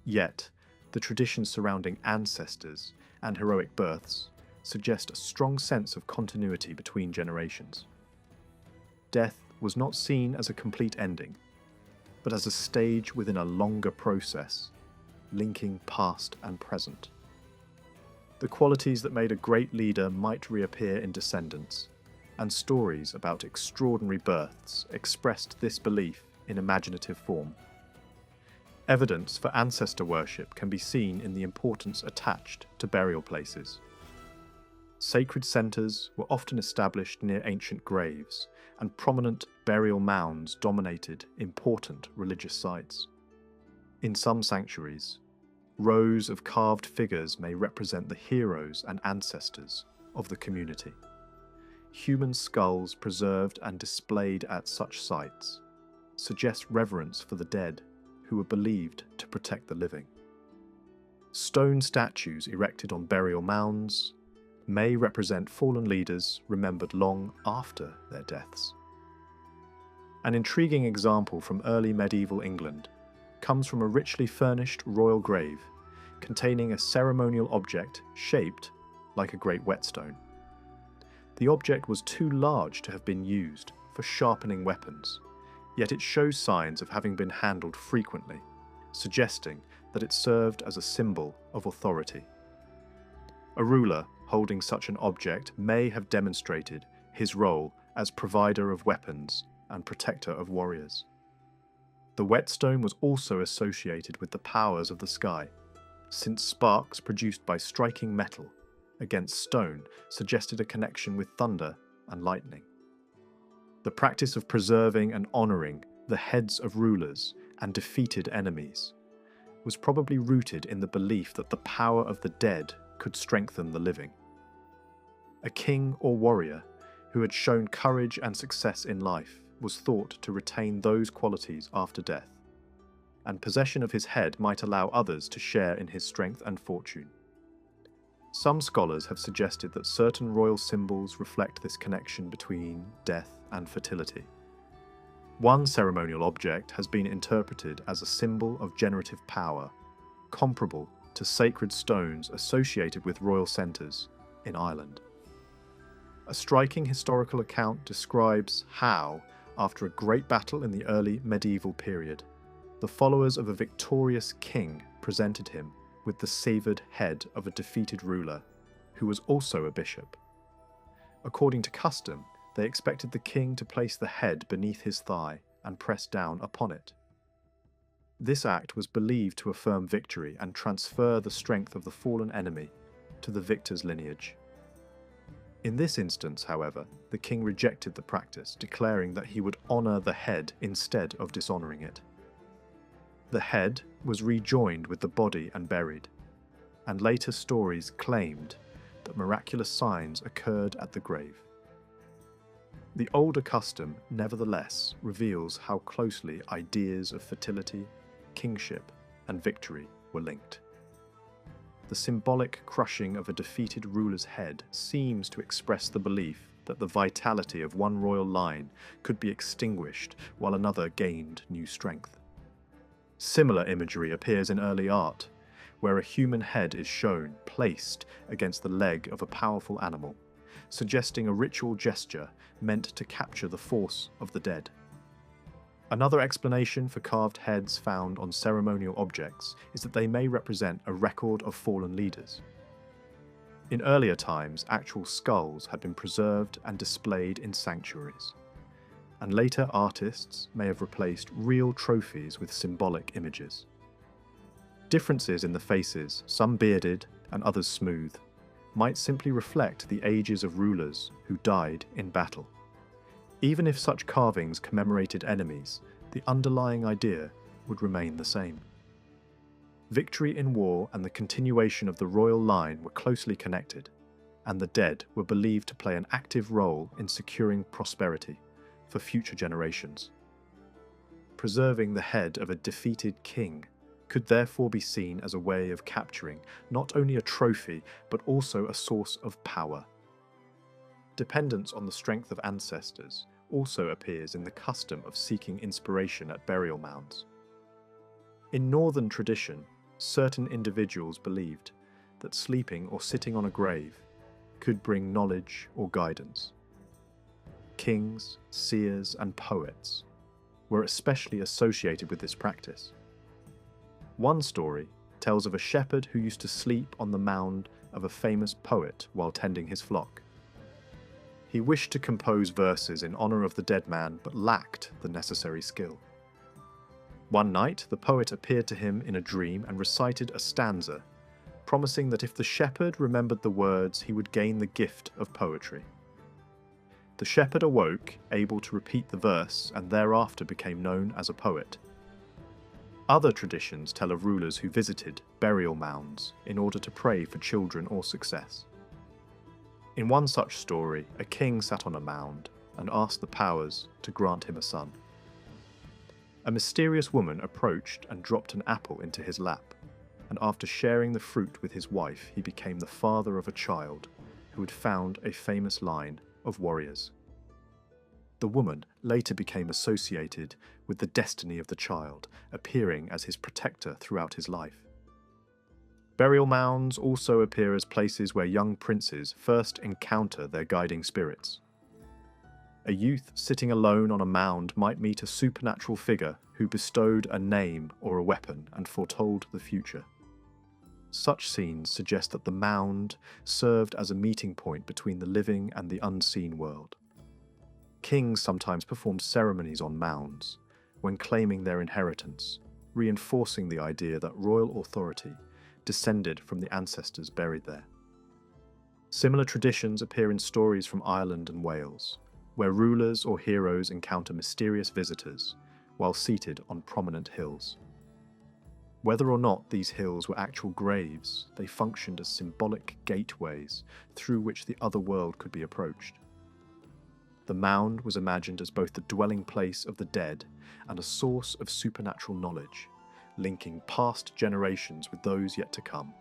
yet the traditions surrounding ancestors and heroic births suggest a strong sense of continuity between generations. Death was not seen as a complete ending, but as a stage within a longer process, linking past and present. The qualities that made a great leader might reappear in descendants, and stories about extraordinary births expressed this belief in imaginative form. Evidence for ancestor worship can be seen in the importance attached to burial places. Sacred centres were often established near ancient graves, and prominent burial mounds dominated important religious sites. In some sanctuaries, rows of carved figures may represent the heroes and ancestors of the community. Human skulls preserved and displayed at such sites suggest reverence for the dead who were believed to protect the living. Stone statues erected on burial mounds may represent fallen leaders remembered long after their deaths. An intriguing example from early medieval England comes from a richly furnished royal grave containing a ceremonial object shaped like a great whetstone. The object was too large to have been used for sharpening weapons, yet it shows signs of having been handled frequently, suggesting that it served as a symbol of authority. A ruler holding such an object may have demonstrated his role as provider of weapons and protector of warriors. The whetstone was also associated with the powers of the sky, since sparks produced by striking metal against stone suggested a connection with thunder and lightning. The practice of preserving and honouring the heads of rulers and defeated enemies was probably rooted in the belief that the power of the dead could strengthen the living. A king or warrior who had shown courage and success in life was thought to retain those qualities after death, and possession of his head might allow others to share in his strength and fortune. Some scholars have suggested that certain royal symbols reflect this connection between death and fertility. One ceremonial object has been interpreted as a symbol of generative power, comparable to sacred stones associated with royal centres in Ireland. A striking historical account describes how, after a great battle in the early medieval period, the followers of a victorious king presented him with the severed head of a defeated ruler, who was also a bishop. According to custom, they expected the king to place the head beneath his thigh and press down upon it. This act was believed to affirm victory and transfer the strength of the fallen enemy to the victor's lineage. In this instance, however, the king rejected the practice, declaring that he would honour the head instead of dishonouring it. The head was rejoined with the body and buried, and later stories claimed that miraculous signs occurred at the grave. The older custom, nevertheless, reveals how closely ideas of fertility, kingship, and victory were linked. The symbolic crushing of a defeated ruler's head seems to express the belief that the vitality of one royal line could be extinguished while another gained new strength. Similar imagery appears in early art, where a human head is shown placed against the leg of a powerful animal, suggesting a ritual gesture meant to capture the force of the dead. Another explanation for carved heads found on ceremonial objects is that they may represent a record of fallen leaders. In earlier times, actual skulls had been preserved and displayed in sanctuaries, and later artists may have replaced real trophies with symbolic images. Differences in the faces, some bearded and others smooth, might simply reflect the ages of rulers who died in battle. Even if such carvings commemorated enemies, the underlying idea would remain the same. Victory in war and the continuation of the royal line were closely connected, and the dead were believed to play an active role in securing prosperity for future generations. Preserving the head of a defeated king could therefore be seen as a way of capturing not only a trophy but also a source of power. Dependence on the strength of ancestors also appears in the custom of seeking inspiration at burial mounds. In northern tradition, certain individuals believed that sleeping or sitting on a grave could bring knowledge or guidance. Kings, seers, and poets were especially associated with this practice. One story tells of a shepherd who used to sleep on the mound of a famous poet while tending his flock. He wished to compose verses in honor of the dead man, but lacked the necessary skill. One night, the poet appeared to him in a dream and recited a stanza, promising that if the shepherd remembered the words, he would gain the gift of poetry. The shepherd awoke, able to repeat the verse, and thereafter became known as a poet. Other traditions tell of rulers who visited burial mounds in order to pray for children or success. In one such story, a king sat on a mound and asked the powers to grant him a son. A mysterious woman approached and dropped an apple into his lap, and after sharing the fruit with his wife, he became the father of a child who had found a famous line of warriors. The woman later became associated with the destiny of the child, appearing as his protector throughout his life. Burial mounds also appear as places where young princes first encounter their guiding spirits. A youth sitting alone on a mound might meet a supernatural figure who bestowed a name or a weapon and foretold the future. Such scenes suggest that the mound served as a meeting point between the living and the unseen world. Kings sometimes performed ceremonies on mounds when claiming their inheritance, reinforcing the idea that royal authority descended from the ancestors buried there. Similar traditions appear in stories from Ireland and Wales, where rulers or heroes encounter mysterious visitors while seated on prominent hills. Whether or not these hills were actual graves, they functioned as symbolic gateways through which the other world could be approached. The mound was imagined as both the dwelling place of the dead and a source of supernatural knowledge, linking past generations with those yet to come.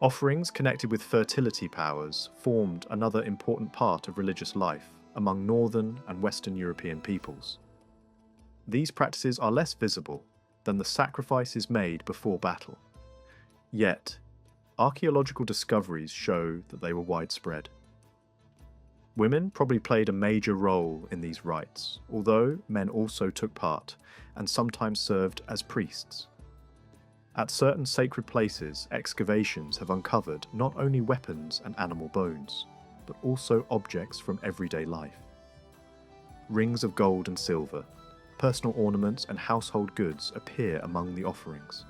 Offerings connected with fertility powers formed another important part of religious life among Northern and Western European peoples. These practices are less visible than the sacrifices made before battle. Yet, archaeological discoveries show that they were widespread. Women probably played a major role in these rites, although men also took part and sometimes served as priests. At certain sacred places, excavations have uncovered not only weapons and animal bones, but also objects from everyday life. Rings of gold and silver, personal ornaments and household goods appear among the offerings.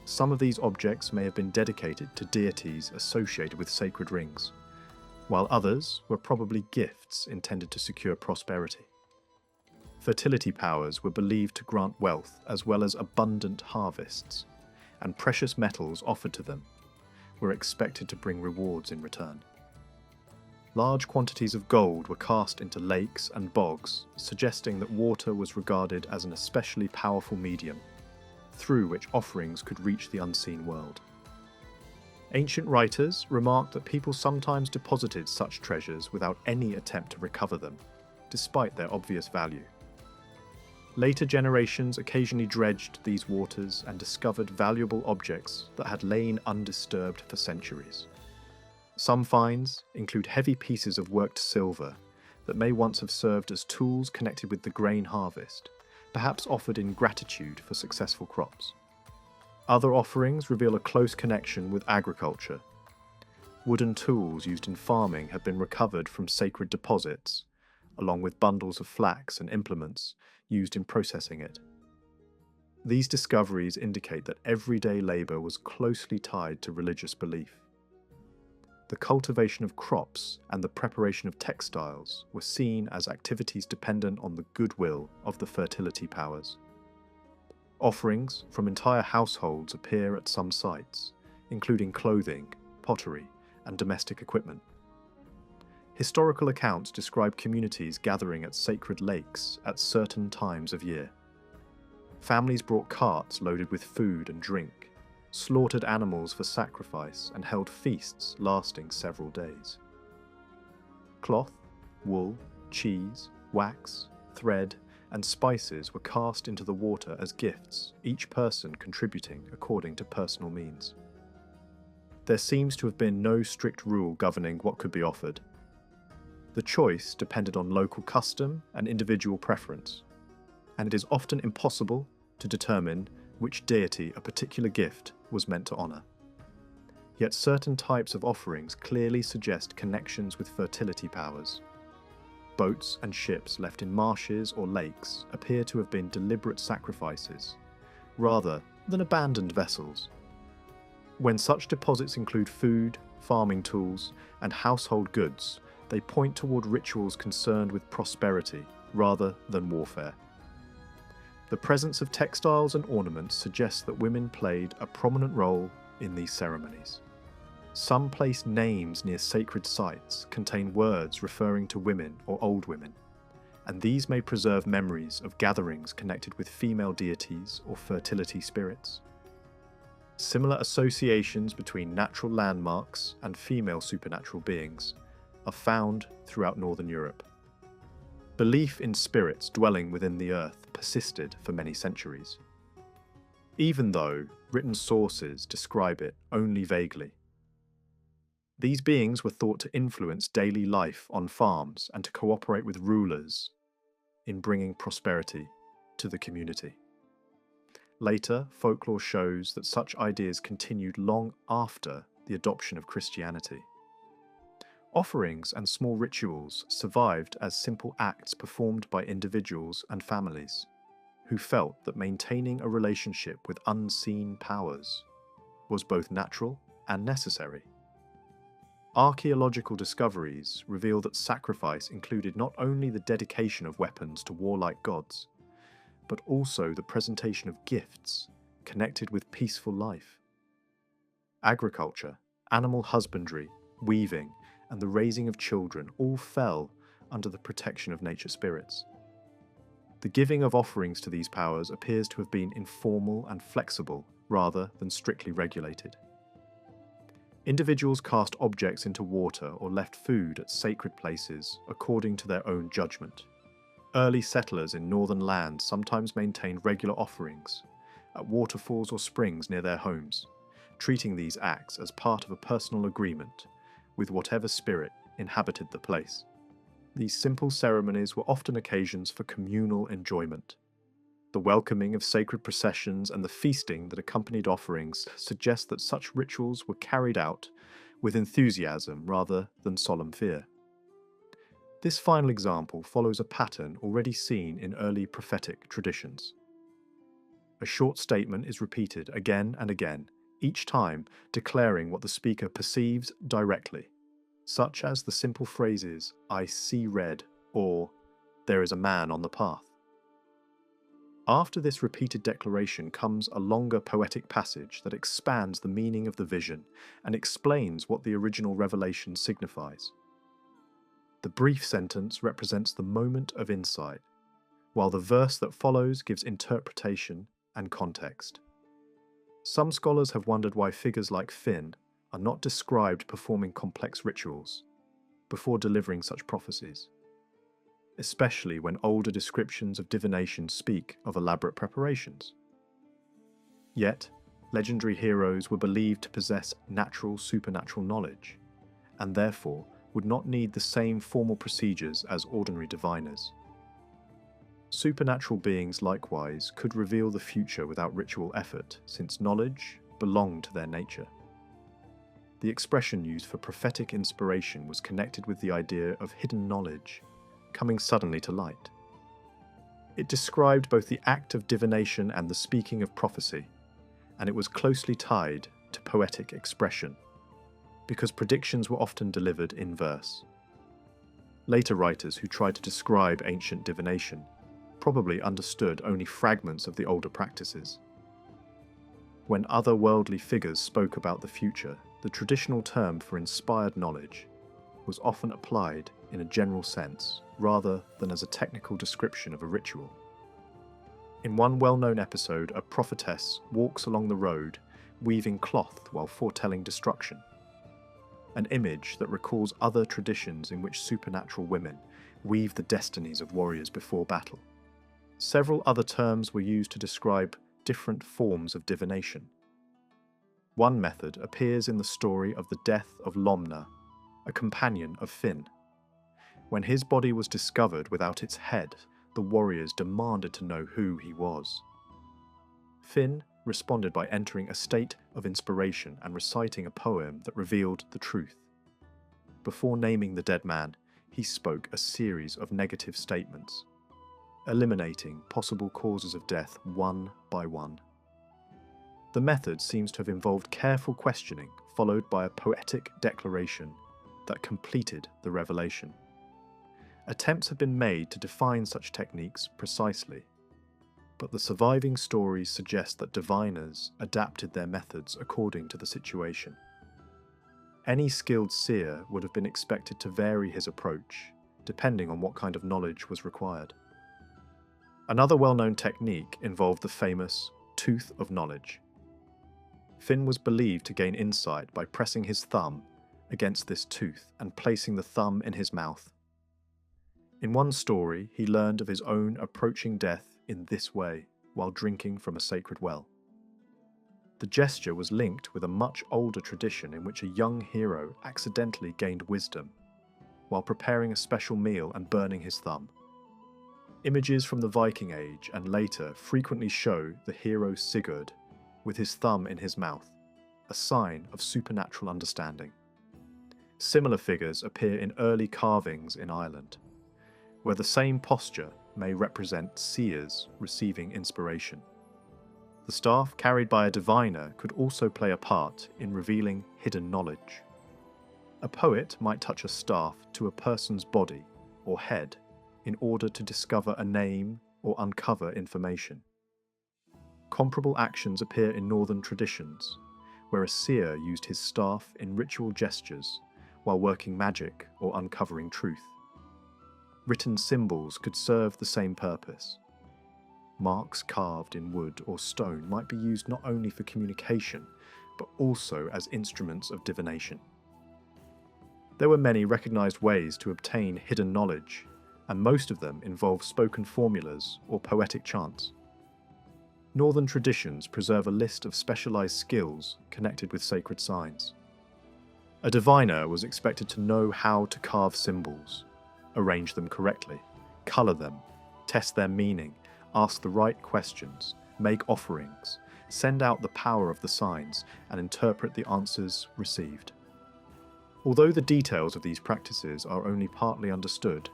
Some of these objects may have been dedicated to deities associated with sacred rings, while others were probably gifts intended to secure prosperity. Fertility powers were believed to grant wealth as well as abundant harvests, and precious metals offered to them were expected to bring rewards in return. Large quantities of gold were cast into lakes and bogs, suggesting that water was regarded as an especially powerful medium, through which offerings could reach the unseen world. Ancient writers remarked that people sometimes deposited such treasures without any attempt to recover them, despite their obvious value. Later generations occasionally dredged these waters and discovered valuable objects that had lain undisturbed for centuries. Some finds include heavy pieces of worked silver that may once have served as tools connected with the grain harvest, perhaps offered in gratitude for successful crops. Other offerings reveal a close connection with agriculture. Wooden tools used in farming have been recovered from sacred deposits, along with bundles of flax and implements used in processing it. These discoveries indicate that everyday labour was closely tied to religious belief. The cultivation of crops and the preparation of textiles were seen as activities dependent on the goodwill of the fertility powers. Offerings from entire households appear at some sites, including clothing, pottery, and domestic equipment. Historical accounts describe communities gathering at sacred lakes at certain times of year. Families brought carts loaded with food and drink, slaughtered animals for sacrifice, and held feasts lasting several days. Cloth, wool, cheese, wax, thread, and spices were cast into the water as gifts, each person contributing according to personal means. There seems to have been no strict rule governing what could be offered. The choice depended on local custom and individual preference, and it is often impossible to determine which deity a particular gift was meant to honour. Yet certain types of offerings clearly suggest connections with fertility powers. Boats and ships left in marshes or lakes appear to have been deliberate sacrifices, rather than abandoned vessels. When such deposits include food, farming tools, and household goods, they point toward rituals concerned with prosperity rather than warfare. The presence of textiles and ornaments suggests that women played a prominent role in these ceremonies. Some place names near sacred sites contain words referring to women or old women, and these may preserve memories of gatherings connected with female deities or fertility spirits. Similar associations between natural landmarks and female supernatural beings are found throughout Northern Europe. Belief in spirits dwelling within the earth persisted for many centuries, even though written sources describe it only vaguely. These beings were thought to influence daily life on farms and to cooperate with rulers in bringing prosperity to the community. Later, folklore shows that such ideas continued long after the adoption of Christianity. Offerings and small rituals survived as simple acts performed by individuals and families, who felt that maintaining a relationship with unseen powers was both natural and necessary. Archaeological discoveries reveal that sacrifice included not only the dedication of weapons to warlike gods, but also the presentation of gifts connected with peaceful life. Agriculture, animal husbandry, weaving, and the raising of children all fell under the protection of nature spirits. The giving of offerings to these powers appears to have been informal and flexible rather than strictly regulated. Individuals cast objects into water or left food at sacred places according to their own judgment. Early settlers in northern lands sometimes maintained regular offerings at waterfalls or springs near their homes, treating these acts as part of a personal agreement with whatever spirit inhabited the place. These simple ceremonies were often occasions for communal enjoyment. The welcoming of sacred processions and the feasting that accompanied offerings suggest that such rituals were carried out with enthusiasm rather than solemn fear. This final example follows a pattern already seen in early prophetic traditions. A short statement is repeated again and again, each time declaring what the speaker perceives directly, such as the simple phrases, "I see red," or "There is a man on the path." After this repeated declaration comes a longer poetic passage that expands the meaning of the vision and explains what the original revelation signifies. The brief sentence represents the moment of insight, while the verse that follows gives interpretation and context. Some scholars have wondered why figures like Finn, are not described performing complex rituals before delivering such prophecies, especially when older descriptions of divination speak of elaborate preparations. Yet, legendary heroes were believed to possess natural supernatural knowledge, and therefore would not need the same formal procedures as ordinary diviners. Supernatural beings likewise could reveal the future without ritual effort, since knowledge belonged to their nature. The expression used for prophetic inspiration was connected with the idea of hidden knowledge coming suddenly to light. It described both the act of divination and the speaking of prophecy, and it was closely tied to poetic expression, because predictions were often delivered in verse. Later writers who tried to describe ancient divination probably understood only fragments of the older practices. When otherworldly figures spoke about the future, the traditional term for inspired knowledge was often applied in a general sense rather than as a technical description of a ritual. In one well-known episode, a prophetess walks along the road weaving cloth while foretelling destruction, an image that recalls other traditions in which supernatural women weave the destinies of warriors before battle. Several other terms were used to describe different forms of divination. One method appears in the story of the death of Lomna, a companion of Finn. When his body was discovered without its head, the warriors demanded to know who he was. Finn responded by entering a state of inspiration and reciting a poem that revealed the truth. Before naming the dead man, he spoke a series of negative statements, eliminating possible causes of death one by one. The method seems to have involved careful questioning, followed by a poetic declaration that completed the revelation. Attempts have been made to define such techniques precisely, but the surviving stories suggest that diviners adapted their methods according to the situation. Any skilled seer would have been expected to vary his approach, depending on what kind of knowledge was required. Another well-known technique involved the famous tooth of knowledge. Finn was believed to gain insight by pressing his thumb against this tooth and placing the thumb in his mouth. In one story, he learned of his own approaching death in this way while drinking from a sacred well. The gesture was linked with a much older tradition in which a young hero accidentally gained wisdom while preparing a special meal and burning his thumb. Images from the Viking Age and later frequently show the hero Sigurd with his thumb in his mouth, a sign of supernatural understanding. Similar figures appear in early carvings in Ireland, where the same posture may represent seers receiving inspiration. The staff carried by a diviner could also play a part in revealing hidden knowledge. A poet might touch a staff to a person's body or head in order to discover a name or uncover information. Comparable actions appear in northern traditions, where a seer used his staff in ritual gestures while working magic or uncovering truth. Written symbols could serve the same purpose. Marks carved in wood or stone might be used not only for communication, but also as instruments of divination. There were many recognized ways to obtain hidden knowledge, and most of them involve spoken formulas or poetic chants. Northern traditions preserve a list of specialized skills connected with sacred signs. A diviner was expected to know how to carve symbols, arrange them correctly, color them, test their meaning, ask the right questions, make offerings, send out the power of the signs, and interpret the answers received. Although the details of these practices are only partly understood,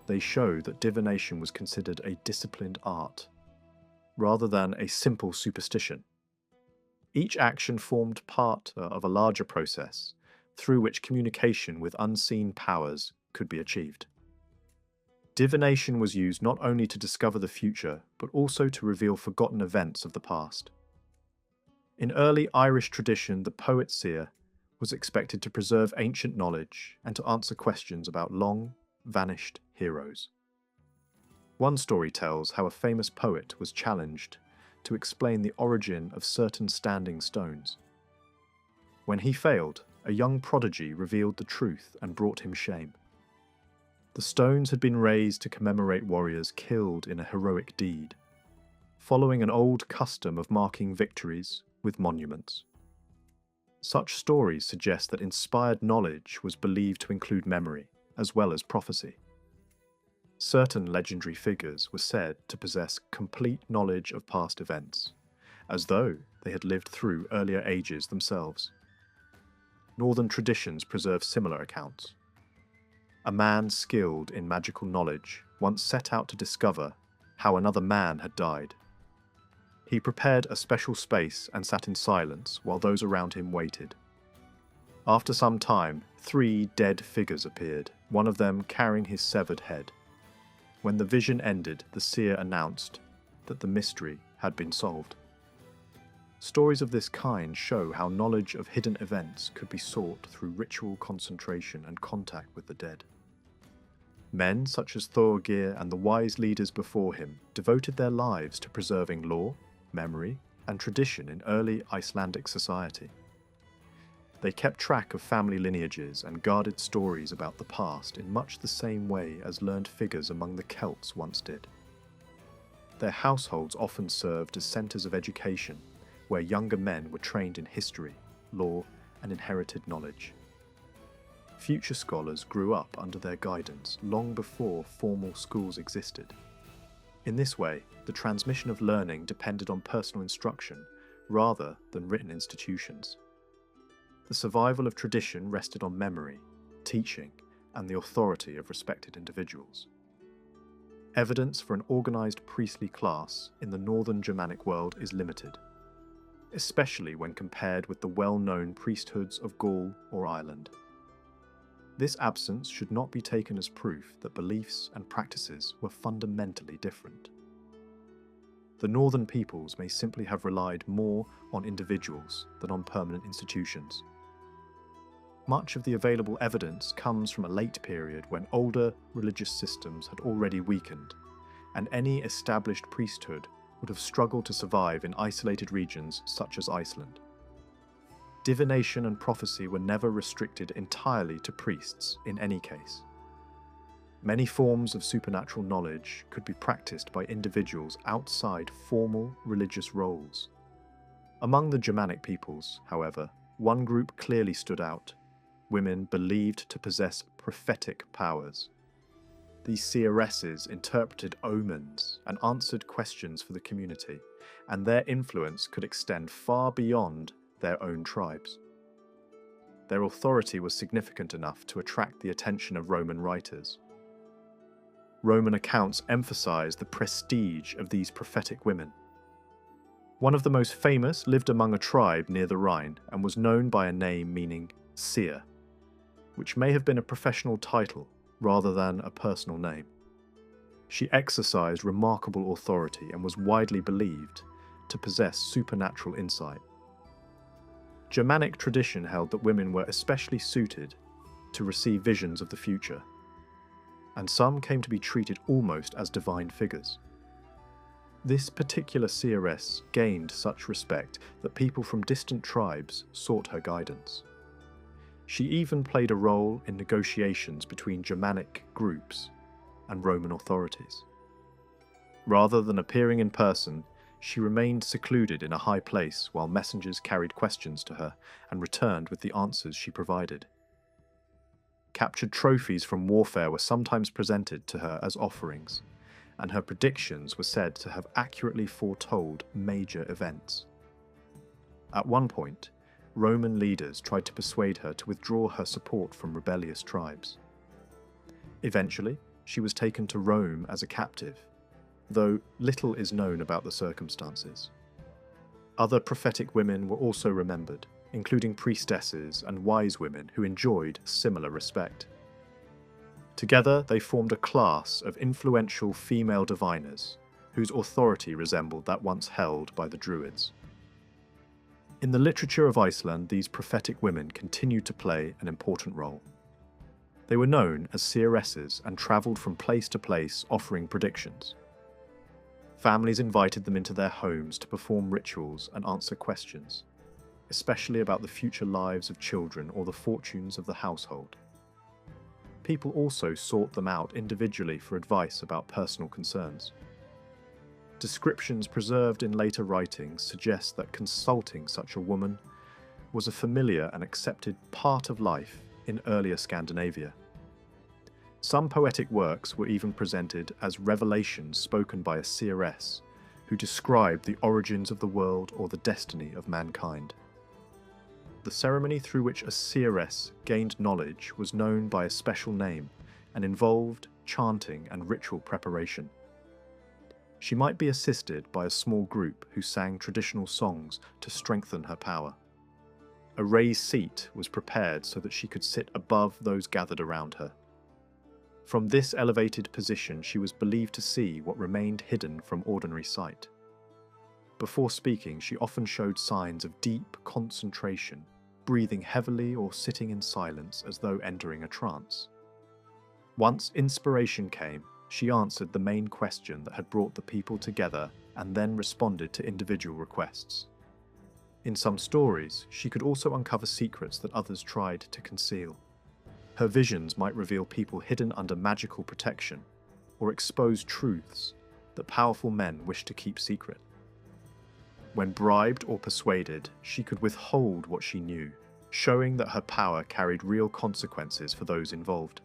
they show that divination was considered a disciplined art, rather than a simple superstition. Each action formed part of a larger process, through which communication with unseen powers could be achieved. Divination was used not only to discover the future, but also to reveal forgotten events of the past. In early Irish tradition, the poet-seer was expected to preserve ancient knowledge and to answer questions about long-vanished heroes. One story tells how a famous poet was challenged to explain the origin of certain standing stones. When he failed, a young prodigy revealed the truth and brought him shame. The stones had been raised to commemorate warriors killed in a heroic deed, following an old custom of marking victories with monuments. Such stories suggest that inspired knowledge was believed to include memory, as well as prophecy. Certain legendary figures were said to possess complete knowledge of past events, as though they had lived through earlier ages themselves. Northern traditions preserve similar accounts. A man skilled in magical knowledge once set out to discover how another man had died. He prepared a special space and sat in silence while those around him waited. After some time, 3 dead figures appeared, one of them carrying his severed head. When the vision ended, the seer announced that the mystery had been solved. Stories of this kind show how knowledge of hidden events could be sought through ritual concentration and contact with the dead. Men such as Thorgir and the wise leaders before him devoted their lives to preserving lore, memory, and tradition in early Icelandic society. They kept track of family lineages and guarded stories about the past in much the same way as learned figures among the Celts once did. Their households often served as centres of education, where younger men were trained in history, law, and inherited knowledge. Future scholars grew up under their guidance long before formal schools existed. In this way, the transmission of learning depended on personal instruction rather than written institutions. The survival of tradition rested on memory, teaching, and the authority of respected individuals. Evidence for an organised priestly class in the northern Germanic world is limited, especially when compared with the well-known priesthoods of Gaul or Ireland. This absence should not be taken as proof that beliefs and practices were fundamentally different. The northern peoples may simply have relied more on individuals than on permanent institutions. Much of the available evidence comes from a late period when older religious systems had already weakened, and any established priesthood would have struggled to survive in isolated regions such as Iceland. Divination and prophecy were never restricted entirely to priests in any case. Many forms of supernatural knowledge could be practiced by individuals outside formal religious roles. Among the Germanic peoples, however, one group clearly stood out: women believed to possess prophetic powers. These seeresses interpreted omens and answered questions for the community, and their influence could extend far beyond their own tribes. Their authority was significant enough to attract the attention of Roman writers. Roman accounts emphasize the prestige of these prophetic women. One of the most famous lived among a tribe near the Rhine and was known by a name meaning seer, which may have been a professional title rather than a personal name. She exercised remarkable authority and was widely believed to possess supernatural insight. Germanic tradition held that women were especially suited to receive visions of the future, and some came to be treated almost as divine figures. This particular seeress gained such respect that people from distant tribes sought her guidance. She even played a role in negotiations between Germanic groups and Roman authorities. Rather than appearing in person, she remained secluded in a high place while messengers carried questions to her and returned with the answers she provided. Captured trophies from warfare were sometimes presented to her as offerings, and her predictions were said to have accurately foretold major events. At one point, Roman leaders tried to persuade her to withdraw her support from rebellious tribes. Eventually, she was taken to Rome as a captive, though little is known about the circumstances. Other prophetic women were also remembered, including priestesses and wise women who enjoyed similar respect. Together, they formed a class of influential female diviners, whose authority resembled that once held by the Druids. In the literature of Iceland, these prophetic women continued to play an important role. They were known as seeresses and travelled from place to place offering predictions. Families invited them into their homes to perform rituals and answer questions, especially about the future lives of children or the fortunes of the household. People also sought them out individually for advice about personal concerns. Descriptions preserved in later writings suggest that consulting such a woman was a familiar and accepted part of life in earlier Scandinavia. Some poetic works were even presented as revelations spoken by a seeress who described the origins of the world or the destiny of mankind. The ceremony through which a seeress gained knowledge was known by a special name and involved chanting and ritual preparation. She might be assisted by a small group who sang traditional songs to strengthen her power. A raised seat was prepared so that she could sit above those gathered around her. From this elevated position, she was believed to see what remained hidden from ordinary sight. Before speaking, she often showed signs of deep concentration, breathing heavily or sitting in silence as though entering a trance. Once inspiration came, she answered the main question that had brought the people together and then responded to individual requests. In some stories, she could also uncover secrets that others tried to conceal. Her visions might reveal people hidden under magical protection or expose truths that powerful men wished to keep secret. When bribed or persuaded, she could withhold what she knew, showing that her power carried real consequences for those involved.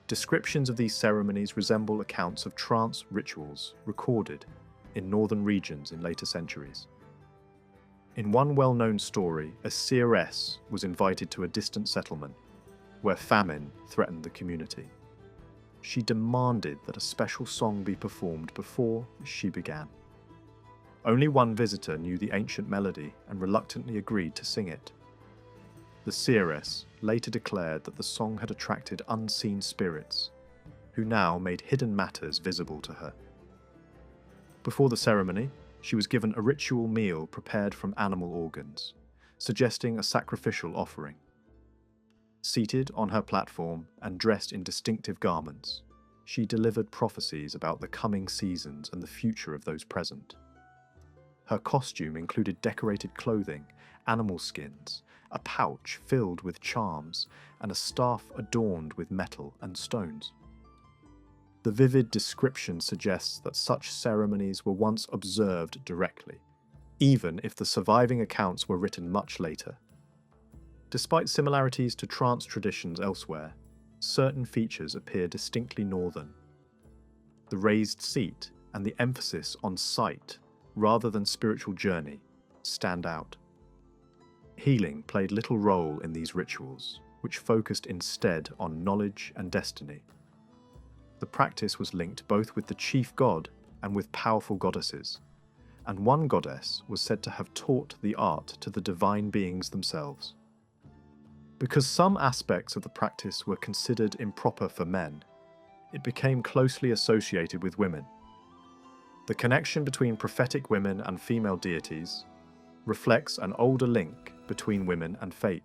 Descriptions of these ceremonies resemble accounts of trance rituals recorded in northern regions in later centuries. In one well-known story, a seeress was invited to a distant settlement where famine threatened the community. She demanded that a special song be performed before she began. Only one visitor knew the ancient melody and reluctantly agreed to sing it. The seeress later declared that the song had attracted unseen spirits, who now made hidden matters visible to her. Before the ceremony, she was given a ritual meal prepared from animal organs, suggesting a sacrificial offering. Seated on her platform and dressed in distinctive garments, she delivered prophecies about the coming seasons and the future of those present. Her costume included decorated clothing, animal skins, a pouch filled with charms, and a staff adorned with metal and stones. The vivid description suggests that such ceremonies were once observed directly, even if the surviving accounts were written much later. Despite similarities to trance traditions elsewhere, certain features appear distinctly northern. The raised seat and the emphasis on sight rather than spiritual journey stand out. Healing played little role in these rituals, which focused instead on knowledge and destiny. The practice was linked both with the chief god and with powerful goddesses, and one goddess was said to have taught the art to the divine beings themselves. Because some aspects of the practice were considered improper for men, it became closely associated with women. The connection between prophetic women and female deities reflects an older link between women and fate.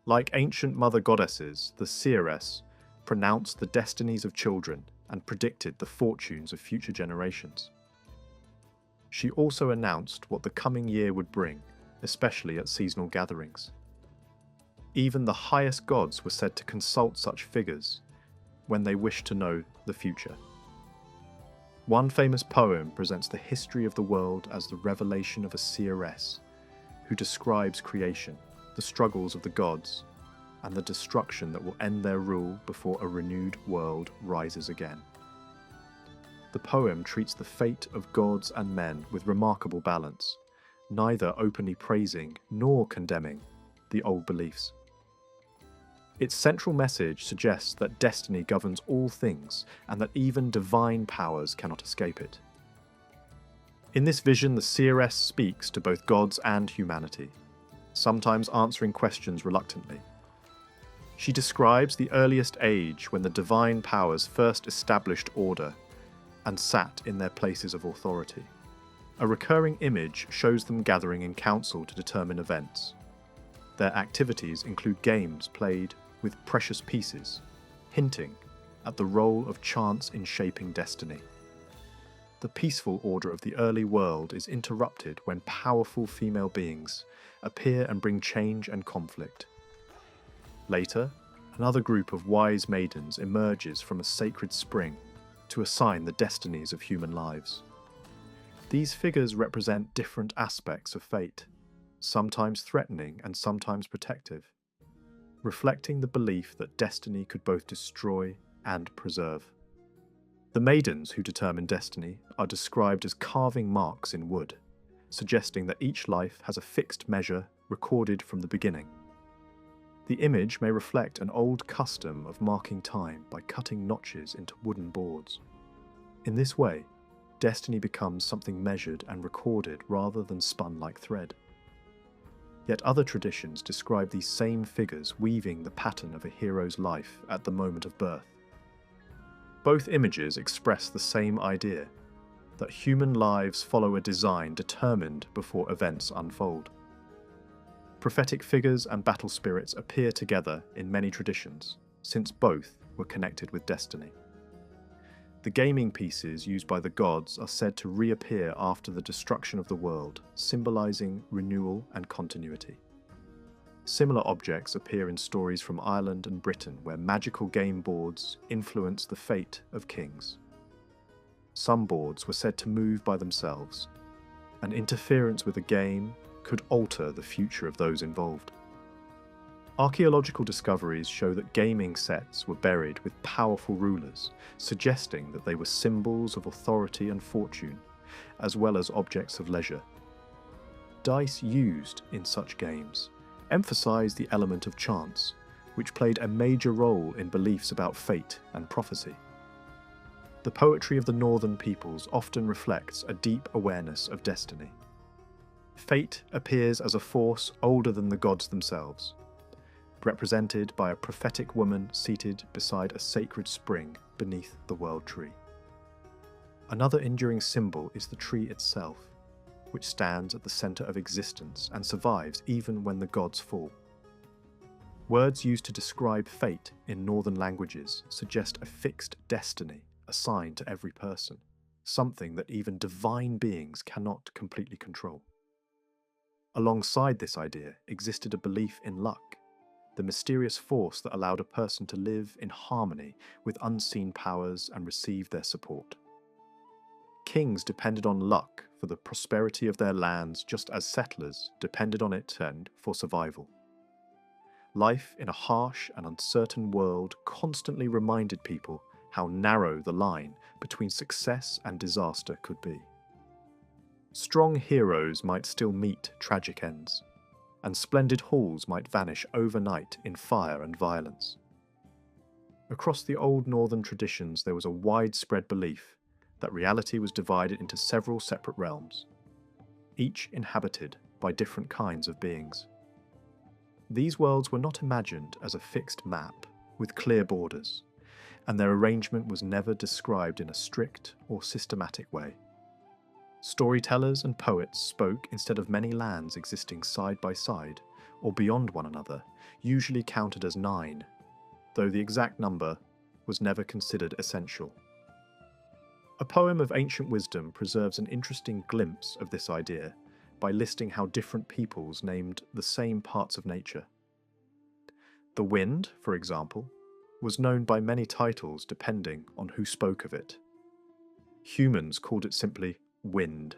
Like ancient mother goddesses, the seeress pronounced the destinies of children and predicted the fortunes of future generations. She also announced what the coming year would bring, especially at seasonal gatherings. Even the highest gods were said to consult such figures when they wished to know the future. One famous poem presents the history of the world as the revelation of a seeress who describes creation, the struggles of the gods, and the destruction that will end their rule before a renewed world rises again. The poem treats the fate of gods and men with remarkable balance, neither openly praising nor condemning the old beliefs. Its central message suggests that destiny governs all things and that even divine powers cannot escape it. In this vision, the seeress speaks to both gods and humanity, sometimes answering questions reluctantly. She describes the earliest age when the divine powers first established order and sat in their places of authority. A recurring image shows them gathering in council to determine events. Their activities include games played with precious pieces, hinting at the role of chance in shaping destiny. The peaceful order of the early world is interrupted when powerful female beings appear and bring change and conflict. Later, another group of wise maidens emerges from a sacred spring to assign the destinies of human lives. These figures represent different aspects of fate, sometimes threatening and sometimes protective, reflecting the belief that destiny could both destroy and preserve. The maidens who determine destiny are described as carving marks in wood, suggesting that each life has a fixed measure recorded from the beginning. The image may reflect an old custom of marking time by cutting notches into wooden boards. In this way, destiny becomes something measured and recorded rather than spun like thread. Yet other traditions describe these same figures weaving the pattern of a hero's life at the moment of birth. Both images express the same idea, that human lives follow a design determined before events unfold. Prophetic figures and battle spirits appear together in many traditions, since both were connected with destiny. The gaming pieces used by the gods are said to reappear after the destruction of the world, symbolizing renewal and continuity. Similar objects appear in stories from Ireland and Britain where magical game boards influence the fate of kings. Some boards were said to move by themselves, and interference with a game could alter the future of those involved. Archaeological discoveries show that gaming sets were buried with powerful rulers, suggesting that they were symbols of authority and fortune, as well as objects of leisure. Dice used in such games emphasized the element of chance, which played a major role in beliefs about fate and prophecy. The poetry of the northern peoples often reflects a deep awareness of destiny. Fate appears as a force older than the gods themselves, represented by a prophetic woman seated beside a sacred spring beneath the world tree. Another enduring symbol is the tree itself, which stands at the center of existence and survives even when the gods fall. Words used to describe fate in northern languages suggest a fixed destiny assigned to every person, something that even divine beings cannot completely control. Alongside this idea existed a belief in luck, the mysterious force that allowed a person to live in harmony with unseen powers and receive their support. Kings depended on luck for the prosperity of their lands just as settlers depended on it for survival. Life in a harsh and uncertain world constantly reminded people how narrow the line between success and disaster could be. Strong heroes might still meet tragic ends, and splendid halls might vanish overnight in fire and violence. Across the old northern traditions there was a widespread belief that reality was divided into several separate realms, each inhabited by different kinds of beings. These worlds were not imagined as a fixed map with clear borders, and their arrangement was never described in a strict or systematic way. Storytellers and poets spoke instead of many lands existing side by side or beyond one another, usually counted as 9, though the exact number was never considered essential. A poem of ancient wisdom preserves an interesting glimpse of this idea by listing how different peoples named the same parts of nature. The wind, for example, was known by many titles depending on who spoke of it. Humans called it simply wind.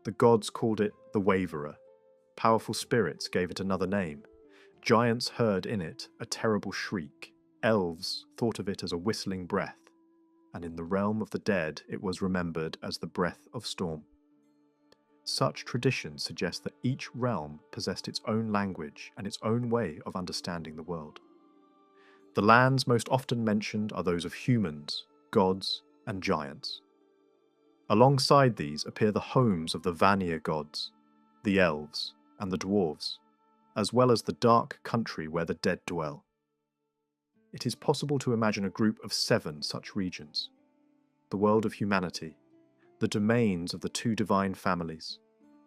The gods called it the waverer. Powerful spirits gave it another name. Giants heard in it a terrible shriek. Elves thought of it as a whistling breath, and in the realm of the dead it was remembered as the breath of storm. Such traditions suggest that each realm possessed its own language and its own way of understanding the world. The lands most often mentioned are those of humans, gods, and giants. Alongside these appear the homes of the Vanir gods, the elves, and the dwarves, as well as the dark country where the dead dwell. It is possible to imagine a group of 7 such regions: the world of humanity, the domains of the 2 divine families,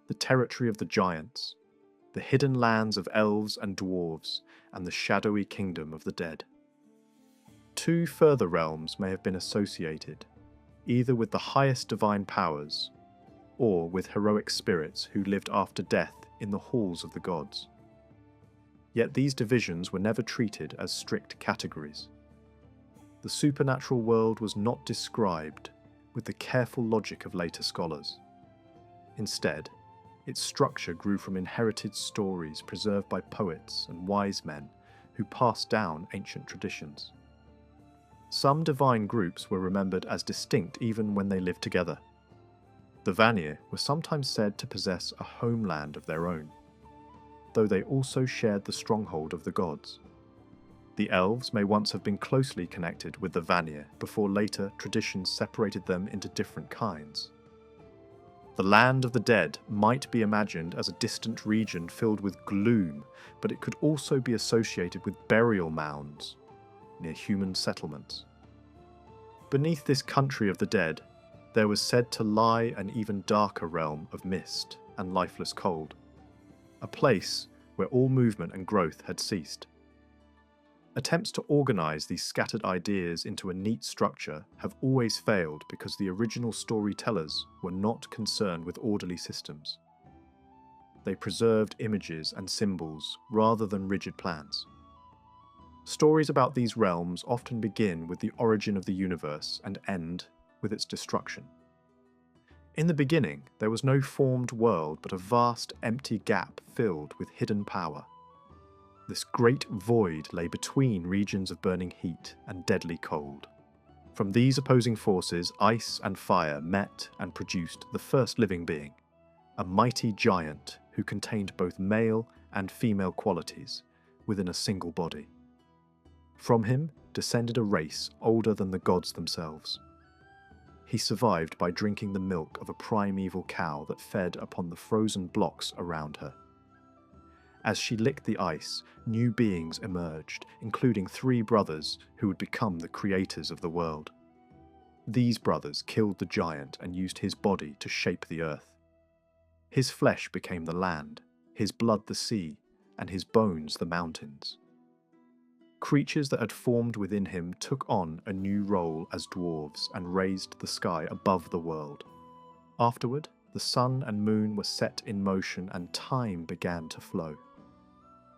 the territory of the giants, the hidden lands of elves and dwarves, and the shadowy kingdom of the dead. 2 further realms may have been associated: either with the highest divine powers or with heroic spirits who lived after death in the halls of the gods. Yet these divisions were never treated as strict categories. The supernatural world was not described with the careful logic of later scholars. Instead, its structure grew from inherited stories preserved by poets and wise men who passed down ancient traditions. Some divine groups were remembered as distinct even when they lived together. The Vanir were sometimes said to possess a homeland of their own, though they also shared the stronghold of the gods. The elves may once have been closely connected with the Vanir before later traditions separated them into different kinds. The land of the dead might be imagined as a distant region filled with gloom, but it could also be associated with burial mounds near human settlements. Beneath this country of the dead, there was said to lie an even darker realm of mist and lifeless cold, a place where all movement and growth had ceased. Attempts to organise these scattered ideas into a neat structure have always failed because the original storytellers were not concerned with orderly systems. They preserved images and symbols rather than rigid plans. Stories about these realms often begin with the origin of the universe and end with its destruction. In the beginning, there was no formed world but a vast empty gap filled with hidden power. This great void lay between regions of burning heat and deadly cold. From these opposing forces, ice and fire met and produced the first living being, a mighty giant who contained both male and female qualities within a single body. From him descended a race older than the gods themselves. He survived by drinking the milk of a primeval cow that fed upon the frozen blocks around her. As she licked the ice, new beings emerged, including 3 brothers who would become the creators of the world. These brothers killed the giant and used his body to shape the earth. His flesh became the land, his blood the sea, and his bones the mountains. Creatures that had formed within him took on a new role as dwarves and raised the sky above the world. Afterward, the sun and moon were set in motion and time began to flow.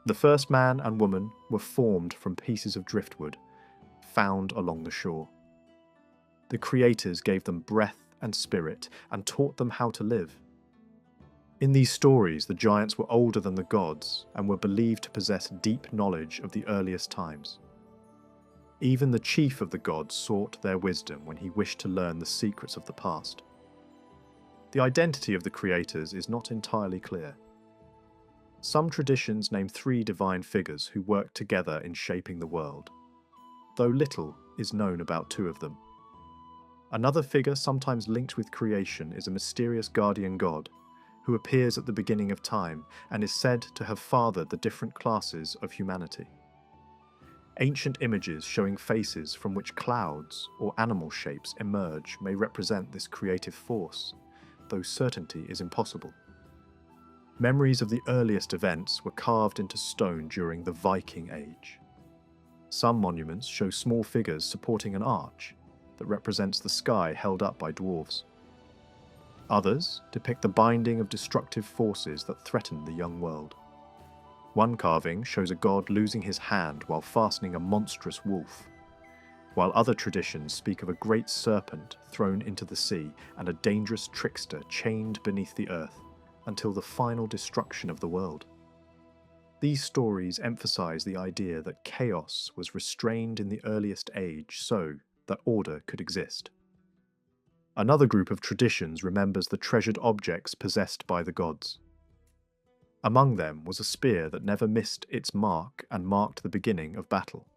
The first man and woman were formed from pieces of driftwood found along the shore. The creators gave them breath and spirit and taught them how to live. In these stories, the giants were older than the gods and were believed to possess deep knowledge of the earliest times. Even the chief of the gods sought their wisdom when he wished to learn the secrets of the past. The identity of the creators is not entirely clear. Some traditions name 3 divine figures who worked together in shaping the world, though little is known about 2 of them. Another figure sometimes linked with creation is a mysterious guardian god, who appears at the beginning of time and is said to have fathered the different classes of humanity. Ancient images showing faces from which clouds or animal shapes emerge may represent this creative force, though certainty is impossible. Memories of the earliest events were carved into stone during the Viking Age. Some monuments show small figures supporting an arch that represents the sky held up by dwarves. Others depict the binding of destructive forces that threaten the young world. One carving shows a god losing his hand while fastening a monstrous wolf, while other traditions speak of a great serpent thrown into the sea and a dangerous trickster chained beneath the earth until the final destruction of the world. These stories emphasize the idea that chaos was restrained in the earliest age so that order could exist. Another group of traditions remembers the treasured objects possessed by the gods. Among them was a spear that never missed its mark and marked the beginning of battle.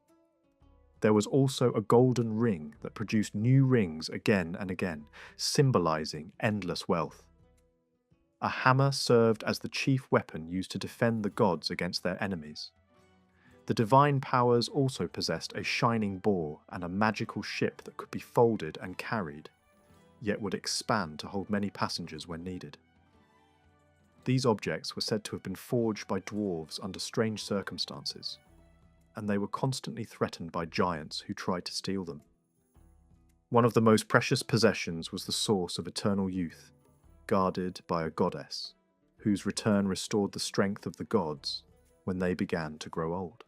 There was also a golden ring that produced new rings again and again, symbolizing endless wealth. A hammer served as the chief weapon used to defend the gods against their enemies. The divine powers also possessed a shining boar and a magical ship that could be folded and carried, yet would expand to hold many passengers when needed. These objects were said to have been forged by dwarves under strange circumstances, and they were constantly threatened by giants who tried to steal them. One of the most precious possessions was the source of eternal youth, guarded by a goddess, whose return restored the strength of the gods when they began to grow old.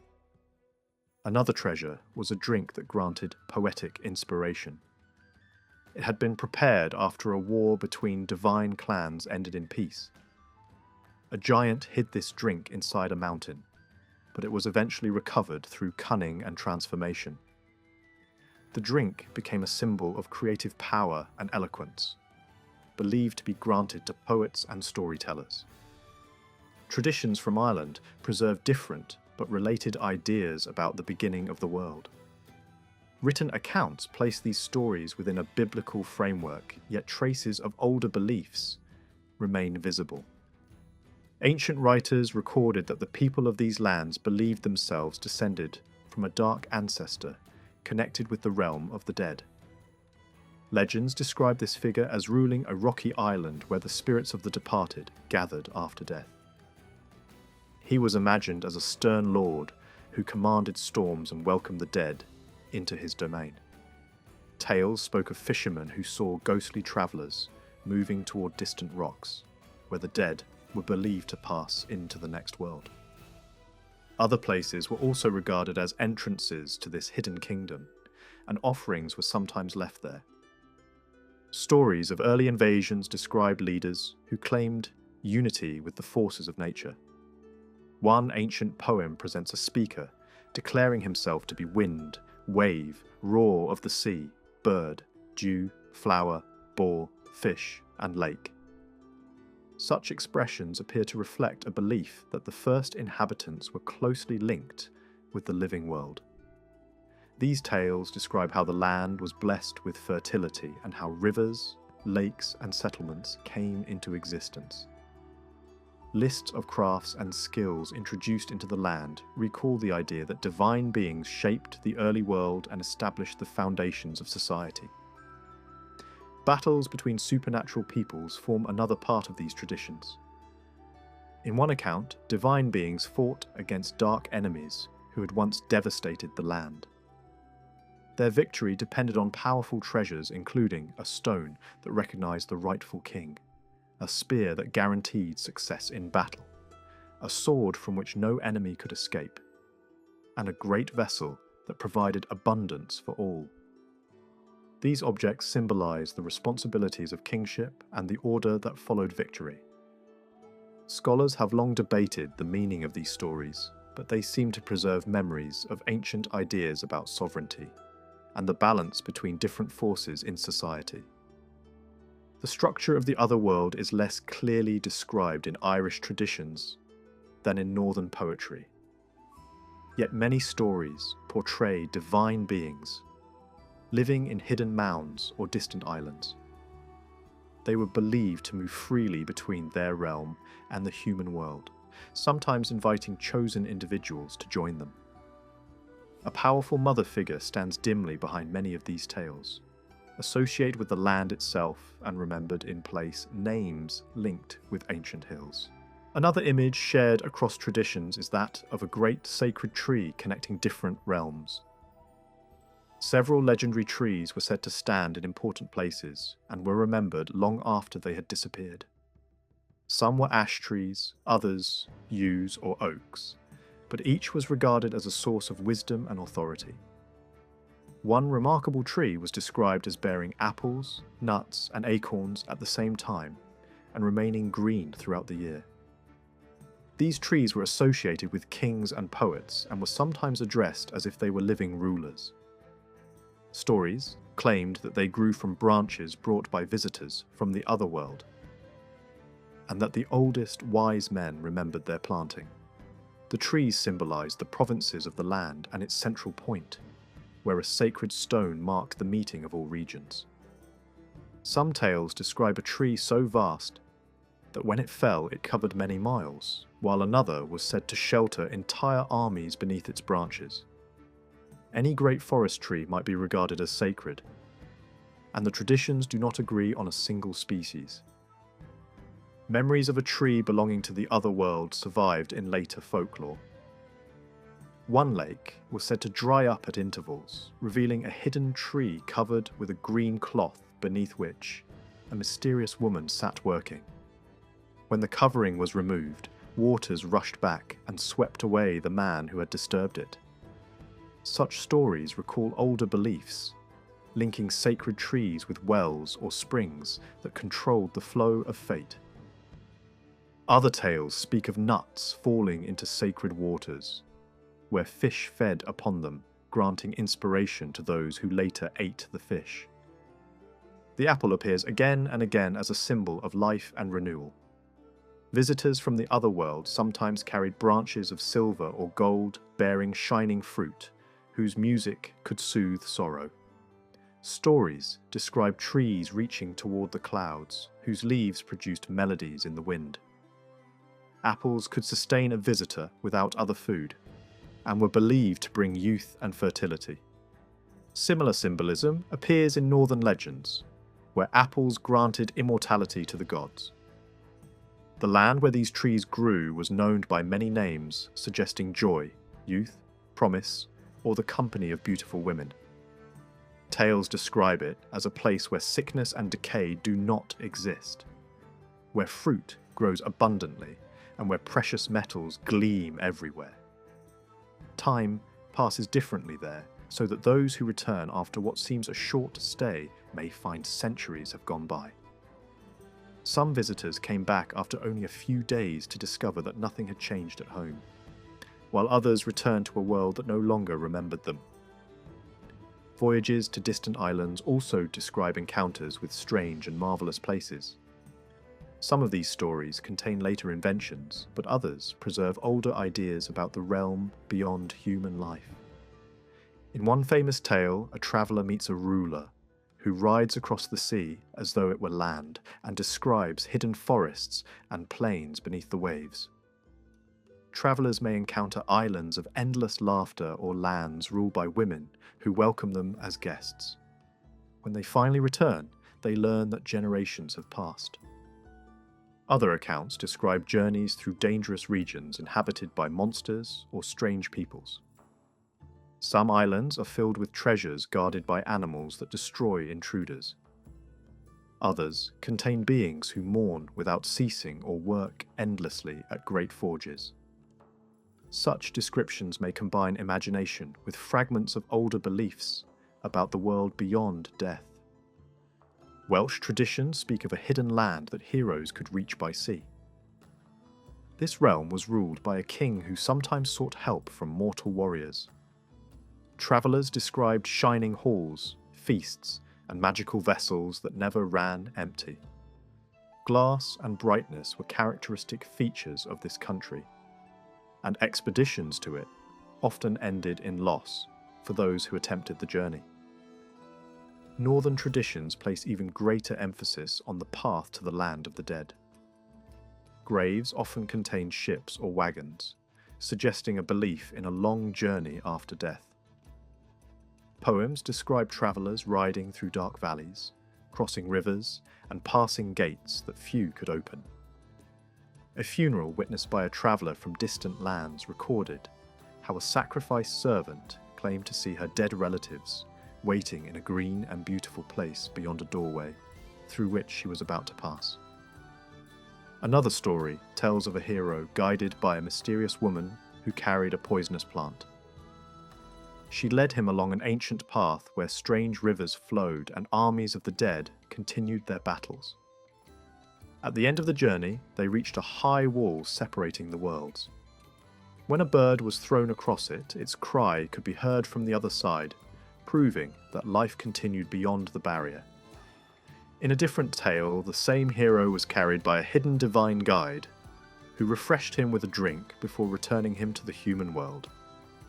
Another treasure was a drink that granted poetic inspiration. It had been prepared after a war between divine clans ended in peace. A giant hid this drink inside a mountain, but it was eventually recovered through cunning and transformation. The drink became a symbol of creative power and eloquence, believed to be granted to poets and storytellers. Traditions from Ireland preserve different but related ideas about the beginning of the world. Written accounts place these stories within a biblical framework, yet traces of older beliefs remain visible. Ancient writers recorded that the people of these lands believed themselves descended from a dark ancestor connected with the realm of the dead. Legends describe this figure as ruling a rocky island where the spirits of the departed gathered after death. He was imagined as a stern lord who commanded storms and welcomed the dead into his domain. Tales spoke of fishermen who saw ghostly travellers moving toward distant rocks, where the dead were believed to pass into the next world. Other places were also regarded as entrances to this hidden kingdom, and offerings were sometimes left there. Stories of early invasions described leaders who claimed unity with the forces of nature. One ancient poem presents a speaker declaring himself to be wind, wave, roar of the sea, bird, dew, flower, boar, fish, and lake. Such expressions appear to reflect a belief that the first inhabitants were closely linked with the living world. These tales describe how the land was blessed with fertility and how rivers, lakes, and settlements came into existence. Lists of crafts and skills introduced into the land recall the idea that divine beings shaped the early world and established the foundations of society. Battles between supernatural peoples form another part of these traditions. In one account, divine beings fought against dark enemies who had once devastated the land. Their victory depended on powerful treasures, including a stone that recognized the rightful king, a spear that guaranteed success in battle, a sword from which no enemy could escape, and a great vessel that provided abundance for all. These objects symbolize the responsibilities of kingship and the order that followed victory. Scholars have long debated the meaning of these stories, but they seem to preserve memories of ancient ideas about sovereignty and the balance between different forces in society. The structure of the other world is less clearly described in Irish traditions than in northern poetry. Yet many stories portray divine beings living in hidden mounds or distant islands. They were believed to move freely between their realm and the human world, sometimes inviting chosen individuals to join them. A powerful mother figure stands dimly behind many of these tales, associated with the land itself and remembered in place names linked with ancient hills. Another image shared across traditions is that of a great sacred tree connecting different realms. Several legendary trees were said to stand in important places and were remembered long after they had disappeared. Some were ash trees, others yews or oaks, but each was regarded as a source of wisdom and authority. One remarkable tree was described as bearing apples, nuts, and acorns at the same time, and remaining green throughout the year. These trees were associated with kings and poets and were sometimes addressed as if they were living rulers. Stories claimed that they grew from branches brought by visitors from the other world, and that the oldest wise men remembered their planting. The trees symbolized the provinces of the land and its central point, where a sacred stone marked the meeting of all regions. Some tales describe a tree so vast that when it fell it covered many miles, while another was said to shelter entire armies beneath its branches. Any great forest tree might be regarded as sacred, and the traditions do not agree on a single species. Memories of a tree belonging to the other world survived in later folklore. One lake was said to dry up at intervals, revealing a hidden tree covered with a green cloth beneath which a mysterious woman sat working. When the covering was removed, waters rushed back and swept away the man who had disturbed it. Such stories recall older beliefs, linking sacred trees with wells or springs that controlled the flow of fate. Other tales speak of nuts falling into sacred waters, where fish fed upon them, granting inspiration to those who later ate the fish. The apple appears again and again as a symbol of life and renewal. Visitors from the other world sometimes carried branches of silver or gold bearing shining fruit, whose music could soothe sorrow. Stories describe trees reaching toward the clouds, whose leaves produced melodies in the wind. Apples could sustain a visitor without other food, and were believed to bring youth and fertility. Similar symbolism appears in northern legends, where apples granted immortality to the gods. The land where these trees grew was known by many names, suggesting joy, youth, promise, or the company of beautiful women. Tales describe it as a place where sickness and decay do not exist, where fruit grows abundantly, and where precious metals gleam everywhere. Time passes differently there, so that those who return after what seems a short stay may find centuries have gone by. Some visitors came back after only a few days to discover that nothing had changed at home, while others returned to a world that no longer remembered them. Voyages to distant islands also describe encounters with strange and marvellous places. Some of these stories contain later inventions, but others preserve older ideas about the realm beyond human life. In one famous tale, a traveller meets a ruler who rides across the sea as though it were land and describes hidden forests and plains beneath the waves. Travellers may encounter islands of endless laughter or lands ruled by women who welcome them as guests. When they finally return, they learn that generations have passed. Other accounts describe journeys through dangerous regions inhabited by monsters or strange peoples. Some islands are filled with treasures guarded by animals that destroy intruders. Others contain beings who mourn without ceasing or work endlessly at great forges. Such descriptions may combine imagination with fragments of older beliefs about the world beyond death. Welsh traditions speak of a hidden land that heroes could reach by sea. This realm was ruled by a king who sometimes sought help from mortal warriors. Travellers described shining halls, feasts, and magical vessels that never ran empty. Glass and brightness were characteristic features of this country, and expeditions to it often ended in loss for those who attempted the journey. Northern traditions place even greater emphasis on the path to the land of the dead. Graves often contain ships or wagons, suggesting a belief in a long journey after death. Poems describe travellers riding through dark valleys, crossing rivers, and passing gates that few could open. A funeral witnessed by a traveller from distant lands recorded how a sacrificed servant claimed to see her dead relatives waiting in a green and beautiful place beyond a doorway, through which she was about to pass. Another story tells of a hero guided by a mysterious woman who carried a poisonous plant. She led him along an ancient path where strange rivers flowed and armies of the dead continued their battles. At the end of the journey, they reached a high wall separating the worlds. When a bird was thrown across it, its cry could be heard from the other side, proving that life continued beyond the barrier. In a different tale, the same hero was carried by a hidden divine guide, who refreshed him with a drink before returning him to the human world.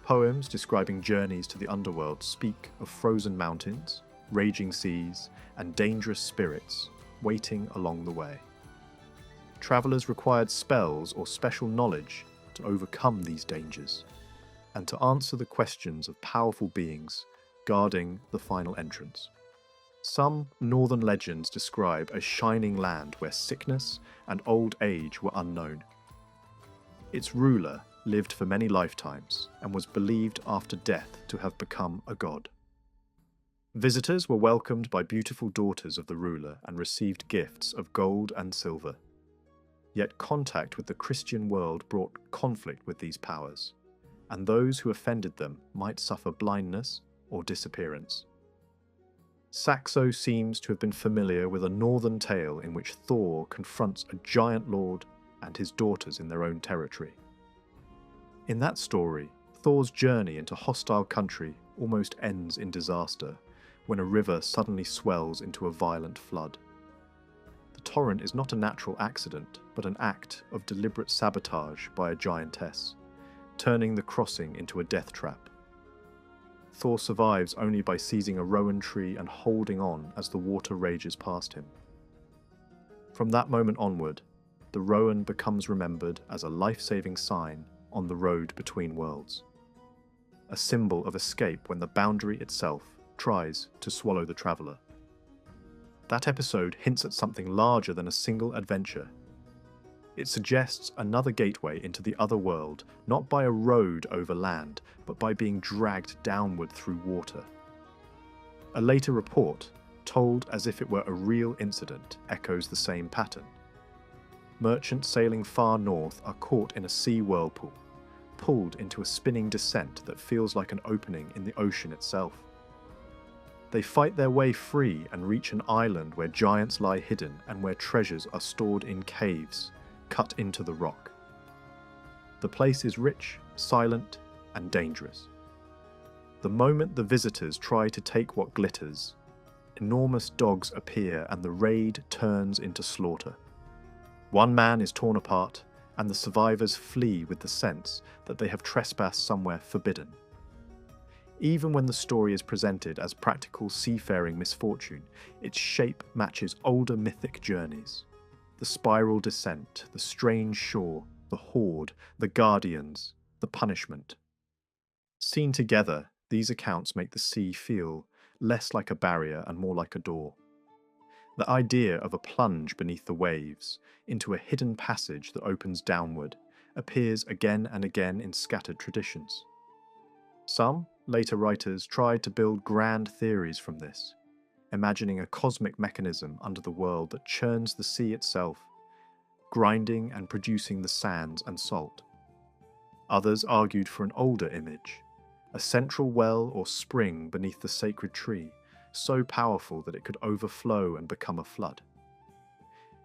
Poems describing journeys to the underworld speak of frozen mountains, raging seas, and dangerous spirits waiting along the way. Travellers required spells or special knowledge to overcome these dangers, and to answer the questions of powerful beings guarding the final entrance. Some northern legends describe a shining land where sickness and old age were unknown. Its ruler lived for many lifetimes, and was believed after death to have become a god. Visitors were welcomed by beautiful daughters of the ruler and received gifts of gold and silver. Yet contact with the Christian world brought conflict with these powers, and those who offended them might suffer blindness or disappearance. Saxo seems to have been familiar with a northern tale in which Thor confronts a giant lord and his daughters in their own territory. In that story, Thor's journey into hostile country almost ends in disaster when a river suddenly swells into a violent flood. The torrent is not a natural accident, but an act of deliberate sabotage by a giantess, turning the crossing into a death trap. Thor survives only by seizing a rowan tree and holding on as the water rages past him. From that moment onward, the rowan becomes remembered as a life-saving sign on the road between worlds, a symbol of escape when the boundary itself tries to swallow the traveller. That episode hints at something larger than a single adventure. It suggests another gateway into the other world, not by a road over land, but by being dragged downward through water. A later report, told as if it were a real incident, echoes the same pattern. Merchants sailing far north are caught in a sea whirlpool, pulled into a spinning descent that feels like an opening in the ocean itself. They fight their way free and reach an island where giants lie hidden and where treasures are stored in caves, cut into the rock. The place is rich, silent, and dangerous. The moment the visitors try to take what glitters, enormous dogs appear and the raid turns into slaughter. One man is torn apart, and the survivors flee with the sense that they have trespassed somewhere forbidden. Even when the story is presented as practical seafaring misfortune, its shape matches older mythic journeys. The spiral descent, the strange shore, the horde, the guardians, the punishment. Seen together, these accounts make the sea feel less like a barrier and more like a door. The idea of a plunge beneath the waves, into a hidden passage that opens downward, appears again and again in scattered traditions. Some later writers tried to build grand theories from this, imagining a cosmic mechanism under the world that churns the sea itself, grinding and producing the sands and salt. Others argued for an older image, a central well or spring beneath the sacred tree, so powerful that it could overflow and become a flood.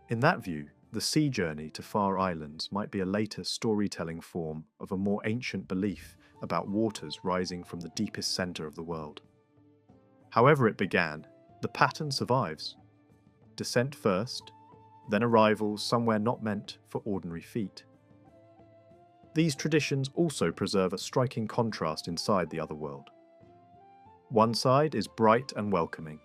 In that view, the sea journey to far islands might be a later storytelling form of a more ancient belief about waters rising from the deepest centre of the world. However it began, the pattern survives. Descent first, then arrival somewhere not meant for ordinary feet. These traditions also preserve a striking contrast inside the other world. One side is bright and welcoming,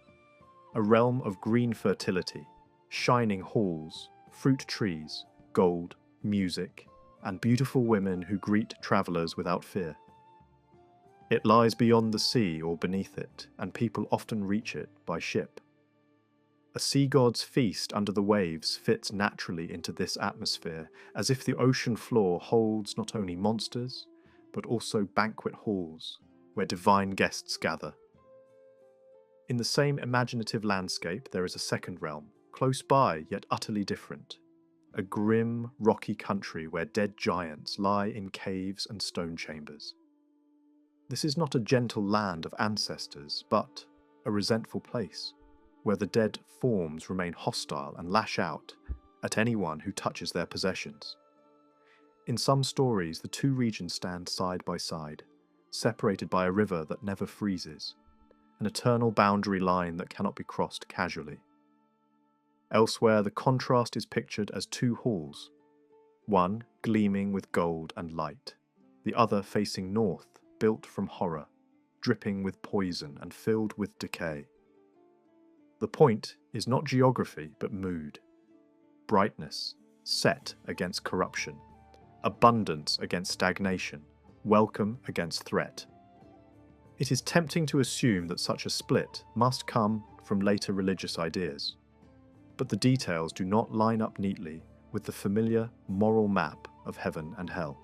a realm of green fertility, shining halls, fruit trees, gold, music, and beautiful women who greet travellers without fear. It lies beyond the sea or beneath it, and people often reach it by ship. A sea god's feast under the waves fits naturally into this atmosphere, as if the ocean floor holds not only monsters, but also banquet halls, where divine guests gather. In the same imaginative landscape there is a second realm, close by yet utterly different. A grim, rocky country where dead giants lie in caves and stone chambers. This is not a gentle land of ancestors, but a resentful place, where the dead forms remain hostile and lash out at anyone who touches their possessions. In some stories, the two regions stand side by side, separated by a river that never freezes, an eternal boundary line that cannot be crossed casually. Elsewhere, the contrast is pictured as two halls, one gleaming with gold and light, the other facing north, built from horror, dripping with poison and filled with decay. The point is not geography, but mood. Brightness, set against corruption. Abundance against stagnation. Welcome against threat. It is tempting to assume that such a split must come from later religious ideas, but the details do not line up neatly with the familiar moral map of heaven and hell.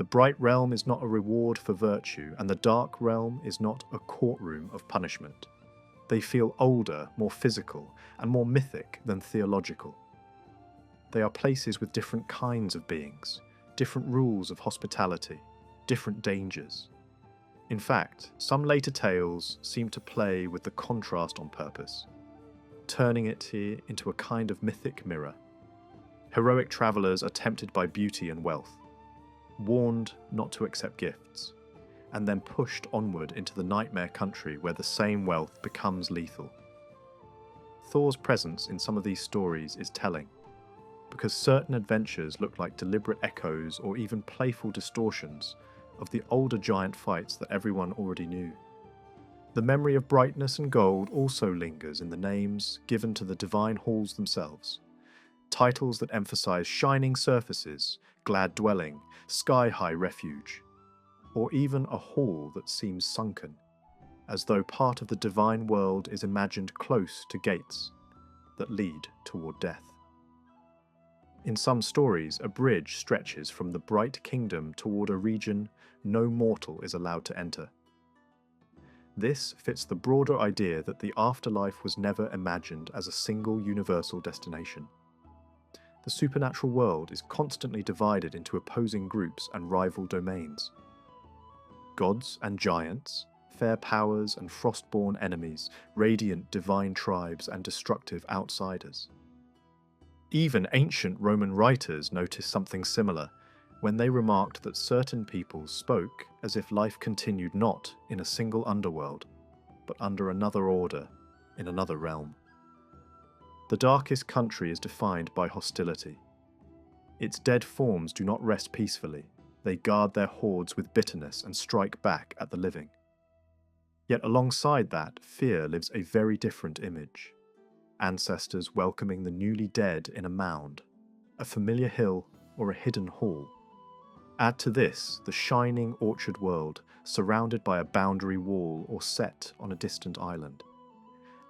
The bright realm is not a reward for virtue, and the dark realm is not a courtroom of punishment. They feel older, more physical, and more mythic than theological. They are places with different kinds of beings, different rules of hospitality, different dangers. In fact, some later tales seem to play with the contrast on purpose, turning it here into a kind of mythic mirror. Heroic travellers are tempted by beauty and wealth, warned not to accept gifts, and then pushed onward into the nightmare country where the same wealth becomes lethal. Thor's presence in some of these stories is telling, because certain adventures look like deliberate echoes or even playful distortions of the older giant fights that everyone already knew. The memory of brightness and gold also lingers in the names given to the divine halls themselves, titles that emphasize shining surfaces, glad dwelling, sky-high refuge, or even a hall that seems sunken, as though part of the divine world is imagined close to gates that lead toward death. In some stories, a bridge stretches from the bright kingdom toward a region no mortal is allowed to enter. This fits the broader idea that the afterlife was never imagined as a single universal destination. The supernatural world is constantly divided into opposing groups and rival domains. Gods and giants, fair powers and frostborn enemies, radiant divine tribes and destructive outsiders. Even ancient Roman writers noticed something similar when they remarked that certain peoples spoke as if life continued not in a single underworld, but under another order, in another realm. The darkest country is defined by hostility. Its dead forms do not rest peacefully. They guard their hoards with bitterness and strike back at the living. Yet alongside that, fear lives a very different image. Ancestors welcoming the newly dead in a mound, a familiar hill, or a hidden hall. Add to this the shining orchard world, surrounded by a boundary wall or set on a distant island.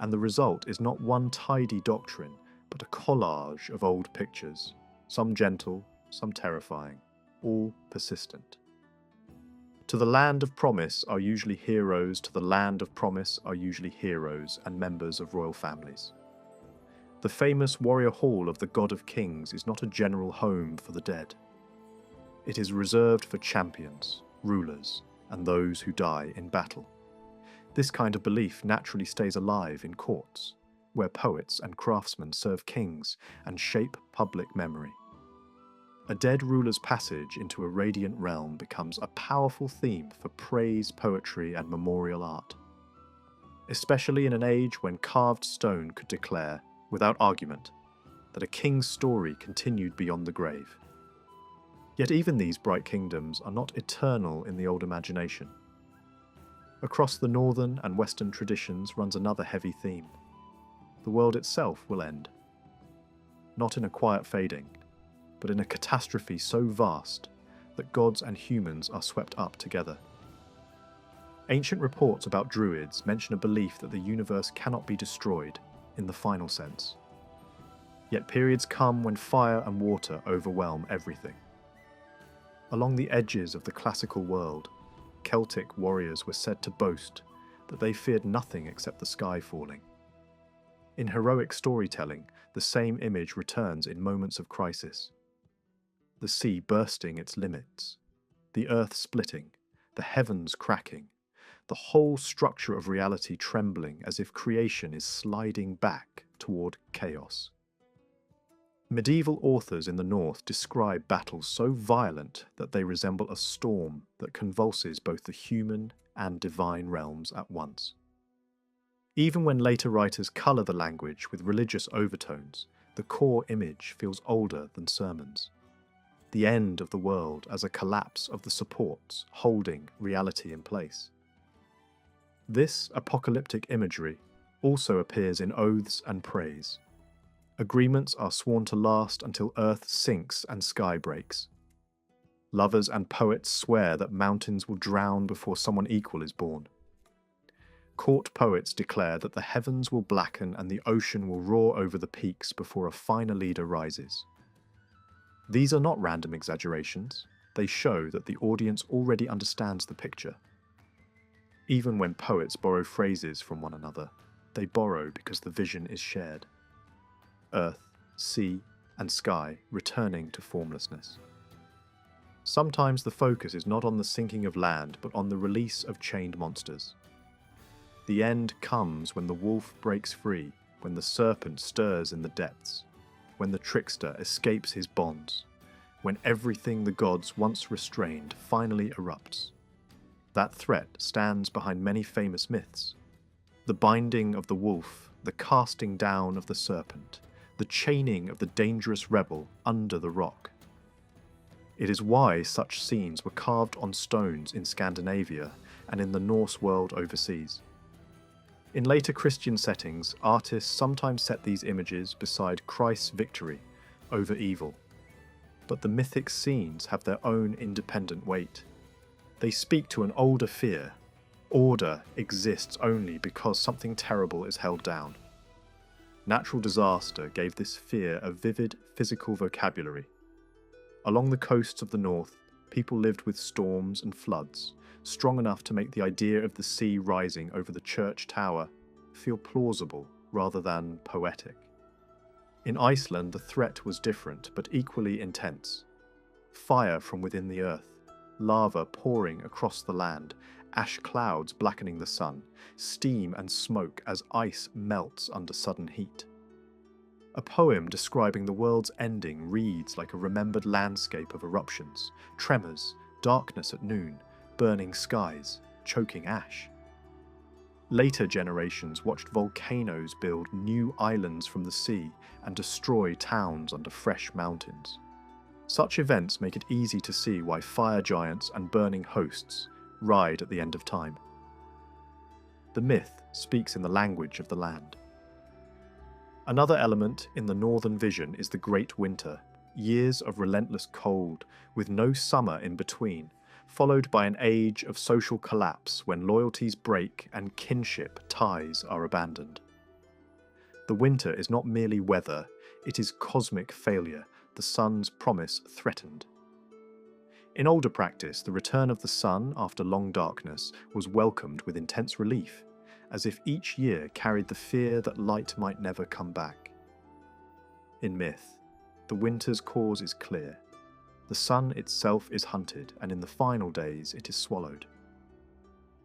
And the result is not one tidy doctrine, but a collage of old pictures, some gentle, some terrifying, all persistent. To the land of promise are usually heroes, to the land of promise are usually heroes and members of royal families. The famous warrior hall of the God of Kings is not a general home for the dead. It is reserved for champions, rulers, and those who die in battle. This kind of belief naturally stays alive in courts, where poets and craftsmen serve kings and shape public memory. A dead ruler's passage into a radiant realm becomes a powerful theme for praise, poetry, and memorial art, especially in an age when carved stone could declare, without argument, that a king's story continued beyond the grave. Yet even these bright kingdoms are not eternal in the old imagination. Across the northern and western traditions runs another heavy theme. The world itself will end. Not in a quiet fading, but in a catastrophe so vast that gods and humans are swept up together. Ancient reports about druids mention a belief that the universe cannot be destroyed in the final sense. Yet periods come when fire and water overwhelm everything. Along the edges of the classical world, Celtic warriors were said to boast that they feared nothing except the sky falling. In heroic storytelling, the same image returns in moments of crisis. The sea bursting its limits, the earth splitting, the heavens cracking, the whole structure of reality trembling as if creation is sliding back toward chaos. Medieval authors in the north describe battles so violent that they resemble a storm that convulses both the human and divine realms at once. Even when later writers colour the language with religious overtones, the core image feels older than sermons. The end of the world as a collapse of the supports holding reality in place. This apocalyptic imagery also appears in oaths and praise. Agreements are sworn to last until earth sinks and sky breaks. Lovers and poets swear that mountains will drown before someone equal is born. Court poets declare that the heavens will blacken and the ocean will roar over the peaks before a finer leader rises. These are not random exaggerations. They show that the audience already understands the picture. Even when poets borrow phrases from one another, they borrow because the vision is shared. Earth, sea, and sky returning to formlessness. Sometimes the focus is not on the sinking of land, but on the release of chained monsters. The end comes when the wolf breaks free, when the serpent stirs in the depths, when the trickster escapes his bonds, when everything the gods once restrained finally erupts. That threat stands behind many famous myths. The binding of the wolf, the casting down of the serpent, the chaining of the dangerous rebel under the rock. It is why such scenes were carved on stones in Scandinavia and in the Norse world overseas. In later Christian settings, artists sometimes set these images beside Christ's victory over evil. But the mythic scenes have their own independent weight. They speak to an older fear. Order exists only because something terrible is held down. Natural disaster gave this fear a vivid physical vocabulary. Along the coasts of the north, people lived with storms and floods, strong enough to make the idea of the sea rising over the church tower feel plausible rather than poetic. In Iceland, the threat was different but equally intense. Fire from within the earth, lava pouring across the land, ash clouds blackening the sun, steam and smoke as ice melts under sudden heat. A poem describing the world's ending reads like a remembered landscape of eruptions, tremors, darkness at noon, burning skies, choking ash. Later generations watched volcanoes build new islands from the sea and destroy towns under fresh mountains. Such events make it easy to see why fire giants and burning hosts ride at the end of time. The myth speaks in the language of the land. Another element in the northern vision is the Great Winter, years of relentless cold, with no summer in between, followed by an age of social collapse when loyalties break and kinship ties are abandoned. The winter is not merely weather, it is cosmic failure, the sun's promise threatened. In older practice, the return of the sun after long darkness was welcomed with intense relief, as if each year carried the fear that light might never come back. In myth, the winter's cause is clear. The sun itself is hunted, and in the final days it is swallowed.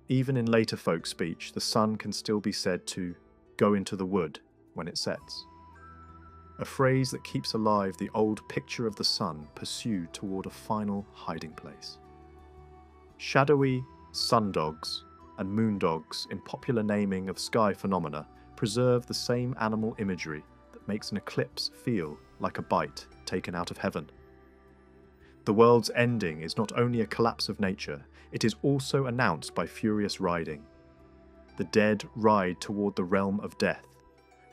Even in later folk speech, the sun can still be said to go into the wood when it sets. A phrase that keeps alive the old picture of the sun pursued toward a final hiding place. Shadowy sundogs and moondogs in popular naming of sky phenomena preserve the same animal imagery that makes an eclipse feel like a bite taken out of heaven. The world's ending is not only a collapse of nature, it is also announced by furious riding. The dead ride toward the realm of death.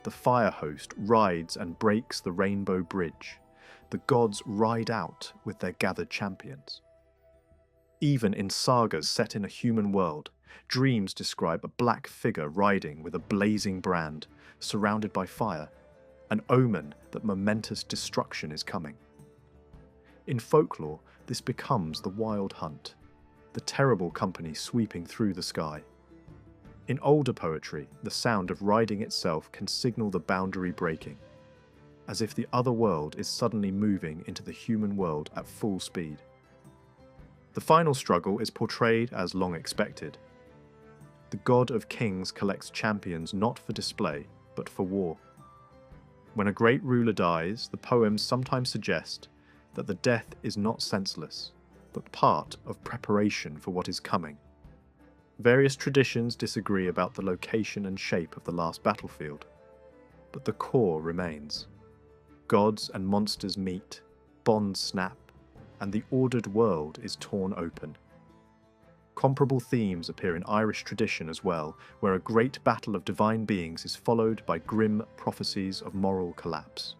The fire host rides and breaks the rainbow bridge. The gods ride out with their gathered champions. Even in sagas set in a human world, dreams describe a black figure riding with a blazing brand, surrounded by fire, an omen that momentous destruction is coming. In folklore, this becomes the wild hunt, the terrible company sweeping through the sky. In older poetry, the sound of riding itself can signal the boundary breaking, as if the other world is suddenly moving into the human world at full speed. The final struggle is portrayed as long expected. The god of kings collects champions not for display, but for war. When a great ruler dies, the poems sometimes suggest that the death is not senseless, but part of preparation for what is coming. Various traditions disagree about the location and shape of the last battlefield, but the core remains. Gods and monsters meet, bonds snap, and the ordered world is torn open. Comparable themes appear in Irish tradition as well, where a great battle of divine beings is followed by grim prophecies of moral collapse.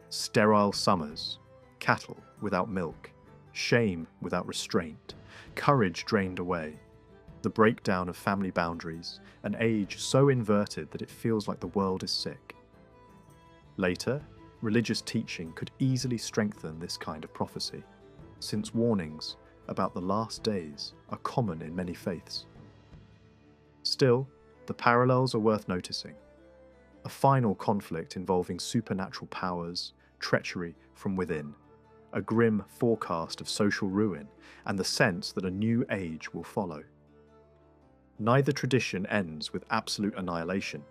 Sterile summers, cattle without milk, shame without restraint, courage drained away, the breakdown of family boundaries, an age so inverted that it feels like the world is sick. Later, religious teaching could easily strengthen this kind of prophecy. since warnings about the last days are common in many faiths. Still, the parallels are worth noticing. A final conflict involving supernatural powers, treachery from within, a grim forecast of social ruin, and the sense that a new age will follow. Neither tradition ends with absolute annihilation.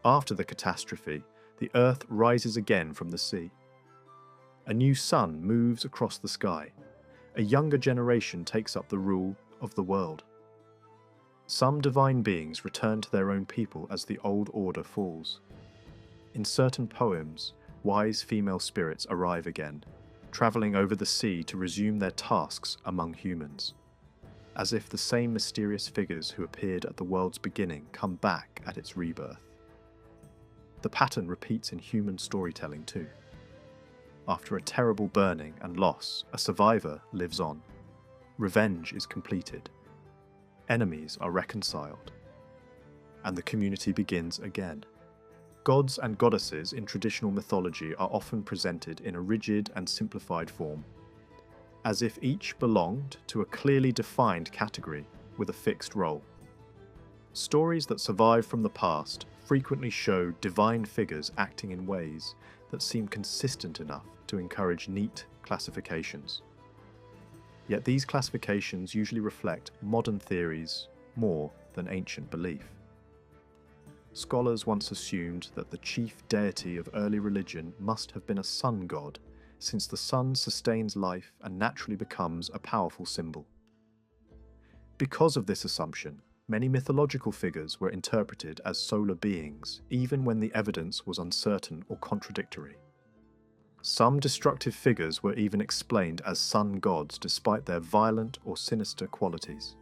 After the catastrophe, the earth rises again from the sea. A new sun moves across the sky. A younger generation takes up the rule of the world. Some divine beings return to their own people as the old order falls. In certain poems, wise female spirits arrive again, travelling over the sea to resume their tasks among humans, as if the same mysterious figures who appeared at the world's beginning come back at its rebirth. The pattern repeats in human storytelling too. After a terrible burning and loss, a survivor lives on. Revenge is completed. Enemies are reconciled. And the community begins again. Gods and goddesses in traditional mythology are often presented in a rigid and simplified form, as if each belonged to a clearly defined category with a fixed role. Stories that survive from the past frequently show divine figures acting in ways that seem consistent enough to encourage neat classifications. Yet these classifications usually reflect modern theories more than ancient belief. Scholars once assumed that the chief deity of early religion must have been a sun god, since the sun sustains life and naturally becomes a powerful symbol. Because of this assumption, many mythological figures were interpreted as solar beings, even when the evidence was uncertain or contradictory. Some destructive figures were even explained as sun gods despite their violent or sinister qualities.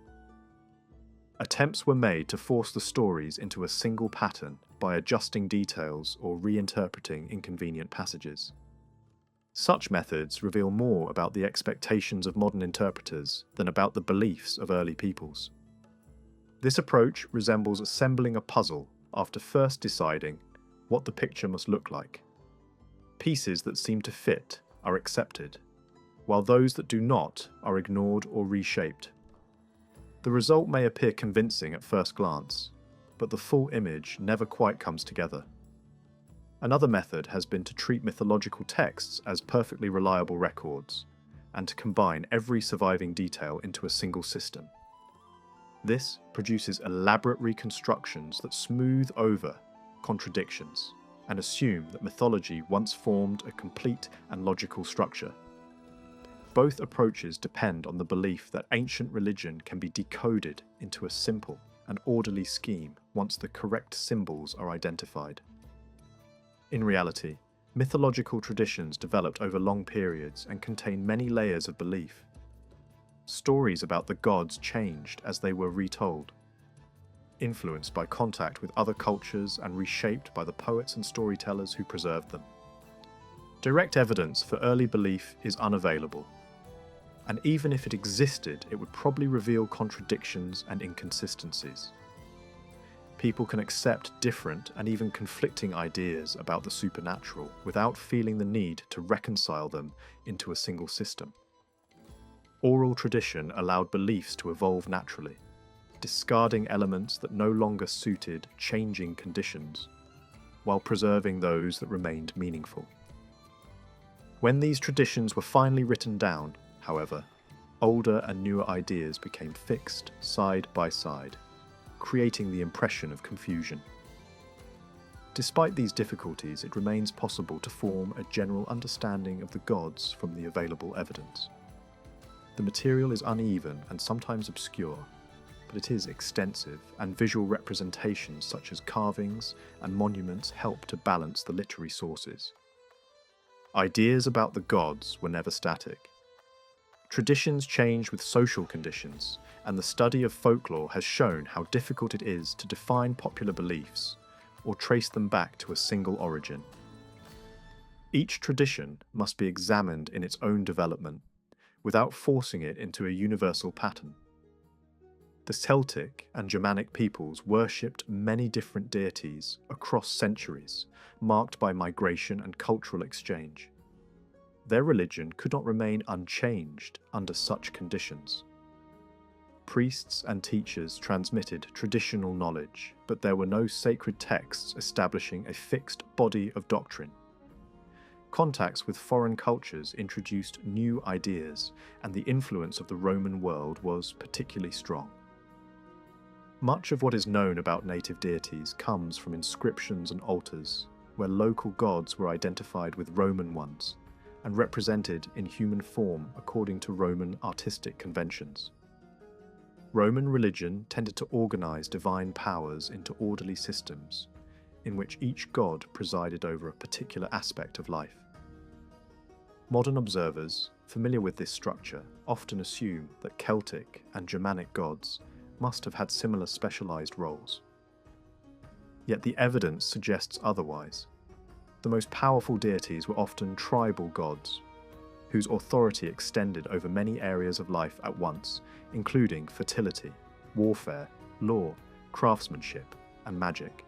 Attempts were made to force the stories into a single pattern by adjusting details or reinterpreting inconvenient passages. Such methods reveal more about the expectations of modern interpreters than about the beliefs of early peoples. This approach resembles assembling a puzzle after first deciding what the picture must look like. Pieces that seem to fit are accepted, while those that do not are ignored or reshaped. The result may appear convincing at first glance, but the full image never quite comes together. Another method has been to treat mythological texts as perfectly reliable records, and to combine every surviving detail into a single system. This produces elaborate reconstructions that smooth over contradictions and assume that mythology once formed a complete and logical structure. Both approaches depend on the belief that ancient religion can be decoded into a simple and orderly scheme once the correct symbols are identified. In reality, mythological traditions developed over long periods and contain many layers of belief. Stories about the gods changed as they were retold, influenced by contact with other cultures and reshaped by the poets and storytellers who preserved them. Direct evidence for early belief is unavailable, and even if it existed, it would probably reveal contradictions and inconsistencies. People can accept different and even conflicting ideas about the supernatural without feeling the need to reconcile them into a single system. Oral tradition allowed beliefs to evolve naturally, discarding elements that no longer suited changing conditions, while preserving those that remained meaningful. When these traditions were finally written down, however, older and newer ideas became fixed side by side, creating the impression of confusion. Despite these difficulties, it remains possible to form a general understanding of the gods from the available evidence. The material is uneven and sometimes obscure, but it is extensive, and visual representations such as carvings and monuments help to balance the literary sources. Ideas about the gods were never static. Traditions change with social conditions, and the study of folklore has shown how difficult it is to define popular beliefs or trace them back to a single origin. Each tradition must be examined in its own development, without forcing it into a universal pattern. The Celtic and Germanic peoples worshipped many different deities across centuries, marked by migration and cultural exchange. their religion could not remain unchanged under such conditions. Priests and teachers transmitted traditional knowledge, but there were no sacred texts establishing a fixed body of doctrine. Contacts with foreign cultures introduced new ideas, and the influence of the Roman world was particularly strong. Much of what is known about native deities comes from inscriptions and altars, where local gods were identified with Roman ones and represented in human form according to Roman artistic conventions. Roman religion tended to organize divine powers into orderly systems, in which each god presided over a particular aspect of life. Modern observers, familiar with this structure, often assume that Celtic and Germanic gods must have had similar specialized roles. Yet the evidence suggests otherwise. The most powerful deities were often tribal gods, whose authority extended over many areas of life at once, including fertility, warfare, law, craftsmanship, and magic.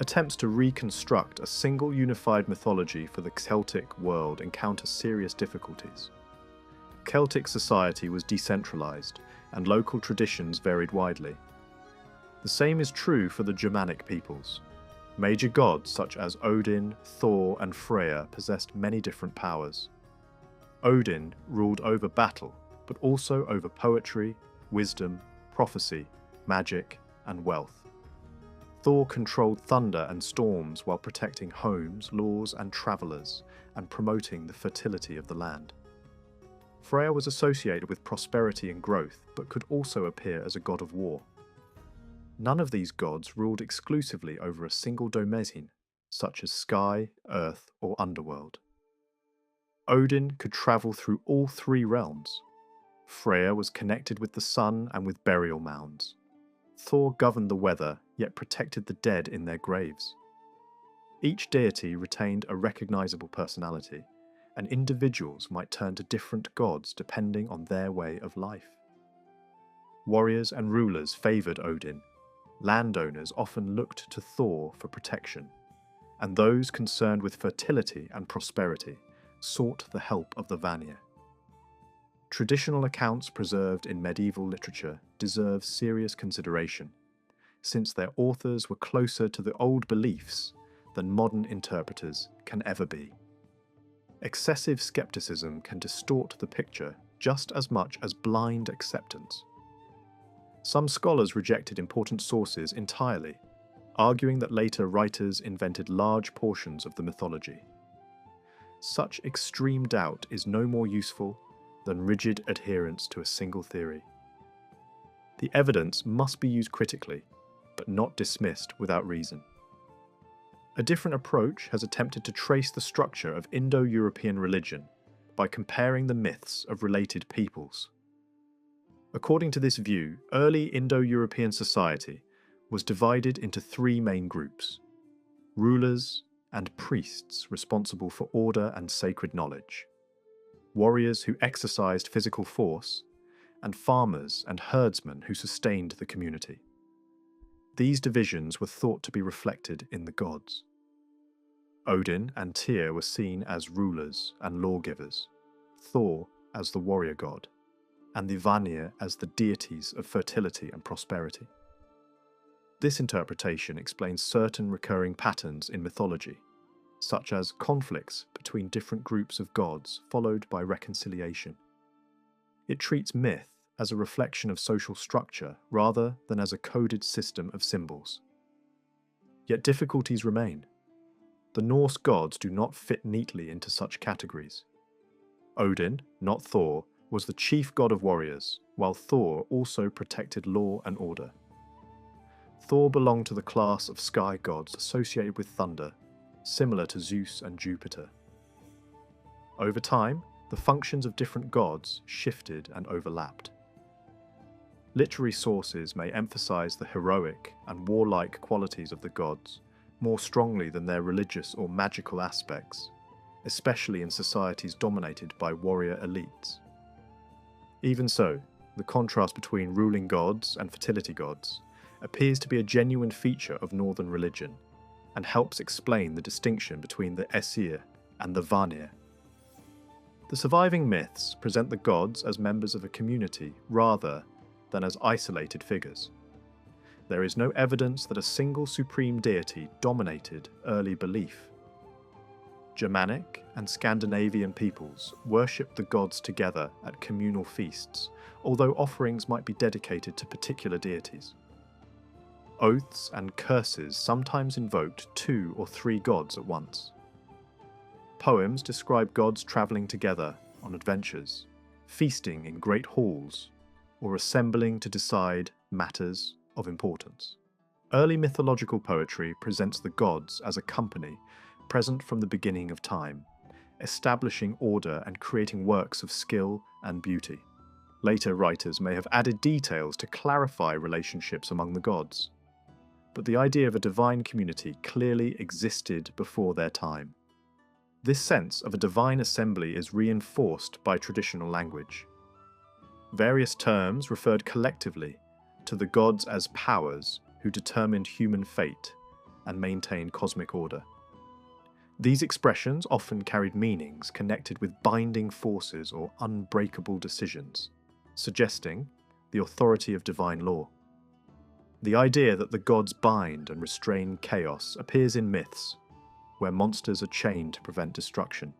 Attempts to reconstruct a single unified mythology for the Celtic world encounter serious difficulties. Celtic society was decentralized, and local traditions varied widely. The same is true for the Germanic peoples. Major gods such as Odin, Thor, and Freya possessed many different powers. Odin ruled over battle, but also over poetry, wisdom, prophecy, magic, and wealth. Thor controlled thunder and storms while protecting homes, laws, and travelers, and promoting the fertility of the land. Freya was associated with prosperity and growth, but could also appear as a god of war. None of these gods ruled exclusively over a single domain, such as sky, earth, or underworld. Odin could travel through all three realms. Freya was connected with the sun and with burial mounds. Thor governed the weather, yet protected the dead in their graves. Each deity retained a recognizable personality, and individuals might turn to different gods depending on their way of life. Warriors and rulers favored Odin. Landowners often looked to Thor for protection, and those concerned with fertility and prosperity sought the help of the Vanir. Traditional accounts preserved in medieval literature deserve serious consideration, since their authors were closer to the old beliefs than modern interpreters can ever be. Excessive skepticism can distort the picture just as much as blind acceptance. Some scholars rejected important sources entirely, arguing that later writers invented large portions of the mythology. Such extreme doubt is no more useful than rigid adherence to a single theory. The evidence must be used critically, but not dismissed without reason. A different approach has attempted to trace the structure of Indo-European religion by comparing the myths of related peoples. According to this view, early Indo-European society was divided into three main groups: rulers and priests responsible for order and sacred knowledge, warriors who exercised physical force, and farmers and herdsmen who sustained the community. These divisions were thought to be reflected in the gods. Odin and Tyr were seen as rulers and lawgivers, Thor as the warrior god, and the Vanir as the deities of fertility and prosperity. This interpretation explains certain recurring patterns in mythology, such as conflicts between different groups of gods followed by reconciliation. It treats myth as a reflection of social structure rather than as a coded system of symbols. Yet difficulties remain. The Norse gods do not fit neatly into such categories. Odin, not Thor, was the chief god of warriors, while Thor also protected law and order. Thor belonged to the class of sky gods associated with thunder, similar to Zeus and Jupiter. Over time, the functions of different gods shifted and overlapped. Literary sources may emphasize the heroic and warlike qualities of the gods more strongly than their religious or magical aspects, especially in societies dominated by warrior elites. Even so, the contrast between ruling gods and fertility gods appears to be a genuine feature of northern religion, and helps explain the distinction between the Aesir and the Vanir. The surviving myths present the gods as members of a community rather than as isolated figures. There is no evidence that a single supreme deity dominated early belief. Germanic and Scandinavian peoples worshipped the gods together at communal feasts, although offerings might be dedicated to particular deities. Oaths and curses sometimes invoked 2 or 3 gods at once. Poems describe gods travelling together on adventures, feasting in great halls, or assembling to decide matters of importance. Early mythological poetry presents the gods as a company present from the beginning of time, establishing order and creating works of skill and beauty. Later writers may have added details to clarify relationships among the gods, but the idea of a divine community clearly existed before their time. This sense of a divine assembly is reinforced by traditional language. Various terms referred collectively to the gods as powers who determined human fate and maintained cosmic order. These expressions often carried meanings connected with binding forces or unbreakable decisions, suggesting the authority of divine law. The idea that the gods bind and restrain chaos appears in myths, where monsters are chained to prevent destruction.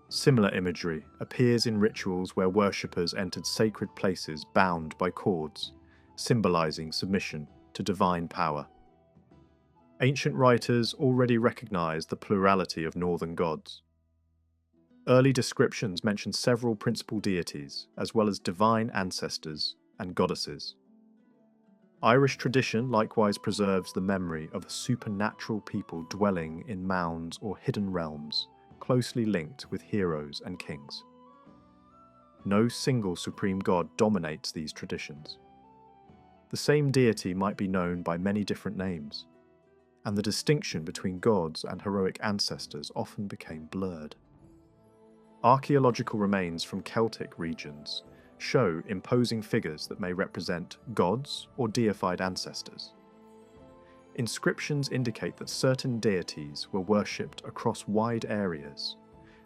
Similar imagery appears in rituals where worshippers entered sacred places bound by cords, symbolizing submission to divine power. Ancient writers already recognized the plurality of northern gods. Early descriptions mention several principal deities, as well as divine ancestors and goddesses. Irish tradition likewise preserves the memory of a supernatural people dwelling in mounds or hidden realms, closely linked with heroes and kings. No single supreme god dominates these traditions. The same deity might be known by many different names, and the distinction between gods and heroic ancestors often became blurred. Archaeological remains from Celtic regions show imposing figures that may represent gods or deified ancestors. Inscriptions indicate that certain deities were worshipped across wide areas,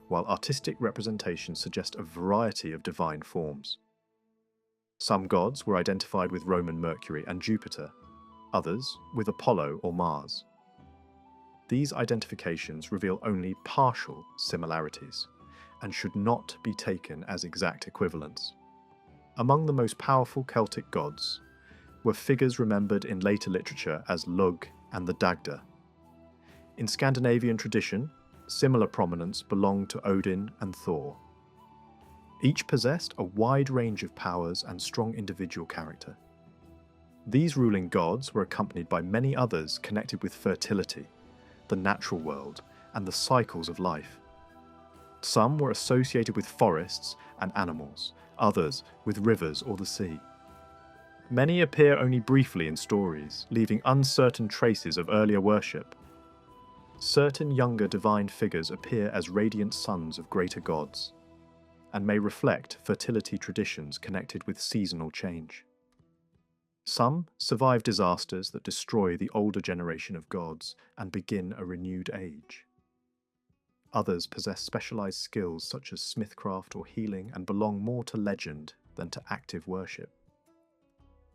while artistic representations suggest a variety of divine forms. Some gods were identified with Roman Mercury and Jupiter, others with Apollo or Mars. These identifications reveal only partial similarities, and should not be taken as exact equivalents. Among the most powerful Celtic gods were figures remembered in later literature as Lugh and the Dagda. In Scandinavian tradition, similar prominence belonged to Odin and Thor. Each possessed a wide range of powers and strong individual character. These ruling gods were accompanied by many others connected with fertility, the natural world, and the cycles of life. Some were associated with forests and animals, others with rivers or the sea. Many appear only briefly in stories, leaving uncertain traces of earlier worship. Certain younger divine figures appear as radiant sons of greater gods, and may reflect fertility traditions connected with seasonal change. Some survive disasters that destroy the older generation of gods and begin a renewed age. Others possess specialized skills such as smithcraft or healing and belong more to legend than to active worship.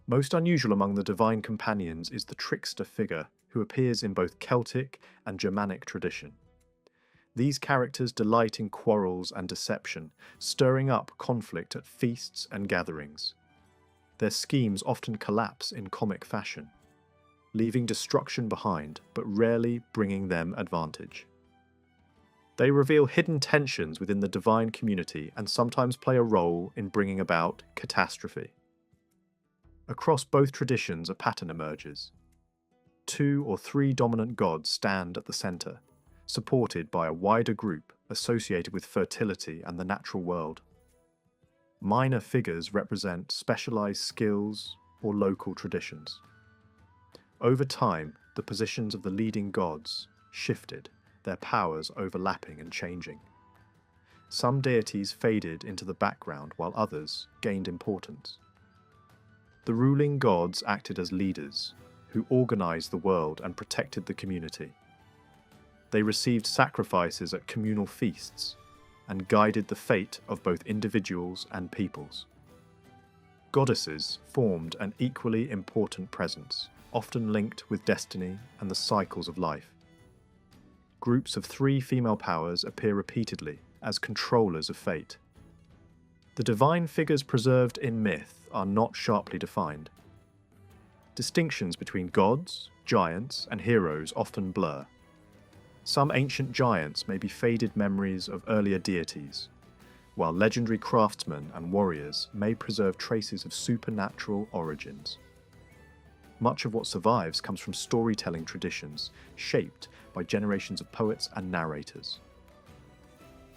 Most unusual among the divine companions is the trickster figure, who appears in both Celtic and Germanic tradition. These characters delight in quarrels and deception, stirring up conflict at feasts and gatherings. Their schemes often collapse in comic fashion, leaving destruction behind, but rarely bringing them advantage. They reveal hidden tensions within the divine community and sometimes play a role in bringing about catastrophe. Across both traditions, a pattern emerges. 2 or 3 dominant gods stand at the center, supported by a wider group associated with fertility and the natural world. Minor figures represent specialized skills or local traditions. Over time, the positions of the leading gods shifted, their powers overlapping and changing. Some deities faded into the background while others gained importance. The ruling gods acted as leaders, who organized the world and protected the community. They received sacrifices at communal feasts, and guided the fate of both individuals and peoples. Goddesses formed an equally important presence, often linked with destiny and the cycles of life. Groups of 3 female powers appear repeatedly as controllers of fate. The divine figures preserved in myth are not sharply defined. Distinctions between gods, giants, and heroes often blur. Some ancient giants may be faded memories of earlier deities, while legendary craftsmen and warriors may preserve traces of supernatural origins. Much of what survives comes from storytelling traditions shaped by generations of poets and narrators.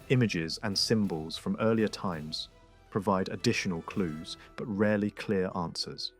Images and symbols from earlier times provide additional clues, but rarely clear answers.